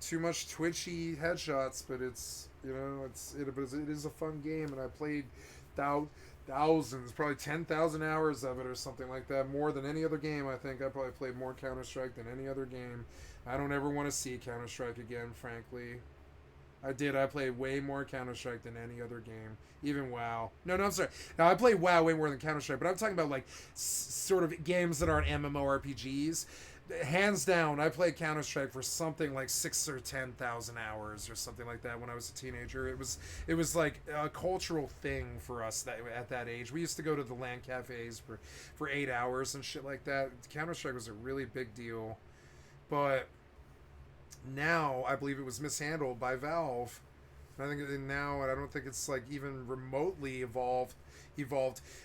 too much twitchy headshots, but it's, you know, it is a fun game, and I played thousands, probably 10,000 hours of it or something like that, more than any other game. I think I probably played more Counter-Strike than any other game. I don't ever want to see Counter-Strike again, frankly. I played way more Counter-Strike than any other game, even WoW. No, I'm sorry. Now, I played WoW way more than Counter-Strike, but I'm talking about, like, sort of games that aren't MMORPGs. Hands down, I played Counter-Strike for something like 6,000 or 10,000 hours or something like that when I was a teenager. It was like a cultural thing for us at that age. We used to go to the LAN cafes for 8 hours and shit like that. Counter-Strike was a really big deal. But now I believe it was mishandled by Valve. And I think now, and I don't think it's like even remotely evolved.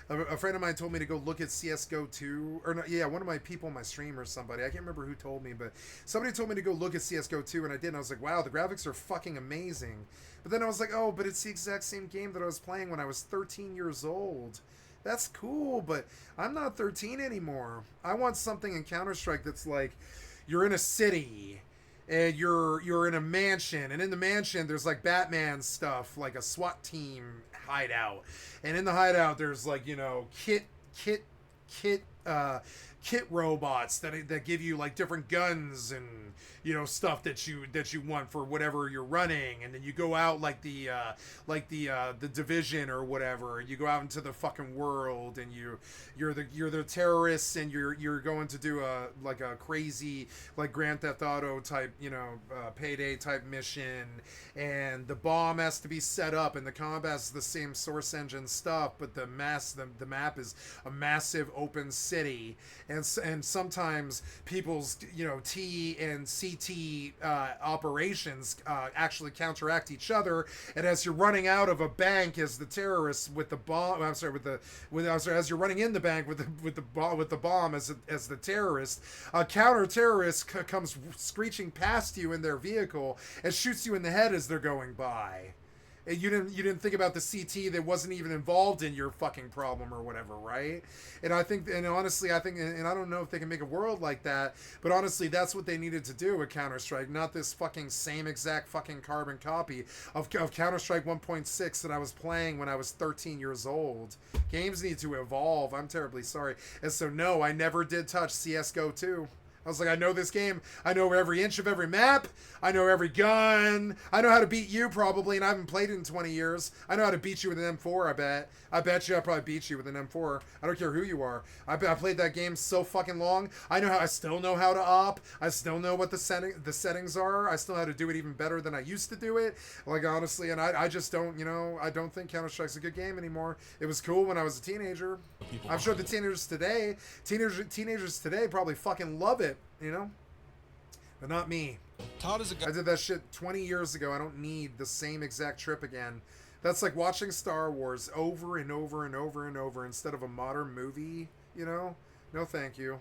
A friend of mine told me to go look at CSGO 2, or no, yeah, one of my people on my stream or somebody, I can't remember who told me, but somebody told me to go look at CSGO 2, and I did, and I was like, wow, the graphics are fucking amazing. But then I was like, oh, but it's the exact same game that I was playing when I was 13 years old. That's cool, but I'm not 13 anymore. I want something in Counter-Strike that's like, you're in a city, and you're in a mansion, and in the mansion there's like Batman stuff, like a SWAT team hideout, and in the hideout there's like, you know, kit robots that give you like different guns and, you know, stuff that you want for whatever you're running, and then you go out like the Division or whatever. You go out into the fucking world, and you're the terrorists, and you're going to do a crazy like Grand Theft Auto type, you know, Payday type mission, and the bomb has to be set up, and the combat is the same Source engine stuff, but the map is a massive open city. city, and sometimes people's T and CT operations actually counteract each other. And as you're running out of a bank as the terrorists with the bomb, as you're running in the bank with the bomb as the terrorist, a counter-terrorist comes screeching past you in their vehicle and shoots you in the head as they're going by. You didn't think about the CT that wasn't even involved in your fucking problem or whatever, right? And honestly, I think, and I don't know if they can make a world like that, but honestly, that's what they needed to do with Counter-Strike, not this fucking same exact fucking carbon copy of Counter-Strike 1.6 that I was playing when I was 13 years old. Games need to evolve. I'm terribly sorry. And so, no, I never did touch CSGO 2. I was like, I know this game. I know every inch of every map. I know every gun. I know how to beat you probably, and I haven't played it in 20 years. I know how to beat you with an M4, I bet. I bet you I probably beat you with an M4. I don't care who you are. I played that game so fucking long. I still know how to op. I still know what the settings are. I still know how to do it even better than I used to do it. Like, honestly, and I just don't, I don't think Counter-Strike's a good game anymore. It was cool when I was a teenager. I'm sure the teenagers today probably fucking love it, but not me.
Todd is a guy.
I did that shit 20 years ago. I don't need the same exact trip again. That's like watching Star Wars over and over and over and over instead of a modern movie, No, thank you.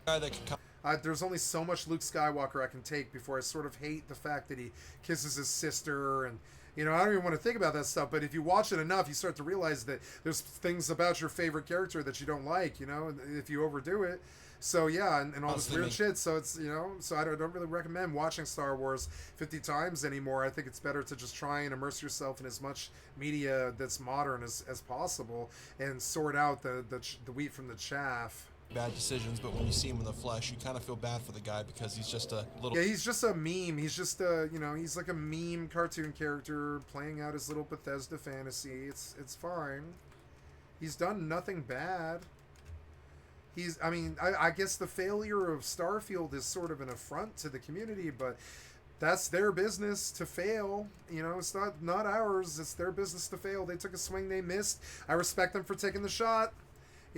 There's only so much Luke Skywalker I can take before I sort of hate the fact that he kisses his sister and I don't even want to think about that stuff, but if you watch it enough, you start to realize that there's things about your favorite character that you don't like, if you overdo it. So yeah, and all this weird shit. So it's so I don't really recommend watching Star Wars 50 times anymore. I think it's better to just try and immerse yourself in as much media that's modern as possible and sort out the wheat from the chaff.
Bad decisions, but when you see him in the flesh, you kind of feel bad for the guy because he's just a little.
Yeah, he's just a meme. He's just a he's like a meme cartoon character playing out his little Bethesda fantasy. It's fine. He's done nothing bad. I guess the failure of Starfield is sort of an affront to the community, but that's their business to fail. It's not ours. It's their business to fail. They took a swing, they missed. I respect them for taking the shot.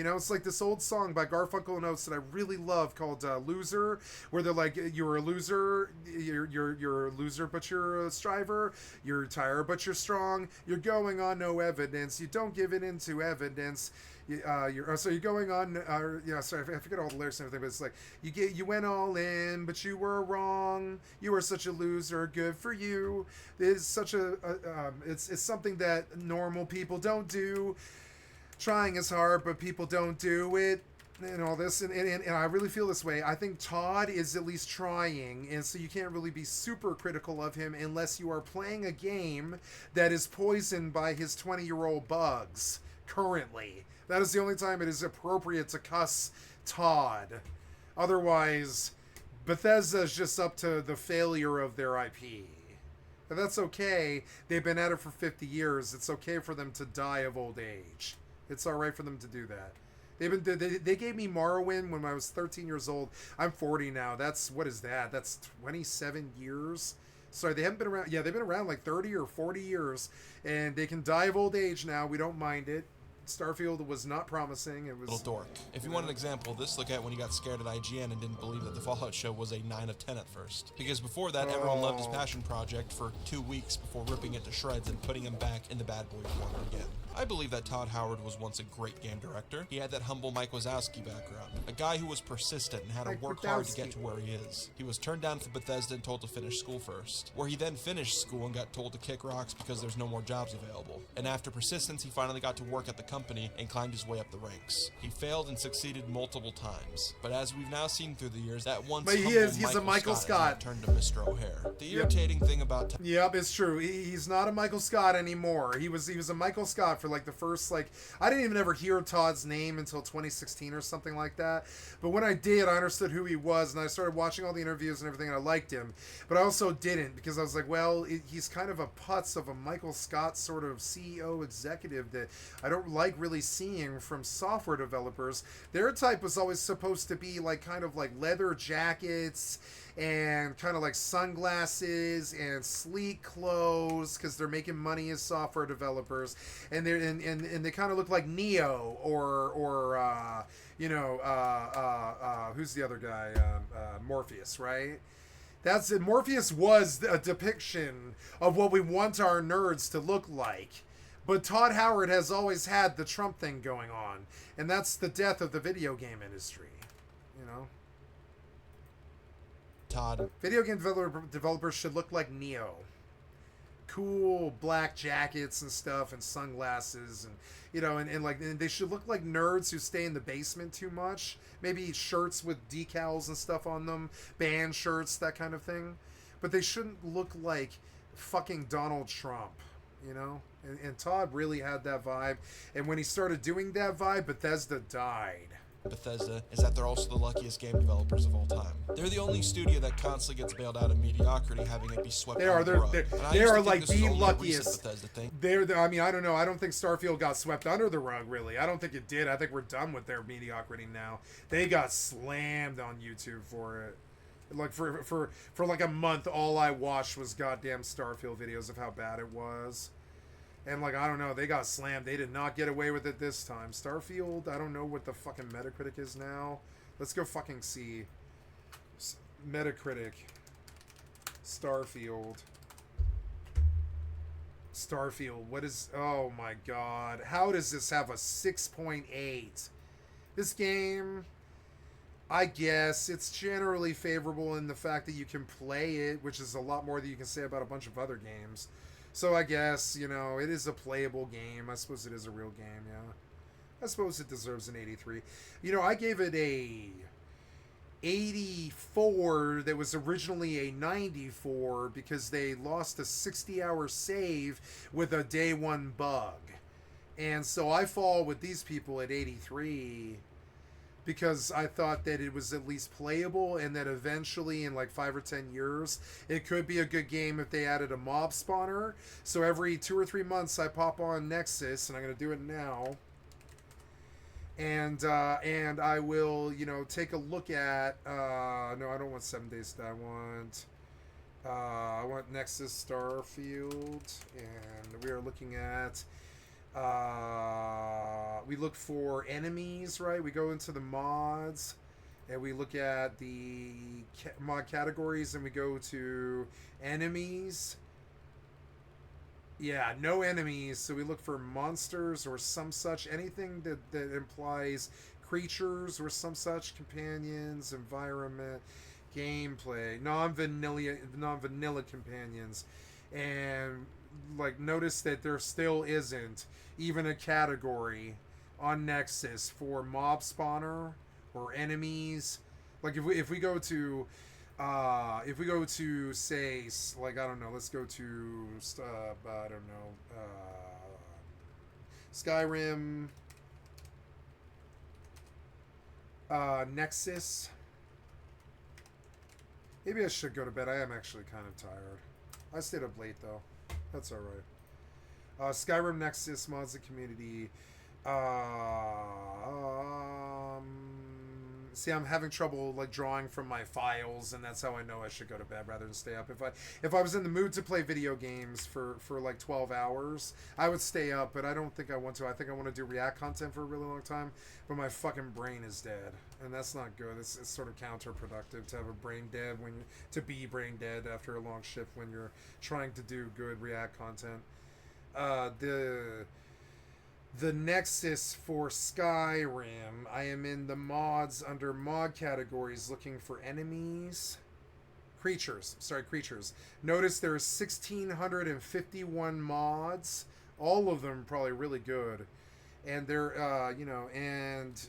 It's like this old song by Garfunkel and Oates that I really love called "Loser," where they're like, "You're a loser, you're a loser, but you're a striver. You're tired, but you're strong. You're going on no evidence. You don't give it into evidence." You're going on. Sorry, I forget all the lyrics and everything, but it's like you went all in, but you were wrong. You were such a loser. Good for you. It's such it's something that normal people don't do. Trying is hard, but people don't do it, and all this, and I really feel this way. I think Todd is at least trying, and so you can't really be super critical of him unless you are playing a game that is poisoned by his 20-year-old bugs currently. That is the only time it is appropriate to cuss Todd. Otherwise, Bethesda is just up to the failure of their IP. But that's okay. They've been at it for 50 years. It's okay for them to die of old age. It's all right for them to do that. They gave me Morrowind when I was 13 years old. I'm 40 now. What is that? That's 27 years. Sorry, they haven't been around. Yeah, they've been around like 30 or 40 years, and they can die of old age now. We don't mind it. Starfield was not promising. It was
little dork. If you want an example of this, look at when he got scared at IGN and didn't believe that the Fallout show was a 9 of 10 at first. Because before that, everyone loved his passion project for 2 weeks before ripping it to shreds and putting him back in the bad boy corner again. I believe that Todd Howard was once a great game director. He had that humble Mike Wazowski background. A guy who was persistent and had to work hard to get to where he is. He was turned down for Bethesda and told to finish school first. Where he then finished school and got told to kick rocks because there's no more jobs available. And after persistence, he finally got to work at the company and climbed his way up the ranks. He failed and succeeded multiple times. But as we've now seen through the years, that once
he's a Michael Scott
turned to Mr. O'Hare. The irritating thing about
Yep, it's true. He's not a Michael Scott anymore. He was a Michael Scott for like the first I didn't even ever hear Todd's name until 2016 or something like that. But when I did, I understood who he was, and I started watching all the interviews and everything, and I liked him. But I also didn't, because I was like, well, he's kind of a putz of a Michael Scott sort of CEO executive that I don't like like really seeing from software developers. Their type was always supposed to be like kind of like leather jackets and kind of like sunglasses and sleek clothes, because they're making money as software developers, and they're and they kind of look like Neo or who's the other guy, Morpheus, right? That's it. Morpheus was a depiction of what we want our nerds to look like. But Todd Howard has always had the Trump thing going on, and that's the death of the video game industry, you know?
Todd.
Video game developers should look like Neo. Cool black jackets and stuff and sunglasses and, you know, and they should look like nerds who stay in the basement too much. Maybe shirts with decals and stuff on them, band shirts, that kind of thing. But they shouldn't look like fucking Donald Trump, you know? And Todd really had that vibe. And when he started doing that vibe, Bethesda died.
Bethesda is that they're also the luckiest game developers of all time. They're the only studio that constantly gets bailed out of mediocrity, having it be swept under the rug.
They are like the luckiest. I mean, I don't know. I don't think Starfield got swept under the rug, really. I don't think it did. I think we're done with their mediocrity now. They got slammed on YouTube for it. Like for like a month, all I watched was goddamn Starfield videos of how bad it was. And, like, I don't know, they got slammed. They did not get away with it this time. Starfield, I don't know what the fucking Metacritic is now. Let's go fucking see. Metacritic. Starfield. What is... Oh, my God. How does this have a 6.8? This game... I guess it's generally favorable in the fact that you can play it, which is a lot more than you can say about a bunch of other games. So I guess, you know, it is a playable game. I suppose it is a real game, yeah. I suppose it deserves an 83. You know, I gave it a 84 that was originally a 94 because they lost a 60-hour save with a day one bug. And so I fall with these people at 83 because I thought that it was at least playable and that eventually in like 5 or 10 years it could be a good game if they added a mob spawner. So every 2 or 3 months I pop on Nexus, and I'm going to do it now. And I will, you know, take a look at no, I don't want 7 Days to Die. I want Nexus Starfield, and we are looking at we look for enemies, right? We go into the mods and we look at the mod categories and we go to enemies. Yeah, no enemies. So we look for monsters or some such, anything that implies creatures or some such, companions, environment, gameplay, non-vanilla companions. And like, notice that there still isn't even a category on Nexus for mob spawner or enemies. Like if we go to say, like, I don't know, let's go to I don't know, Skyrim, Nexus. Maybe I should go to bed. I am actually kind of tired. I stayed up late though. That's all right. Skyrim, Nexus, mods, and community. See, I'm having trouble like drawing from my files, and that's how I know I should go to bed rather than stay up. If I was in the mood to play video games for like 12 hours, I would stay up, but I don't think I want to. I think I want to do React content for a really long time, but my fucking brain is dead, and that's not good. It's sort of counterproductive to have a brain dead to be brain dead after a long shift when you're trying to do good React content. The Nexus for Skyrim, I am in the mods under mod categories looking for enemies. Creatures. Notice there's 1,651 mods. All of them probably really good. And they're, you know, and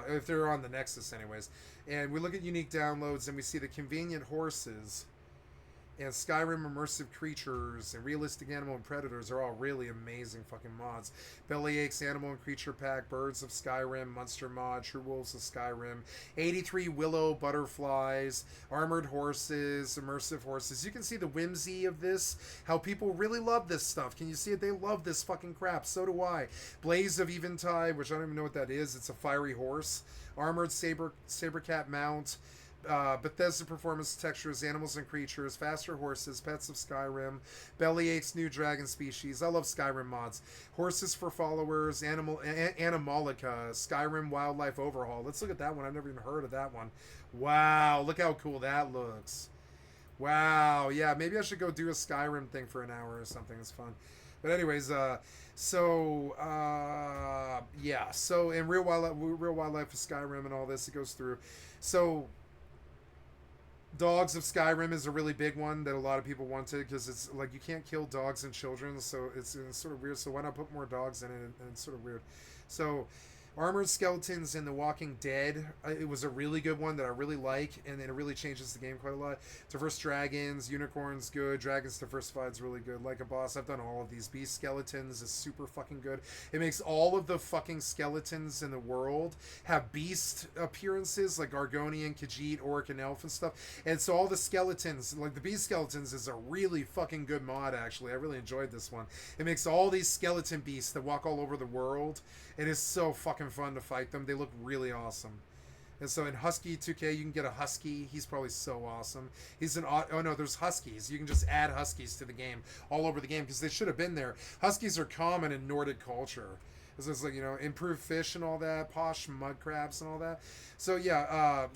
if they're on the Nexus anyways. And we look at unique downloads and we see the convenient horses. and Skyrim immersive creatures and realistic animal and predators are all really amazing fucking mods. Bellyache's animal and creature pack, Birds of Skyrim, Monster mod, True Wolves of Skyrim, 83 willow butterflies, armored horses, immersive horses. You can see the whimsy of this, how people really love this stuff. Can you see it? They love this fucking crap. So do I. Blaze of Eventide, which I don't even know what that is. It's a fiery horse. Armored sabercat mount. Bethesda performance textures, animals and creatures, faster horses, pets of Skyrim, Bellyache's new dragon species. I love Skyrim mods. Horses for followers, Animalica, Skyrim wildlife overhaul. Let's look at that one. I've never even heard of that one. Wow, look how cool that looks. Wow, yeah, maybe I should go do a Skyrim thing for an hour or something. It's fun. But anyways, yeah, so in real wildlife of Skyrim and all this, it goes through. So Dogs of Skyrim is a really big one that a lot of people wanted, because it's like you can't kill dogs and children, so it's sort of weird. So why not put more dogs in it? And it's sort of weird. So Armored Skeletons in The Walking Dead, it was a really good one that I really like, and it really changes the game quite a lot. Diverse Dragons, Unicorns, good. Dragons Diversified is really good. Like a Boss, I've done all of these. Beast Skeletons is super fucking good. It makes all of the fucking skeletons in the world have beast appearances, like Argonian, Khajiit, Orc, and Elf and stuff. And so all the skeletons, like the Beast Skeletons, is a really fucking good mod, actually. I really enjoyed this one. It makes all these skeleton beasts that walk all over the world. It is so fucking fun to fight them. They look really awesome. And so in Husky 2K, you can get a Husky. He's probably so awesome. He's an... Oh, no, there's Huskies. You can just add Huskies to the game, all over the game, because they should have been there. Huskies are common in Nordic culture. So it's like, you know, improved fish and all that, posh mud crabs and all that. So yeah,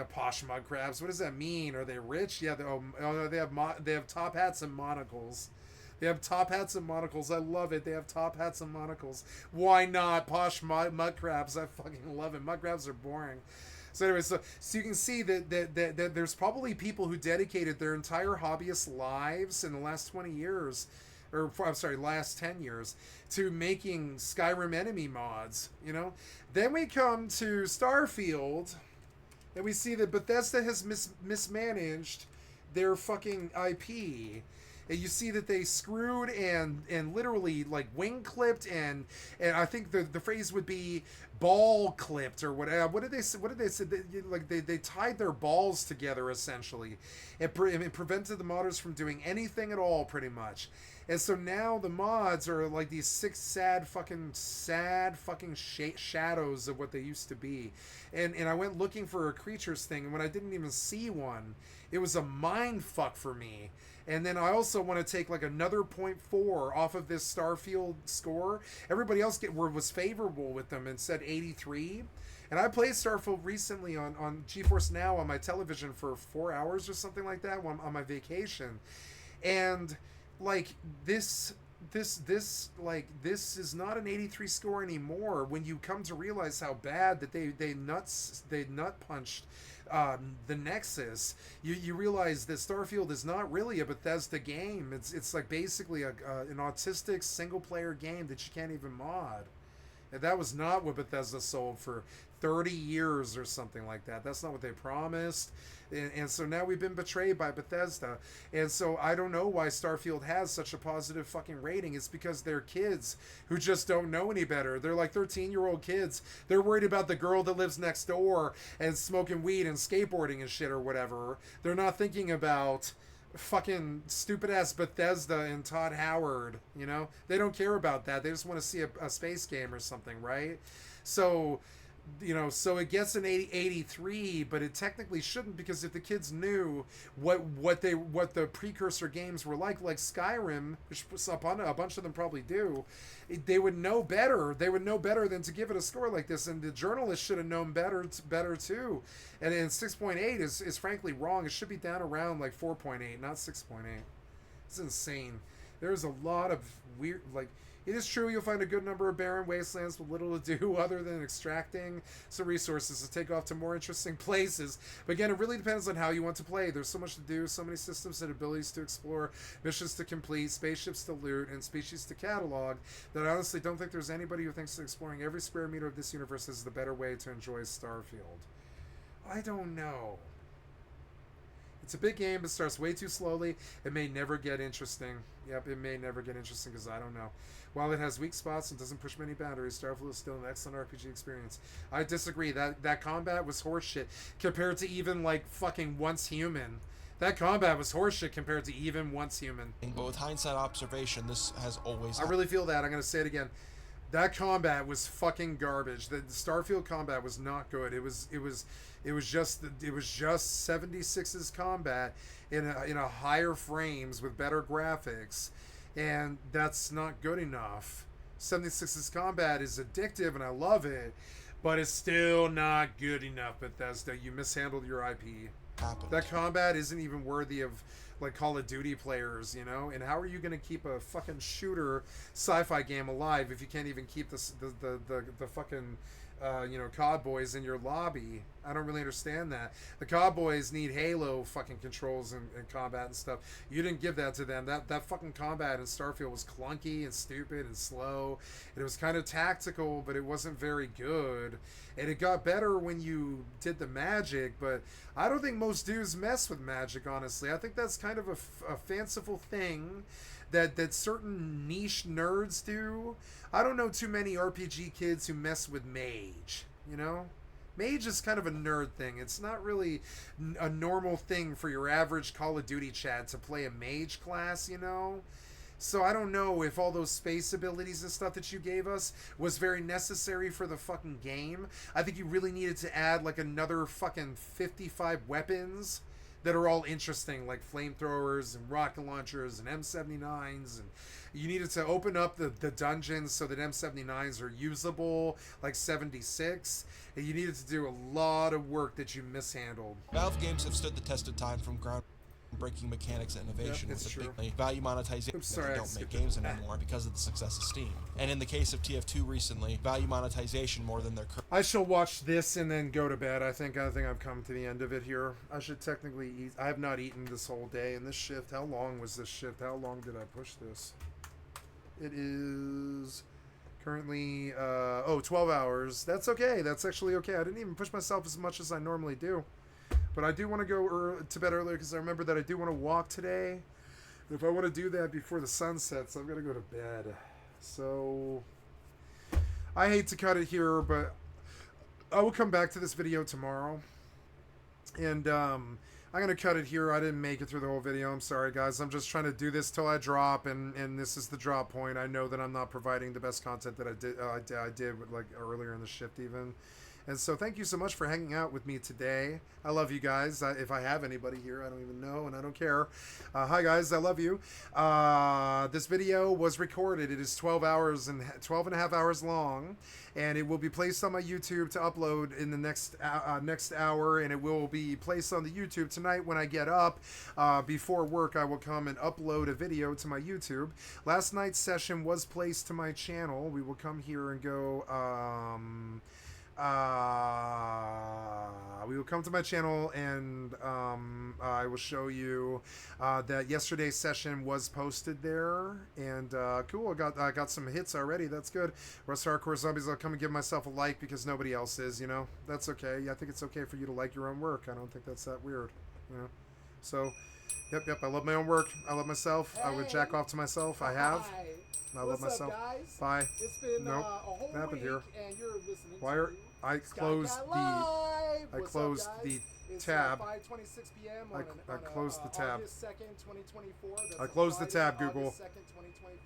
posh mud crabs. What does that mean? Are they rich? Yeah, they have top hats and monocles. They have top hats and monocles. I love it. They have top hats and monocles. Why not? Posh mud crabs. I fucking love it. Mud crabs are boring. So anyway, so you can see that there's probably people who dedicated their entire hobbyist lives in the last 20 years, or I'm sorry, last 10 years, to making Skyrim enemy mods, you know? Then we come to Starfield, and we see that Bethesda has mismanaged their fucking IP. And you see that they screwed and literally like wing clipped and I think the phrase would be ball clipped or whatever. What did they say? They tied their balls together essentially. It prevented the modders from doing anything at all, pretty much. And so now the mods are like these six sad fucking shadows of what they used to be. And I went looking for a creatures thing, and when I didn't even see one, it was a mind fuck for me. And then I also want to take like another 0.4 off of this Starfield score. Everybody else was favorable with them and said 83. And I played Starfield recently on GeForce Now on my television for 4 hours or something like that on my vacation. And like this is not an 83 score anymore when you come to realize how bad that they nut punched the Nexus. You realize that Starfield is not really a Bethesda game. It's like basically an autistic single player game that you can't even mod. And that was not what Bethesda sold for 30 years or something like that. That's not what they promised. And so now we've been betrayed by Bethesda. And so I don't know why Starfield has such a positive fucking rating. It's because they're kids who just don't know any better. They're like 13-year-old kids. They're worried about the girl that lives next door and smoking weed and skateboarding and shit or whatever. They're not thinking about fucking stupid-ass Bethesda and Todd Howard, you know? They don't care about that. They just want to see a space game or something, right? So... you know, so it gets an 83, but it technically shouldn't, because if the kids knew what the precursor games were like Skyrim, which a bunch of them probably do, they would know better. They would know better than to give it a score like this, and the journalists should have known better too. And 6.8 is frankly wrong. It should be down around like 4.8, not 6.8. It's insane. There's a lot of weird, like... It is true you'll find a good number of barren wastelands with little to do other than extracting some resources to take off to more interesting places. But again, it really depends on how you want to play. There's so much to do, so many systems and abilities to explore, missions to complete, spaceships to loot, and species to catalog, that I honestly don't think there's anybody who thinks that exploring every square meter of this universe is the better way to enjoy Starfield. I don't know. It's a big game, but starts way too slowly. It may never get interesting. Yep, it may never get interesting because I don't know. While it has weak spots and doesn't push many boundaries, Starfield is still an excellent RPG experience. I disagree. That combat was horseshit compared to even like fucking Once Human. That combat was horseshit compared to even Once Human.
But with hindsight observation, this has always.
I really feel that. I'm gonna say it again. That combat was fucking garbage. The Starfield combat was not good. It was just 76's combat in a higher frames with better graphics, and that's not good enough. 76's combat is addictive and I love it, but it's still not good enough. Bethesda, you mishandled your IP. That combat isn't even worthy of like Call of Duty players, you know? And how are you going to keep a fucking shooter sci-fi game alive if you can't even keep the fucking COD boys in your lobby? I don't really understand that. The COD boys need Halo fucking controls and combat and stuff. You didn't give that to them. That fucking combat in Starfield was clunky and stupid and slow. And it was kind of tactical, but it wasn't very good. And it got better when you did the magic, but I don't think most dudes mess with magic, honestly. I think that's kind of a fanciful thing that certain niche nerds do. I don't know too many RPG kids who mess with mage, you know? Mage is kind of a nerd thing. It's not really a normal thing for your average Call of Duty Chad to play a mage class, you know? So I don't know if all those space abilities and stuff that you gave us was very necessary for the fucking game. I think you really needed to add like another fucking 55 weapons that are all interesting, like flamethrowers and rocket launchers and M79s, and you needed to open up the dungeons so that M79s are usable, like 76, and you needed to do a lot of work that you mishandled.
Valve games have stood the test of time from groundbreaking mechanics and innovation with the big value monetization. They don't make games anymore because of the success of Steam. And in the case of TF2 recently, value monetization more than their current.
I shall watch this and then go to bed. I think I've come to the end of it here. I should technically eat. I have not eaten this whole day in this shift. How long was this shift? How long did I push this? It is currently 12 hours. That's okay. That's actually okay. I didn't even push myself as much as I normally do. But I do want to go to bed earlier because I remember that I do want to walk today. If I want to do that before the sun sets, I'm going to go to bed. So I hate to cut it here, but I will come back to this video tomorrow. And I'm going to cut it here. I didn't make it through the whole video. I'm sorry, guys. I'm just trying to do this till I drop, and this is the drop point. I know that I'm not providing the best content that I did like earlier in the shift even. And so thank you so much for hanging out with me today. I love you guys. If I have anybody here, I don't even know, and I don't care. Hi, guys. I love you. This video was recorded. It is 12 and a half hours long, and it will be placed on my YouTube to upload in the next hour, and it will be placed on the YouTube tonight when I get up. Before work, I will come and upload a video to my YouTube. Last night's session was placed to my channel. We will come here and go... we will come to my channel and I will show you that yesterday's session was posted there, and cool. I got some hits already. That's good. Rust Hardcore Zombies. I'll come and give myself a like because nobody else is. You know, that's okay. I think it's okay for you to like your own work. I don't think that's that weird. You know, so yep. I love my own work. I love myself. Hey. I would jack off to myself. I have.
Hi.
I love myself.
Up, guys?
Bye.
It's been
nope.
a whole
what happened
week,
here?
And you're listening
Why are I closed the tab.
5:26 p.m.
I closed the tab.
August 2nd, 2024. That's
I closed the tab,
Friday,
Google.
August 2nd,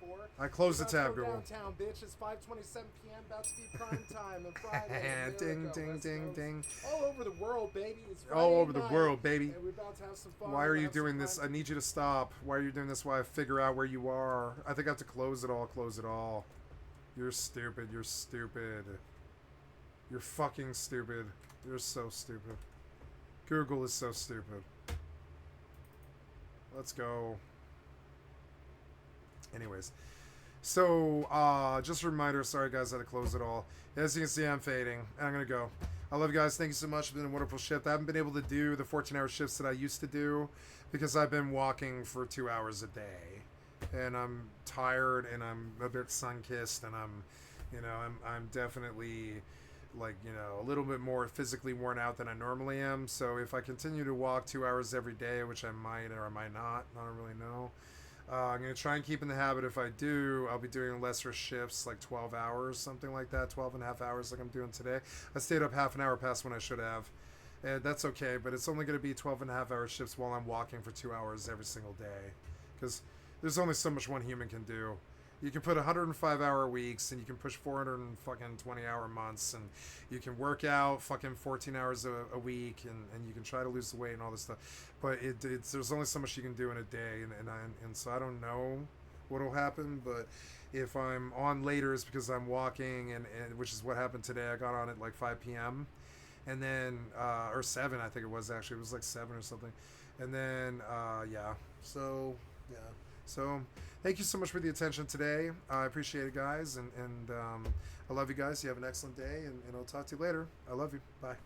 2024.
I closed the tab, Google.
Downtown, bitch. It's 5:27 p.m. About to be prime time and Friday.
Ding.
All over the world, baby. It's Friday
all over
night,
the world, baby.
And we're about to have some fun.
Why are you doing this? I need you to stop. Why are you doing this while I figure out where you are? I think I have to close it all. Close it all. You're stupid. You're stupid. You're fucking stupid. You're so stupid. Google is so stupid. Let's go. Anyways. So, just a reminder. Sorry, guys, I had to close it all. As you can see, I'm fading. And I'm going to go. I love you guys. Thank you so much. It's been a wonderful shift. I haven't been able to do the 14-hour shifts that I used to do because I've been walking for 2 hours a day. And I'm tired and I'm a bit sun-kissed and I'm definitely like, you know, a little bit more physically worn out than I normally am. So if I continue to walk 2 hours every day, which I might or I might not, I don't really know. I'm going to try and keep in the habit. If I do, I'll be doing lesser shifts, like 12 hours, something like that, 12 and a half hours like I'm doing today. I stayed up half an hour past when I should have. And that's okay, but it's only going to be 12 and a half hour shifts while I'm walking for 2 hours every single day. Because there's only so much one human can do. You can put 105-hour weeks, and you can push 420-hour months, and you can work out fucking 14 hours a week, and you can try to lose the weight and all this stuff. But there's only so much you can do in a day, and so I don't know what'll happen. But if I'm on later, it's because I'm walking, and which is what happened today. I got on at like 5 p.m. and then or 7, I think it was actually. It was like 7 or something, and then yeah. So yeah. So thank you so much for the attention today. I appreciate it, guys, and I love you guys. You have an excellent day, and I'll talk to you later. I love you. Bye.